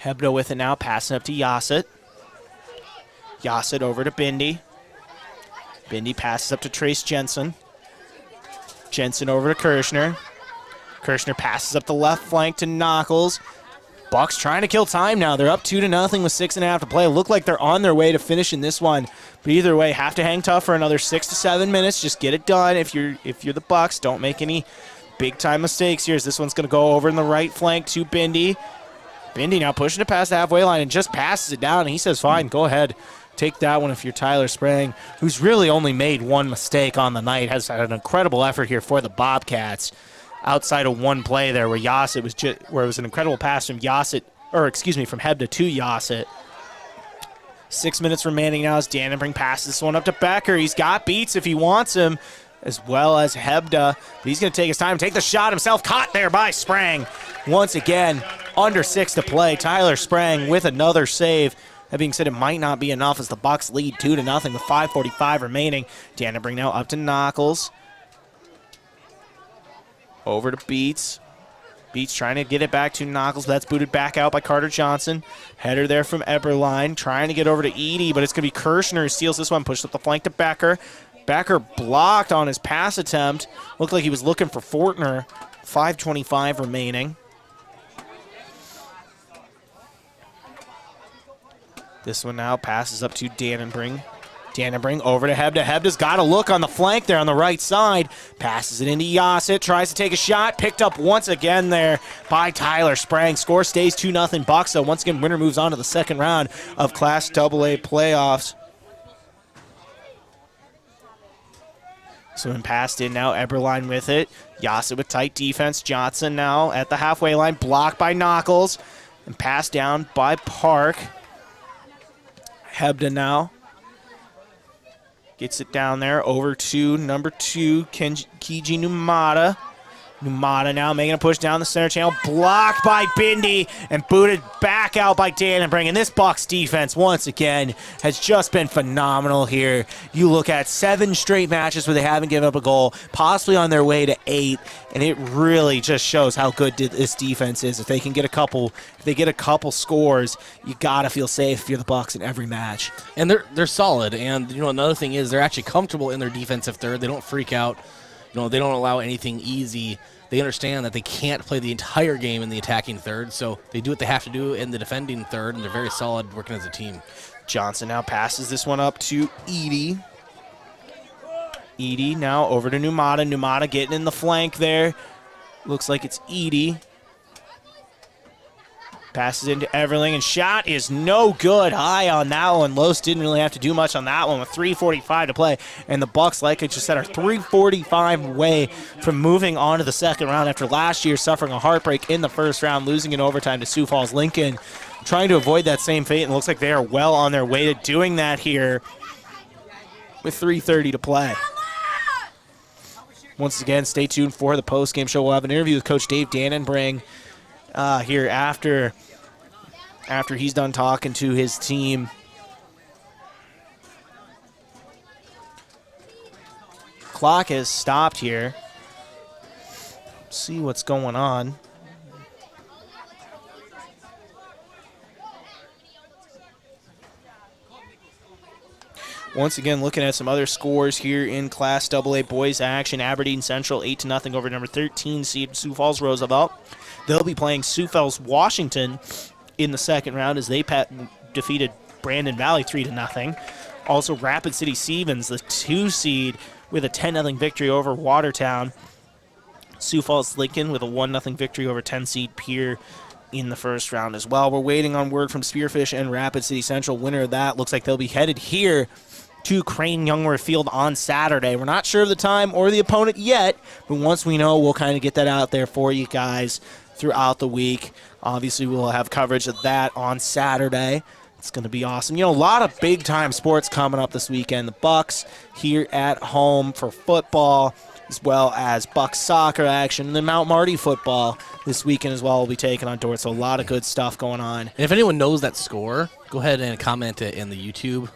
Hebda with it now, passing up to Yassett. Yassett over to Bindi. Bindi passes up to Trace Jensen. Jensen over to Kirshner. Kirshner passes up the left flank to Knuckles. Bucks trying to kill time now. They're up 2-0 with 6.5 to play. Look like they're on their way to finishing this one. But either way, have to hang tough for another 6 to 7 minutes. Just get it done. If you're the Bucks, don't make any big time mistakes here. As this one's going to go over in the right flank to Bindi. Bindi now pushing it past the halfway line and just passes it down. And he says, fine, go ahead. Take that one if you're Tyler Sprang, who's really only made one mistake on the night. Has had an incredible effort here for the Bobcats. Outside of one play there where Yassett was where it was an incredible pass from Yassett, or excuse me, from Hebda to Yassett. 6 minutes remaining now as Dannenberg passes this one up to Becker. He's got beats if he wants him, as well as Hebda. But he's going to take his time, take the shot himself. Caught there by Sprang. Once again, under 6 to play. Tyler Sprang with another save. That being said, it might not be enough as the Bucks lead 2-0 with 5:45 remaining. Dannenberg now up to Knuckles. Over to Beats. Beats trying to get it back to Knuckles, but that's booted back out by Carter Johnson. Header there from Eberline, trying to get over to Edie, but it's going to be Kirshner who steals this one, pushed up the flank to Becker. Becker blocked on his pass attempt. Looked like he was looking for Fortner. 5:25 remaining. This one now passes up to Dannenberg. Dannenberg over to Hebda. Hebda's got a look on the flank there on the right side. Passes it into Yassett. Tries to take a shot. Picked up once again there by Tyler Sprang. Score stays 2-0 Bucks. So once again, winner moves on to the second round of Class AA playoffs. So when passed in now, Eberline with it. Yassett with tight defense. Johnson now at the halfway line. Blocked by Knuckles. And passed down by Park. Hebda now gets it down there over to number 2, Kiji Numata. Numata now making a push down the center channel. Blocked by Bindi and booted back out by Dannenberg. And this Bucks defense, once again, has just been phenomenal here. You look at 7 straight matches where they haven't given up a goal, possibly on their way to 8. And it really just shows how good this defense is. If they can get a couple scores, you got to feel safe if you're the Bucks in every match. And they're solid. And, another thing is they're actually comfortable in their defensive third. They don't freak out. They don't allow anything easy. They understand that they can't play the entire game in the attacking third, so they do what they have to do in the defending third, and they're very solid working as a team. Johnson now passes this one up to Edie. Edie now over to Numata. Numata getting in the flank there. Looks like it's Edie. Passes into Everling, and shot is no good. High on that one. Los didn't really have to do much on that one with 3:45 to play. And the Bucks, like I just said, are 3:45 away from moving on to the second round after last year suffering a heartbreak in the first round, losing in overtime to Sioux Falls Lincoln. Trying to avoid that same fate, and it looks like they are well on their way to doing that here with 3:30 to play. Once again, stay tuned for the post-game show. We'll have an interview with Coach Dave Dannenbring here after he's done talking to his team. Clock has stopped here. See what's going on. Once again, looking at some other scores here in Class AA boys action. Aberdeen Central 8-0 over number 13 seed Sioux Falls Roosevelt. They'll be playing Sioux Falls Washington in the second round as they defeated Brandon Valley 3-0. Also, Rapid City Stevens, the 2 seed, with a 10-0 victory over Watertown. Sioux Falls Lincoln with a 1-0 victory over 10 seed Pierre in the first round as well. We're waiting on word from Spearfish and Rapid City Central. Winner of that looks like they'll be headed here to Crane Youngworth Field on Saturday. We're not sure of the time or the opponent yet, but once we know, we'll kind of get that out there for you guys throughout the week. Obviously, we'll have coverage of that on Saturday. It's going to be awesome. You know, a lot of big-time sports coming up this weekend. The Bucks here at home for football, as well as Bucks soccer action, and then Mount Marty football this weekend as well will be taking on Dordt. So a lot of good stuff going on. And if anyone knows that score, go ahead and comment it in the YouTube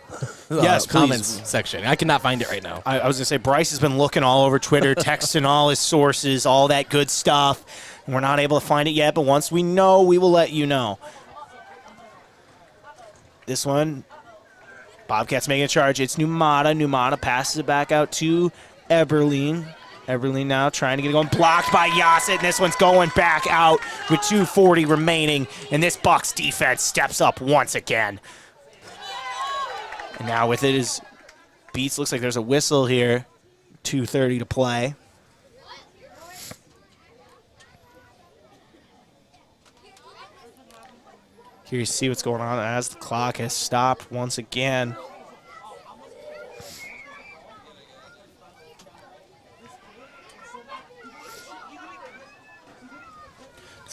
yes, comments section. I cannot find it right now. I was going to say, Bryce has been looking all over Twitter, texting all his sources, all that good stuff. And we're not able to find it yet, but once we know, we will let you know. This one, Bobcats making a charge. It's Numata. Numata passes it back out to Eberlein. Eberlein now trying to get it going. Blocked by Yassett, and this one's going back out with 2:40 remaining. And this Bucks defense steps up once again. And now with it is Beats. Looks like there's a whistle here. 2:30 to play. Here you see what's going on as the clock has stopped once again.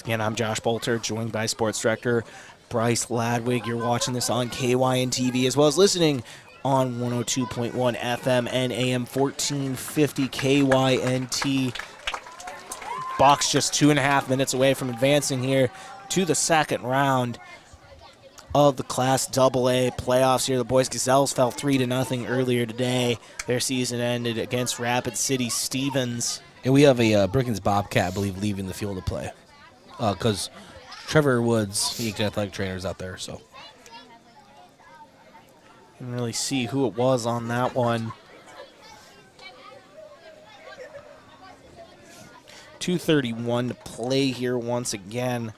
Again, I'm Josh Bolter, joined by Sports Director Bryce Ladwig. You're watching this on KYN TV as well as listening on 102.1 FM and AM 1450 KYNT. Bucks just 2.5 minutes away from advancing here to the second round of the Class AA playoffs here. The boys Gazelles fell 3-0 earlier today. Their season ended against Rapid City Stevens. And we have a Brookings Bobcat, I believe, leaving the field to play. Because Trevor Woods, the athletic trainer, is out there. So didn't really see who it was on that one. 2:31 to play here once again.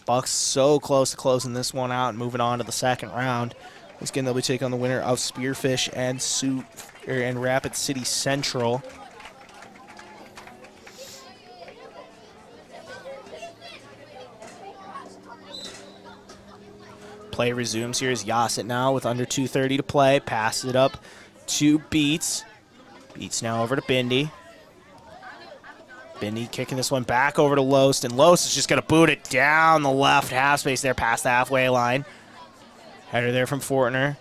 Bucks so close to closing this one out and moving on to the second round. Once again, they'll be taking on the winner of Spearfish and Rapid City Central. Play resumes here as Yassett now with under 2:30 to play. Passes it up to Beats. Beats now over to Bindi. Bindi kicking this one back over to Loest, and Loest is just going to boot it down the left half space there past the halfway line. Header there from Fortner.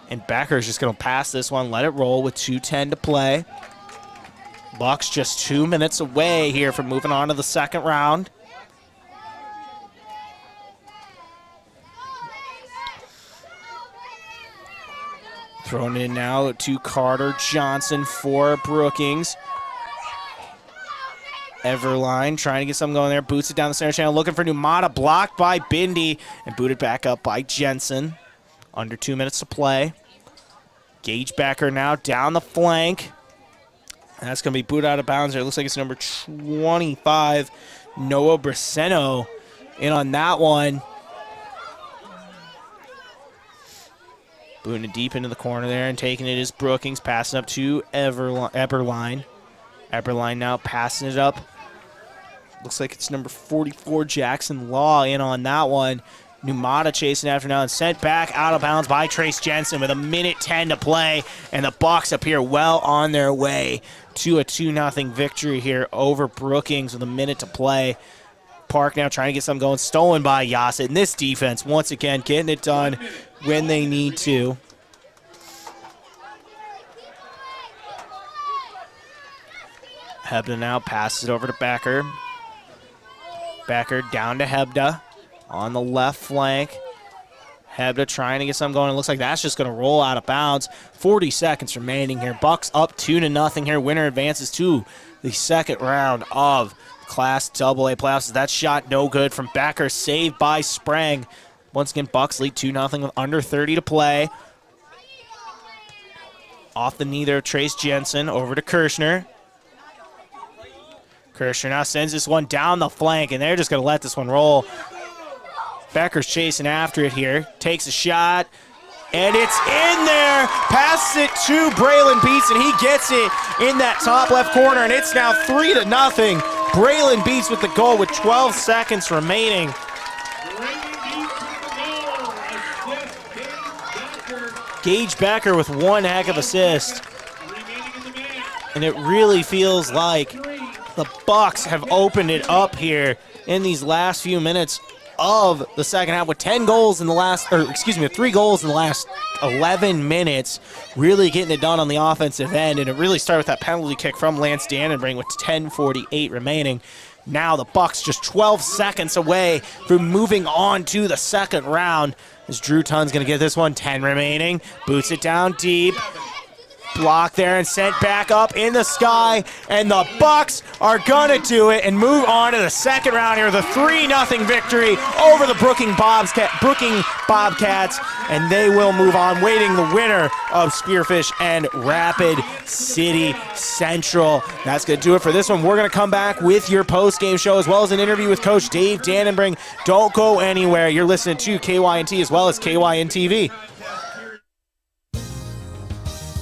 And Becker is just going to pass this one, let it roll with 2:10 to play. Bucks just 2 minutes away here from moving on to the second round. Thrown in now to Carter Johnson for Brookings. Everline trying to get something going there. Boots it down the center channel. Looking for Numata. Blocked by Bindi. And booted back up by Jensen. Under 2 minutes to play. Gage Becker now down the flank. And that's going to be booted out of bounds there. It looks like it's number 25, Noah Braceno, in on that one. Booting it deep into the corner there and taking it is Brookings, passing up to Eberline. Eberline now passing it up. Looks like it's number 44, Jackson Law, in on that one. Numata chasing after now and sent back out of bounds by Trace Jensen with 1:10 to play. And the Bucks up here well on their way to a 2-0 victory here over Brookings with 1 minute to play. Park now trying to get something going. Stolen by Yassett. And this defense, once again, getting it done when they need to. Hebda now passes it over to Becker. Becker down to Hebda on the left flank. Hebda trying to get something going. It looks like that's just going to roll out of bounds. 40 seconds remaining here. Bucks up 2-0 here. Winner advances to the second round of Class AA playoffs. That shot no good from Becker. Saved by Sprang. Once again, Bucks lead 2-0 with under 30 to play. Off the knee there of Trace Jensen. Over to Kirshner. Kirshner now sends this one down the flank, and they're just going to let this one roll. Becker's chasing after it here. Takes a shot, and it's in there. Passes it to Braylon Beats, and he gets it in that top left corner, and it's now 3-0. Braylon Beats with the goal with 12 seconds remaining. Gage Becker with one heck of assist. And it really feels like the Bucks have opened it up here in these last few minutes of the second half with 3 goals in the last 11 minutes, really getting it done on the offensive end. And it really started with that penalty kick from Lance Dannenbring with 10:48 remaining. Now the Bucks just 12 seconds away from moving on to the second round. As Drew Tunn's going to get this one, 10 remaining. Boots it down deep. Blocked there and sent back up in the sky, and the Bucks are gonna do it and move on to the second round here. The 3-0 victory over the Brookings Bobcats, and they will move on, waiting the winner of Spearfish and Rapid City Central. That's gonna do it for this one. We're gonna come back with your post-game show as well as an interview with Coach Dave Dannenbring. Don't go anywhere. You're listening to KYNT as well as KYN TV.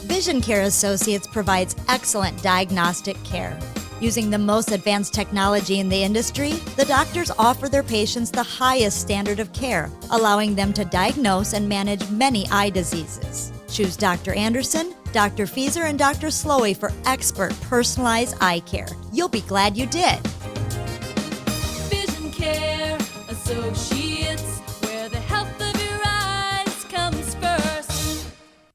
Vision Care Associates provides excellent diagnostic care. Using the most advanced technology in the industry, the doctors offer their patients the highest standard of care, allowing them to diagnose and manage many eye diseases. Choose Dr. Anderson, Dr. Fieser, and Dr. Slowey for expert personalized eye care. You'll be glad you did. Vision Care Associates, where the health of your eyes comes first.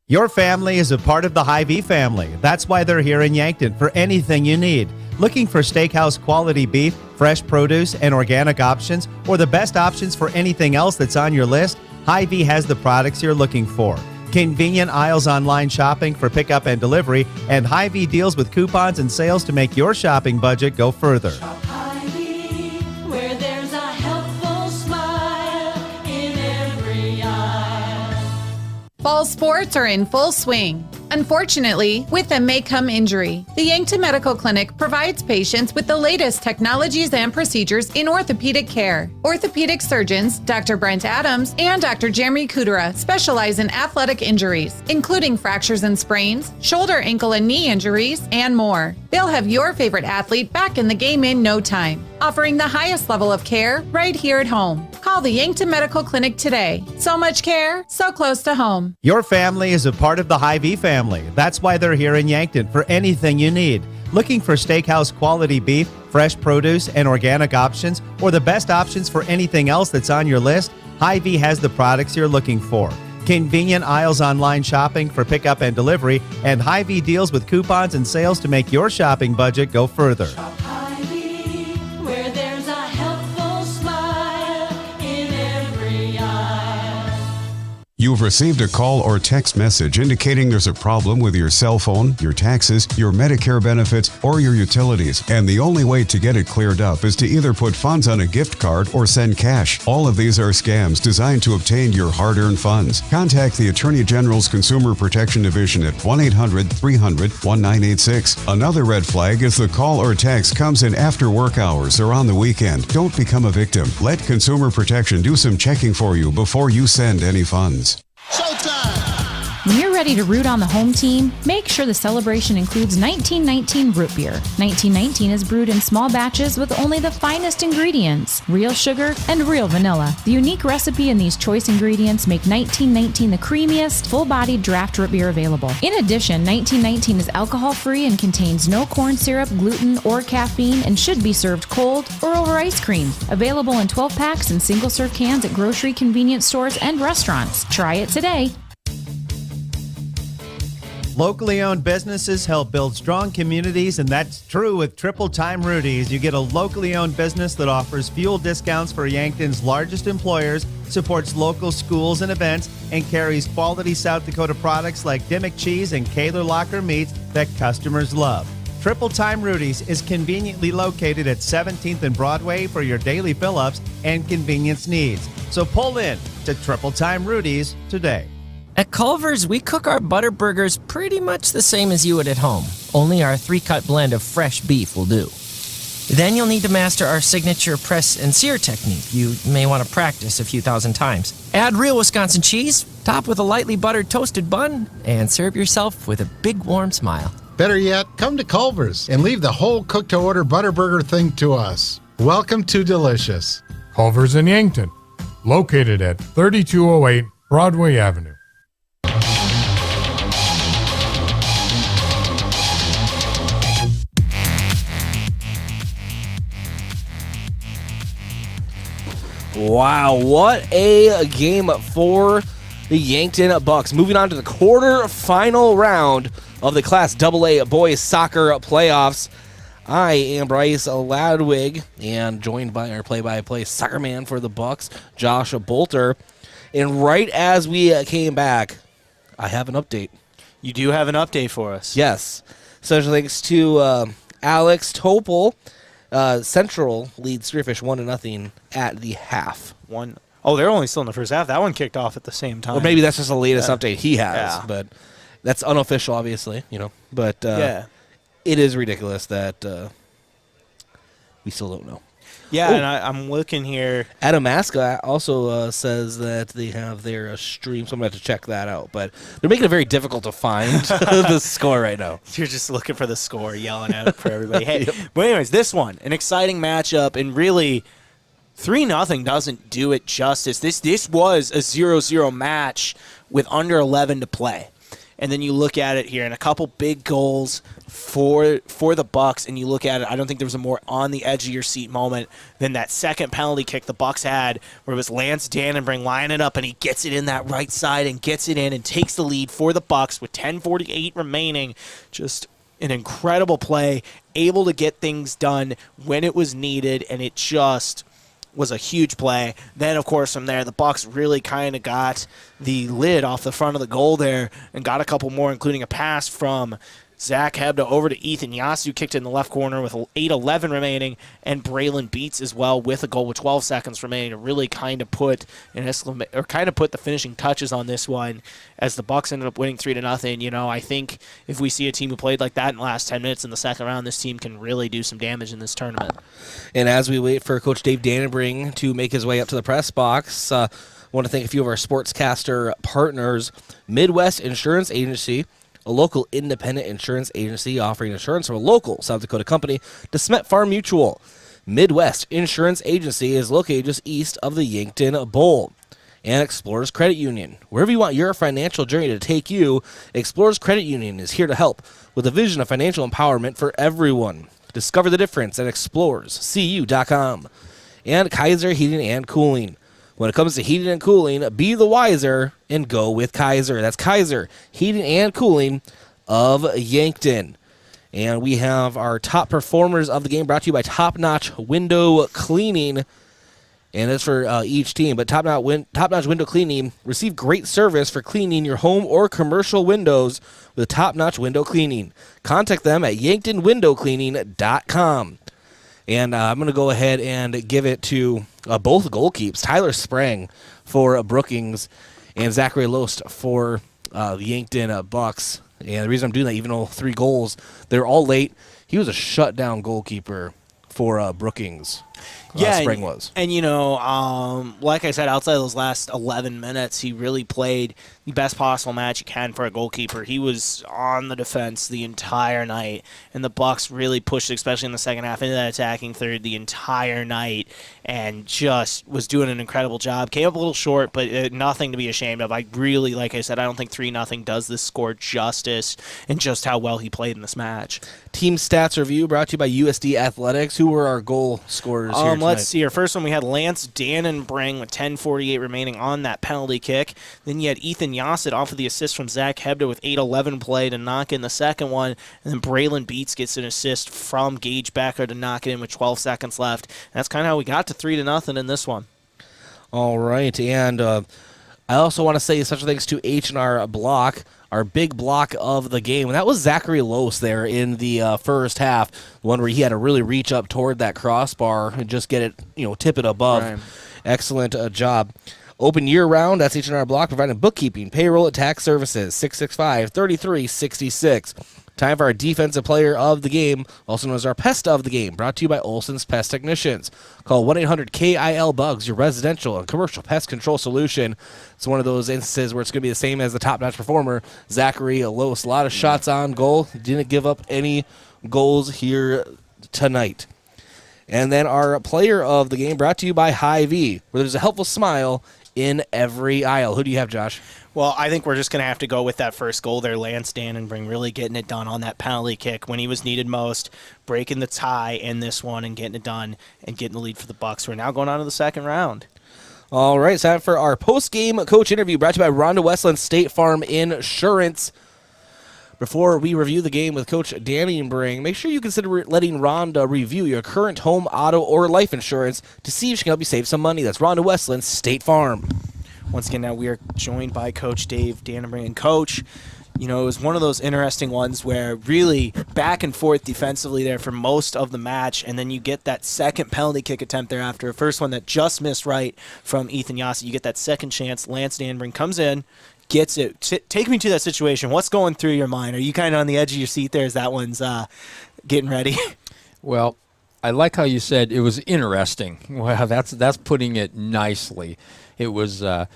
Your family is a part of the Hy-Vee family. That's why they're here in Yankton for anything you need. Looking for steakhouse quality beef, fresh produce, and organic options, or the best options for anything else that's on your list? Hy-Vee has the products you're looking for. Convenient aisles online shopping for pickup and delivery, and Hy-Vee deals with coupons and sales to make your shopping budget go further. Where there's a helpful smile in every eye. Fall sports are in full swing. Unfortunately, with them may come injury. The Yankton Medical Clinic provides patients with the latest technologies and procedures in orthopedic care. Orthopedic surgeons, Dr. Brent Adams and Dr. Jeremy Kudera, specialize in athletic injuries, including fractures and sprains, shoulder, ankle, and knee injuries, and more. They'll have your favorite athlete back in the game in no time, offering the highest level of care right here at home. Call the Yankton Medical Clinic today. So much care, so close to home. Your family is a part of the Hy-Vee family. That's why they're here in Yankton for anything you need. Looking for steakhouse quality beef, fresh produce, and organic options, or the best options for anything else that's on your list? Hy-Vee has the products you're looking for. Convenient aisles online shopping for pickup and delivery, and Hy-Vee deals with coupons and sales to make your shopping budget go further. Where there's a helpful smile in every eye. You've received a call or text message indicating there's a problem with your cell phone, your taxes, your Medicare benefits, or your utilities, and the only way to get it cleared up is to either put funds on a gift card or send cash. All of these are scams designed to obtain your hard-earned funds. Contact the Attorney General's Consumer Protection Division at 1-800-300-1986. Another red flag is the call or text comes in after work hours or on the weekend. Don't become a victim. Let Consumer Protection do some checking for you before you send any funds. Showtime! When you're ready to root on the home team, make sure the celebration includes 1919 root beer. 1919 is brewed in small batches with only the finest ingredients, real sugar and real vanilla. The unique recipe and these choice ingredients make 1919 the creamiest, full-bodied draft root beer available. In addition, 1919 is alcohol-free and contains no corn syrup, gluten, or caffeine and should be served cold or over ice cream. Available in 12-packs and single-serve cans at grocery, convenience stores, and restaurants. Try it today. Locally owned businesses help build strong communities, and that's true with Triple Time Rudy's. You get a locally owned business that offers fuel discounts for Yankton's largest employers, supports local schools and events, and carries quality South Dakota products like Dimmick cheese and Kaler Locker meats that customers love. Triple Time Rudy's is conveniently located at 17th and Broadway for your daily fill-ups and convenience needs. So pull in to Triple Time Rudy's today. At Culver's, we cook our butter burgers pretty much the same as you would at home, only our 3-cut blend of fresh beef will do. Then you'll need to master our signature press and sear technique. You may want to practice a few thousand times. Add real Wisconsin cheese, top with a lightly buttered toasted bun, and serve yourself with a big warm smile. Better yet, come to Culver's and leave the whole cook-to-order butter burger thing to us. Welcome to Delicious. Culver's in Yankton, located at 3208 Broadway Avenue. Wow, what a game for the Yankton Bucks. Moving on to the quarter-final round of the Class AA Boys Soccer Playoffs. I am Bryce Ladwig, and joined by our play-by-play soccer man for the Bucks, Josh Bolter. And right as we came back, I have an update. You do have an update for us. Yes. Special thanks to Alex Topol. Central leads Spearfish 1-0 at the half. Oh, they're only still in the first half. That one kicked off at the same time. Or maybe that's just the latest update he has, but that's unofficial, obviously, But it is ridiculous that we still don't know. Yeah, and I'm looking here. Adam Maska also says that they have their stream, so I'm going to have to check that out. But they're making it very difficult to find the score right now. You're just looking for the score, yelling out for everybody. Hey, but anyways, this one, an exciting matchup, and really 3-0 doesn't do it justice. This was a 0-0 match with under 11 to play. And then you look at it here, and a couple big goals for the Bucks, and you look at it, I don't think there was a more on-the-edge-of-your-seat moment than that second penalty kick the Bucks had, where it was Lance Dannenbring lining up, and he gets it in that right side and gets it in and takes the lead for the Bucks with 10:48 remaining. Just an incredible play, able to get things done when it was needed, and it just was a huge play. Then, of course, from there, the Bucks really kind of got the lid off the front of the goal there and got a couple more, including a pass from Zach Hebda over to Ethan Yasu, kicked it in the left corner with 8:11 remaining, and Braylon Beats as well with a goal with 12 seconds remaining to really kind of put the finishing touches on this one as the Bucks ended up winning 3-0. I think if we see a team who played like that in the last 10 minutes in the second round, this team can really do some damage in this tournament. And as we wait for Coach Dave Dannenbring to make his way up to the press box, I want to thank a few of our sportscaster partners. Midwest Insurance Agency, a local independent insurance agency offering insurance from a local South Dakota company, DeSmet Farm Mutual. Midwest Insurance Agency is located just east of the Yankton Bowl. And Explorers Credit Union. Wherever you want your financial journey to take you, Explorers Credit Union is here to help with a vision of financial empowerment for everyone. Discover the difference at explorerscu.com. And Kaiser Heating and Cooling. When it comes to heating and cooling, be the wiser and go with Kaiser. That's Kaiser Heating and Cooling of Yankton. And we have our top performers of the game brought to you by Top Notch Window Cleaning. And that's for each team. But Top Notch Window Cleaning, receive great service for cleaning your home or commercial windows with Top Notch Window Cleaning. Contact them at yanktonwindowcleaning.com. And I'm going to go ahead and give it to both goalkeepers, Tyler Sprang for Brookings and Zachary Loest for the Yankton Bucks. And the reason I'm doing that, even though 3 goals, they're all late, he was a shutdown goalkeeper for Brookings. Spring was. And, like I said, outside of those last 11 minutes, he really played the best possible match you can for a goalkeeper. He was on the defense the entire night, and the Bucks really pushed, especially in the second half, into that attacking third the entire night, and just was doing an incredible job. Came up a little short, but nothing to be ashamed of. I really, like I said, I don't think 3-0 does this score justice in just how well he played in this match. Team stats review brought to you by USD Athletics. Who were our goal scorers here tonight? Let's see. Our first one, we had Lance Dannenbring with 10:48 remaining on that penalty kick. Then you had Ethan Yosset off of the assist from Zach Hebda with 8:11 play to knock in the second one. And then Braylon Beats gets an assist from Gage Becker to knock it in with 12 seconds left. And that's kind of how we got to 3-0 in this one. All right. And I also want to say special thanks to H&R Block, our big block of the game. And that was Zachary Lose there in the first half, one where he had to really reach up toward that crossbar and just get it, tip it above. Right. Excellent job. Open year-round, that's H&R Block, providing bookkeeping, payroll, and tax services, 665-3366. Time for our defensive player of the game, also known as our pest of the game, brought to you by Olson's Pest Technicians. Call 1-800-KIL-BUGS, your residential and commercial pest control solution. It's one of those instances where it's going to be the same as the top-notch performer, Zachary Lose. A lot of shots on goal. He didn't give up any goals here tonight. And then our player of the game, brought to you by Hy-Vee, where there's a helpful smile in every aisle. Who do you have, Josh? Well, I think we're just going to have to go with that first goal there. Lance Dannenbring really getting it done on that penalty kick when he was needed most, breaking the tie in this one and getting it done and getting the lead for the Bucks. We're now going on to the second round. All right, it's time for our post-game coach interview brought to you by Rhonda Westland State Farm Insurance. Before we review the game with Coach Dannenbring, make sure you consider letting Rhonda review your current home, auto, or life insurance to see if she can help you save some money. That's Rhonda Westland State Farm. Once again, now we are joined by Coach Dave Dannenbring. And Coach, it was one of those interesting ones where really back and forth defensively there for most of the match, and then you get that second penalty kick attempt there after a first one that just missed right from Ethan Yossi. You get that second chance. Lance Dannenbring comes in, gets it. Take me to that situation. What's going through your mind? Are you kind of on the edge of your seat there as that one's getting ready? Well, I like how you said it was interesting. Well, that's putting it nicely. It was, I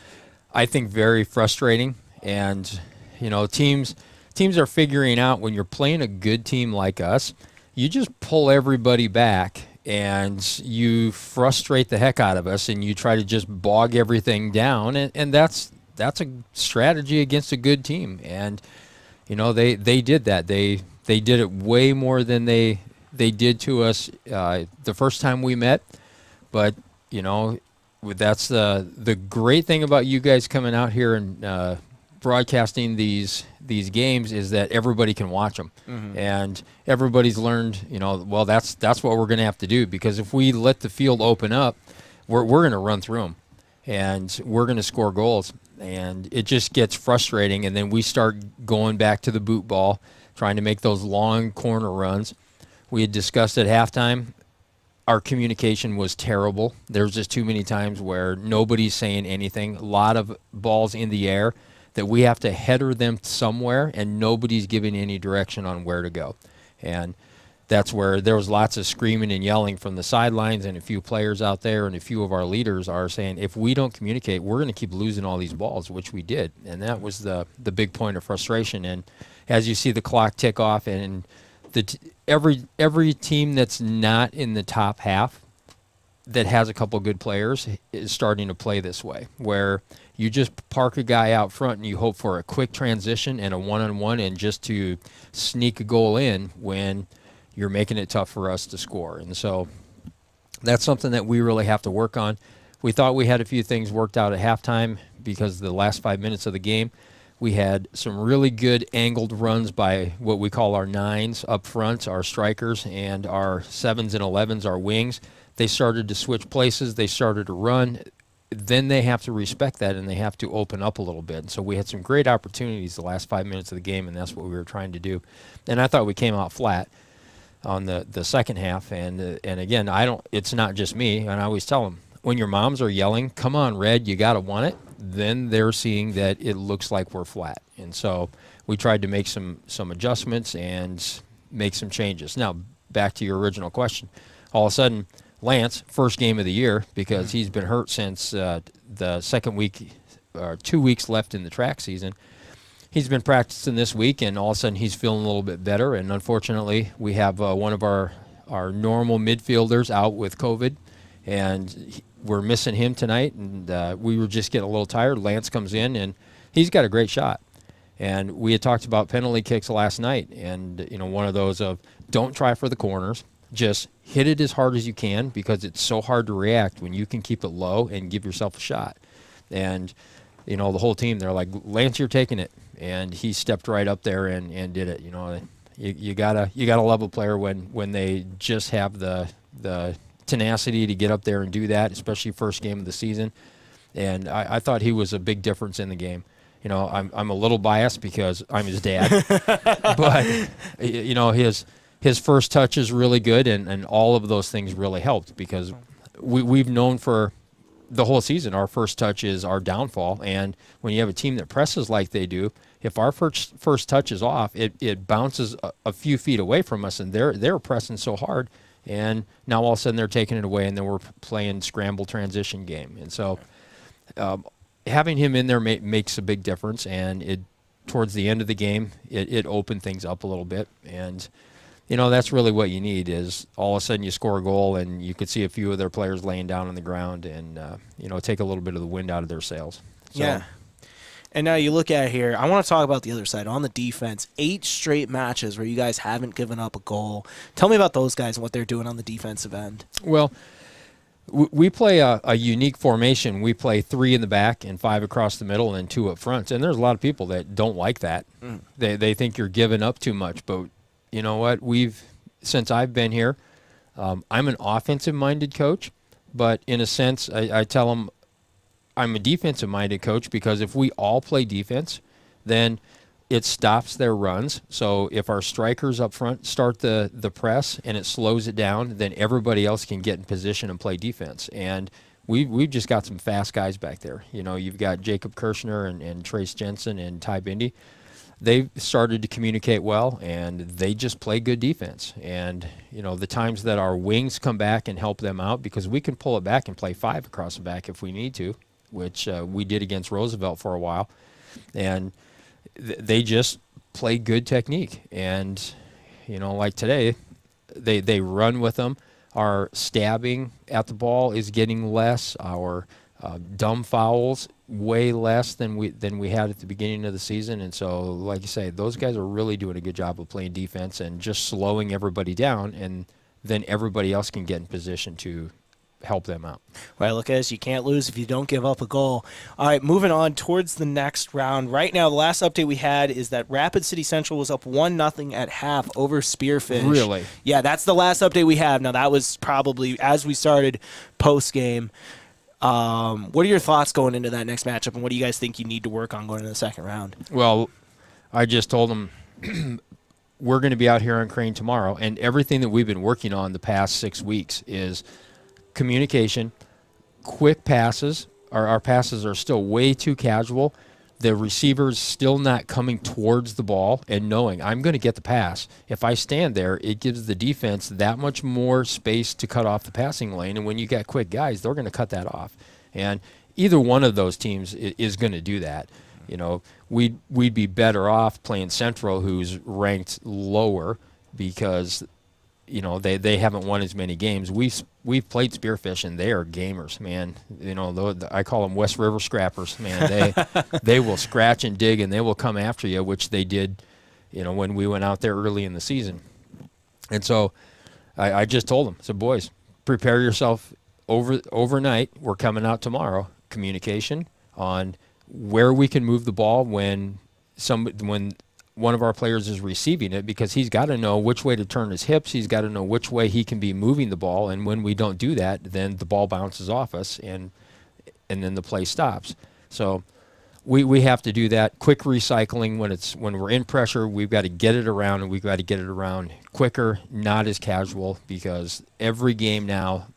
think, very frustrating. And, teams are figuring out when you're playing a good team like us, you just pull everybody back and you frustrate the heck out of us and you try to just bog everything down. And that's a strategy against a good team. And, they did that. They did it way more than they did to us the first time we met. But, that's the great thing about you guys coming out here and broadcasting these games is that everybody can watch them. Mm-hmm. And everybody's learned, well, that's what we're going to have to do, because if we let the field open up, we're going to run through them and we're going to score goals. And it just gets frustrating, and then we start going back to the boot ball, trying to make those long corner runs. We had discussed at halftime, our communication was terrible. There's just too many times where nobody's saying anything. A lot of balls in the air that we have to header them somewhere, and nobody's giving any direction on where to go. And that's where there was lots of screaming and yelling from the sidelines, and a few players out there and a few of our leaders are saying, if we don't communicate, we're going to keep losing all these balls, which we did. And that was the big point of frustration. And as you see the clock tick off, and every team that's not in the top half that has a couple good players is starting to play this way, where you just park a guy out front and you hope for a quick transition and a one-on-one and just to sneak a goal in when you're making it tough for us to score. And so that's something that we really have to work on. We thought we had a few things worked out at halftime because the last 5 minutes of the game, we had some really good angled runs by what we call our nines up front, our strikers, and our 7s and 11s, our wings. They started to switch places. They started to run. Then they have to respect that, and they have to open up a little bit. And so we had some great opportunities the last 5 minutes of the game, and that's what we were trying to do. And I thought we came out flat on the second half. And again, it's not just me, and I always tell them, when your moms are yelling, come on, Red, you got to want it, then they're seeing that it looks like we're flat. And so we tried to make some adjustments and make some changes. Now, back to your original question. All of a sudden, Lance, first game of the year, because he's been hurt since the second week, or 2 weeks left in the track season. He's been practicing this week, and all of a sudden he's feeling a little bit better. And unfortunately, we have one of our normal midfielders out with COVID, and we're missing him tonight. And we were just getting a little tired. Lance comes in, and he's got a great shot. And we had talked about penalty kicks last night, and one of those of don't try for the corners, just hit it as hard as you can, because it's so hard to react when you can keep it low and give yourself a shot. And the whole team, they're like, Lance, you're taking it. And he stepped right up there and did it. You gotta love a player when they just have the tenacity to get up there and do that, especially first game of the season. And I thought he was a big difference in the game. I'm a little biased because I'm his dad, but his first touch is really good, and all of those things really helped, because we've known for the whole season our first touch is our downfall. And when you have a team that presses like they do, if our first touch is off, it bounces a few feet away from us, and they're pressing so hard, and now all of a sudden they're taking it away, and then we're playing scramble transition game. And so having him in there makes a big difference, and towards the end of the game it opened things up a little bit. And that's really what you need, is all of a sudden you score a goal and you could see a few of their players laying down on the ground, and take a little bit of the wind out of their sails. So, yeah. And now you look at here, I want to talk about the other side. On the defense, 8 straight matches where you guys haven't given up a goal. Tell me about those guys and what they're doing on the defensive end. Well, we play a unique formation. We play 3 in the back and 5 across the middle and 2 up front. And there's a lot of people that don't like that. They think you're giving up too much. But you know what? Since I've been here, I'm an offensive-minded coach. But in a sense, I tell them I'm a defensive-minded coach, because if we all play defense, then it stops their runs. So if our strikers up front start the press and it slows it down, then everybody else can get in position and play defense. And we've just got some fast guys back there. You've got Jacob Kirshner and Trace Jensen and Ty Bindy. They've started to communicate well, and they just play good defense. And, the times that our wings come back and help them out, because we can pull it back and play 5 across the back if we need to, which we did against Roosevelt for a while. And they just play good technique. And, like today, they run with them. Our stabbing at the ball is getting less. Our dumb fouls way less than we had at the beginning of the season. And so, like you say, those guys are really doing a good job of playing defense and just slowing everybody down, and then everybody else can get in position to help them out. Right, look, as you can't lose if you don't give up a goal. All right, moving on towards the next round. Right now, the last update we had is that Rapid City Central was up 1-0 at half over Spearfish. Really? Yeah, that's the last update we have. Now, that was probably as we started post-game. What are your thoughts going into that next matchup, and what do you guys think you need to work on going into the second round? Well, I just told them we're going to be out here on Crane tomorrow, and everything that we've been working on the past 6 weeks is communication, quick passes. Our passes are still way too casual. The receiver's still not coming towards the ball and knowing I'm going to get the pass. If I stand there, it gives the defense that much more space to cut off the passing lane. And when you got quick guys, they're going to cut that off. And either one of those teams is going to do that. We'd be better off playing Central, who's ranked lower, because they haven't won as many games. We've played Spearfish, and they are gamers, man. I call them West River scrappers, man. They will scratch and dig, and they will come after you, which they did, when we went out there early in the season. And so I just told them, boys, prepare yourself overnight. We're coming out tomorrow. Communication on where we can move the ball when one of our players is receiving it, because he's got to know which way to turn his hips. He's got to know which way he can be moving the ball. And when we don't do that, then the ball bounces off us, and then the play stops. So we have to do that. Quick recycling when we're in pressure. We've got to get it around, and we've got to get it around quicker, not as casual, because every game now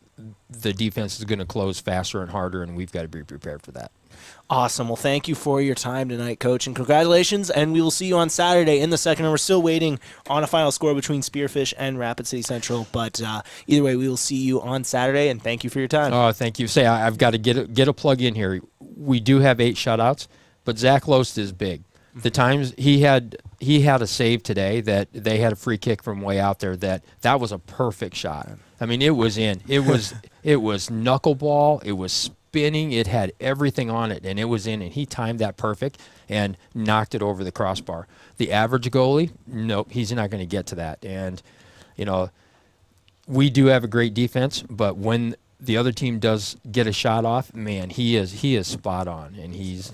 the defense is going to close faster and harder, and we've got to be prepared for that. Awesome. Well, thank you for your time tonight, Coach, and congratulations. And we will see you on Saturday in the second. And we're still waiting on a final score between Spearfish and Rapid City Central. But either way, we will see you on Saturday. And thank you for your time. Oh, thank you. Say, I've got to get a plug in here. We do have 8 shutouts, but Zach Loest is big. The times he had a save today that they had a free kick from way out there that was a perfect shot. I mean, it was in. It was knuckleball. It was spinning. It had everything on it, and it was in. And he timed that perfect and knocked it over the crossbar. The average goalie, nope, he's not going to get to that. And we do have a great defense, but when the other team does get a shot off, man, he is spot on, and he's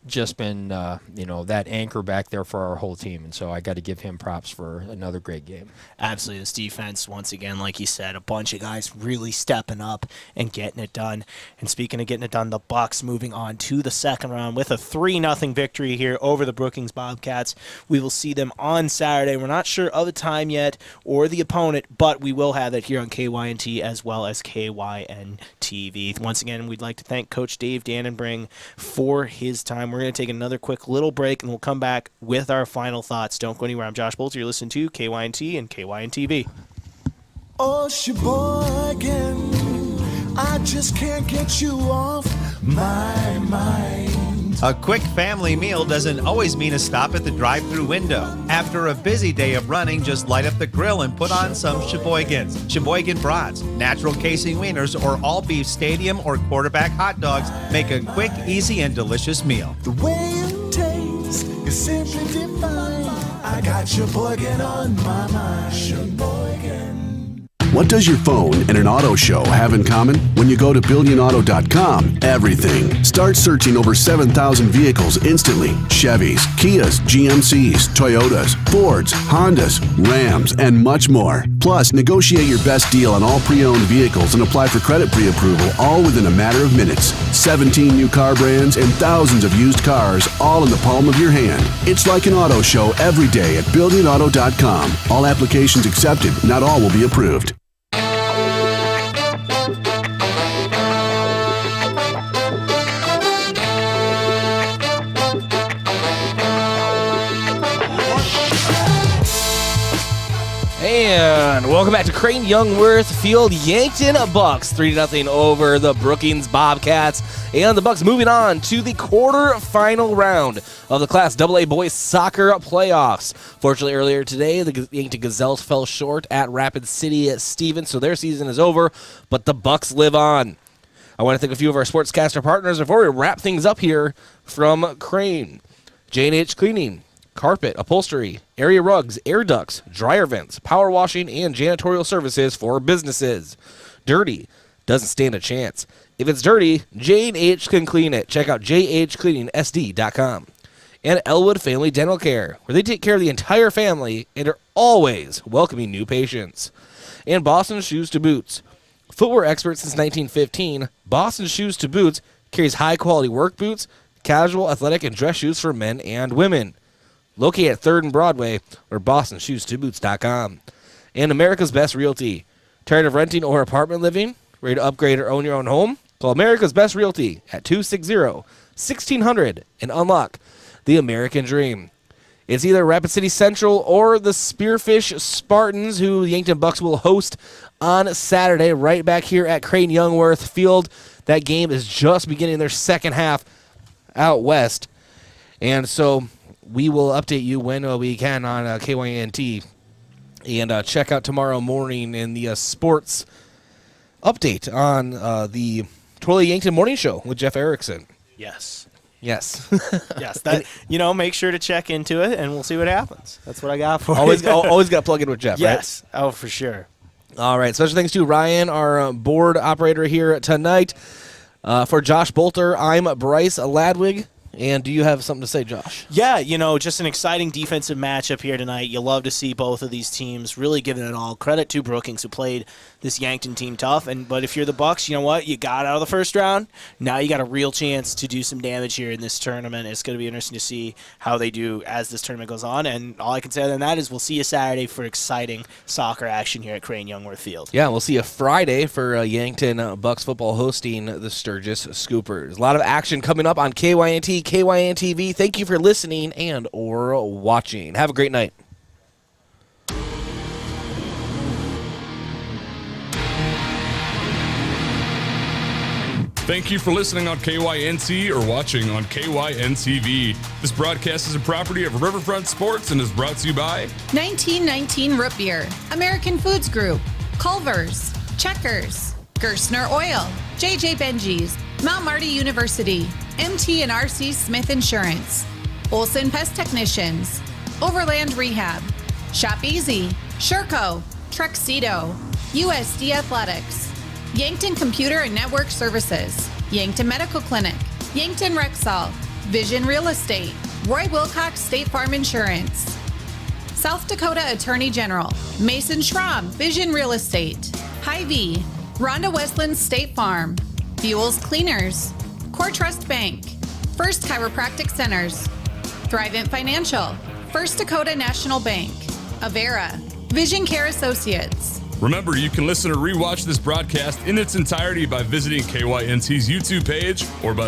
just been that anchor back there for our whole team, and so I got to give him props for another great game. Absolutely, this defense once again, like you said, a bunch of guys really stepping up and getting it done. And speaking of getting it done, the Bucks moving on to the second round with a 3-0 victory here over the Brookings Bobcats. We will see them on Saturday. We're not sure of the time yet or the opponent, but we will have it here on KYNT as well as KYNTV. Once again, we'd like to thank Coach Dave Dannenbring for his time. We're going to take another quick little break, and we'll come back with our final thoughts. Don't go anywhere. I'm Josh Bolter. You're listening to KYNT and KYNTV. Oh, Sheboygan, I just can't get you off my mind. A quick family meal doesn't always mean a stop at the drive-thru window. After a busy day of running, just light up the grill and put on some Sheboygans. Sheboygan brats, natural casing wieners, or all-beef stadium or quarterback hot dogs make a quick, easy, and delicious meal. The way it tastes is simply divine. I got Sheboygan on my mind. Sheboygan. What does your phone and an auto show have in common? When you go to BillionAuto.com, everything. Start searching over 7,000 vehicles instantly. Chevys, Kias, GMCs, Toyotas, Fords, Hondas, Rams, and much more. Plus, negotiate your best deal on all pre-owned vehicles and apply for credit pre-approval all within a matter of minutes. 17 new car brands and thousands of used cars all in the palm of your hand. It's like an auto show every day at BillionAuto.com. All applications accepted. Not all will be approved. And welcome back to Crane Youngworth Field. Yankton Bucks 3-0 over the Brookings Bobcats. And the Bucks moving on to the quarter-final round of the Class AA Boys Soccer Playoffs. Fortunately, earlier today, the Yankton Gazelles fell short at Rapid City at Stevens, so their season is over, but the Bucks live on. I want to thank a few of our sportscaster partners before we wrap things up here from Crane. J&H Cleaning, carpet, upholstery, area rugs, air ducts, dryer vents, power washing, and janitorial services for businesses. Dirty doesn't stand a chance. If it's dirty, J&H can clean it. Check out jhcleaningsd.com. And Elwood Family Dental Care, where they take care of the entire family and are always welcoming new patients. And Boston Shoes to Boots. Footwear expert since 1915, Boston Shoes to Boots carries high-quality work boots, casual, athletic, and dress shoes for men and women. Located at 3rd and Broadway or BostonShoesToBoots.com. And America's Best Realty. Tired of renting or apartment living? Ready to upgrade or own your own home? Call America's Best Realty at 260-1600 and unlock the American dream. It's either Rapid City Central or the Spearfish Spartans, who the Yankton Bucks will host on Saturday right back here at Crane Youngworth Field. That game is just beginning their second half out west. And so we will update you when we can on KYNT. And check out tomorrow morning in the sports update on the Twilly Yankton Morning Show with Jeff Erickson. Yes. Yes. Yes. That, make sure to check into it, and we'll see what happens. That's what I got for always you. Always got to plug in with Jeff, yes. right? Oh, for sure. All right. Special thanks to Ryan, our board operator here tonight. For Josh Bolter, I'm Bryce Ladwig. And do you have something to say, Josh? Yeah, just an exciting defensive matchup here tonight. You love to see both of these teams really giving it all. Credit to Brookings, who played this Yankton team tough. But if you're the Bucks, you know what? You got out of the first round. Now you got a real chance to do some damage here in this tournament. It's going to be interesting to see how they do as this tournament goes on. And all I can say other than that is we'll see you Saturday for exciting soccer action here at Crane Youngworth Field. Yeah, we'll see you Friday for Yankton Bucks football hosting the Sturgis Scoopers. A lot of action coming up on KYNT, KYN TV. Thank you for listening and or watching. Have a great night. Thank you for listening on KYNT or watching on KYN-TV. This broadcast is a property of Riverfront Sports and is brought to you by 1919 Root Beer, American Foods Group, Culver's, Checkers, Gerstner Oil, JJ Benji's, Mount Marty University, MT and RC Smith Insurance, Olson Pest Technicians, Overland Rehab, Shop Easy, Sherco, Truxedo, USD Athletics, Yankton Computer and Network Services, Yankton Medical Clinic, Yankton Rexall, Vision Real Estate, Roy Wilcox State Farm Insurance, South Dakota Attorney General, Mason Schramm, Vision Real Estate, Hy-Vee, Rhonda Westland State Farm, Buell's Cleaners, Core Trust Bank, First Chiropractic Centers, Thrivent Financial, First Dakota National Bank, Avera, Vision Care Associates. Remember, you can listen or rewatch this broadcast in its entirety by visiting KYNT's YouTube page or by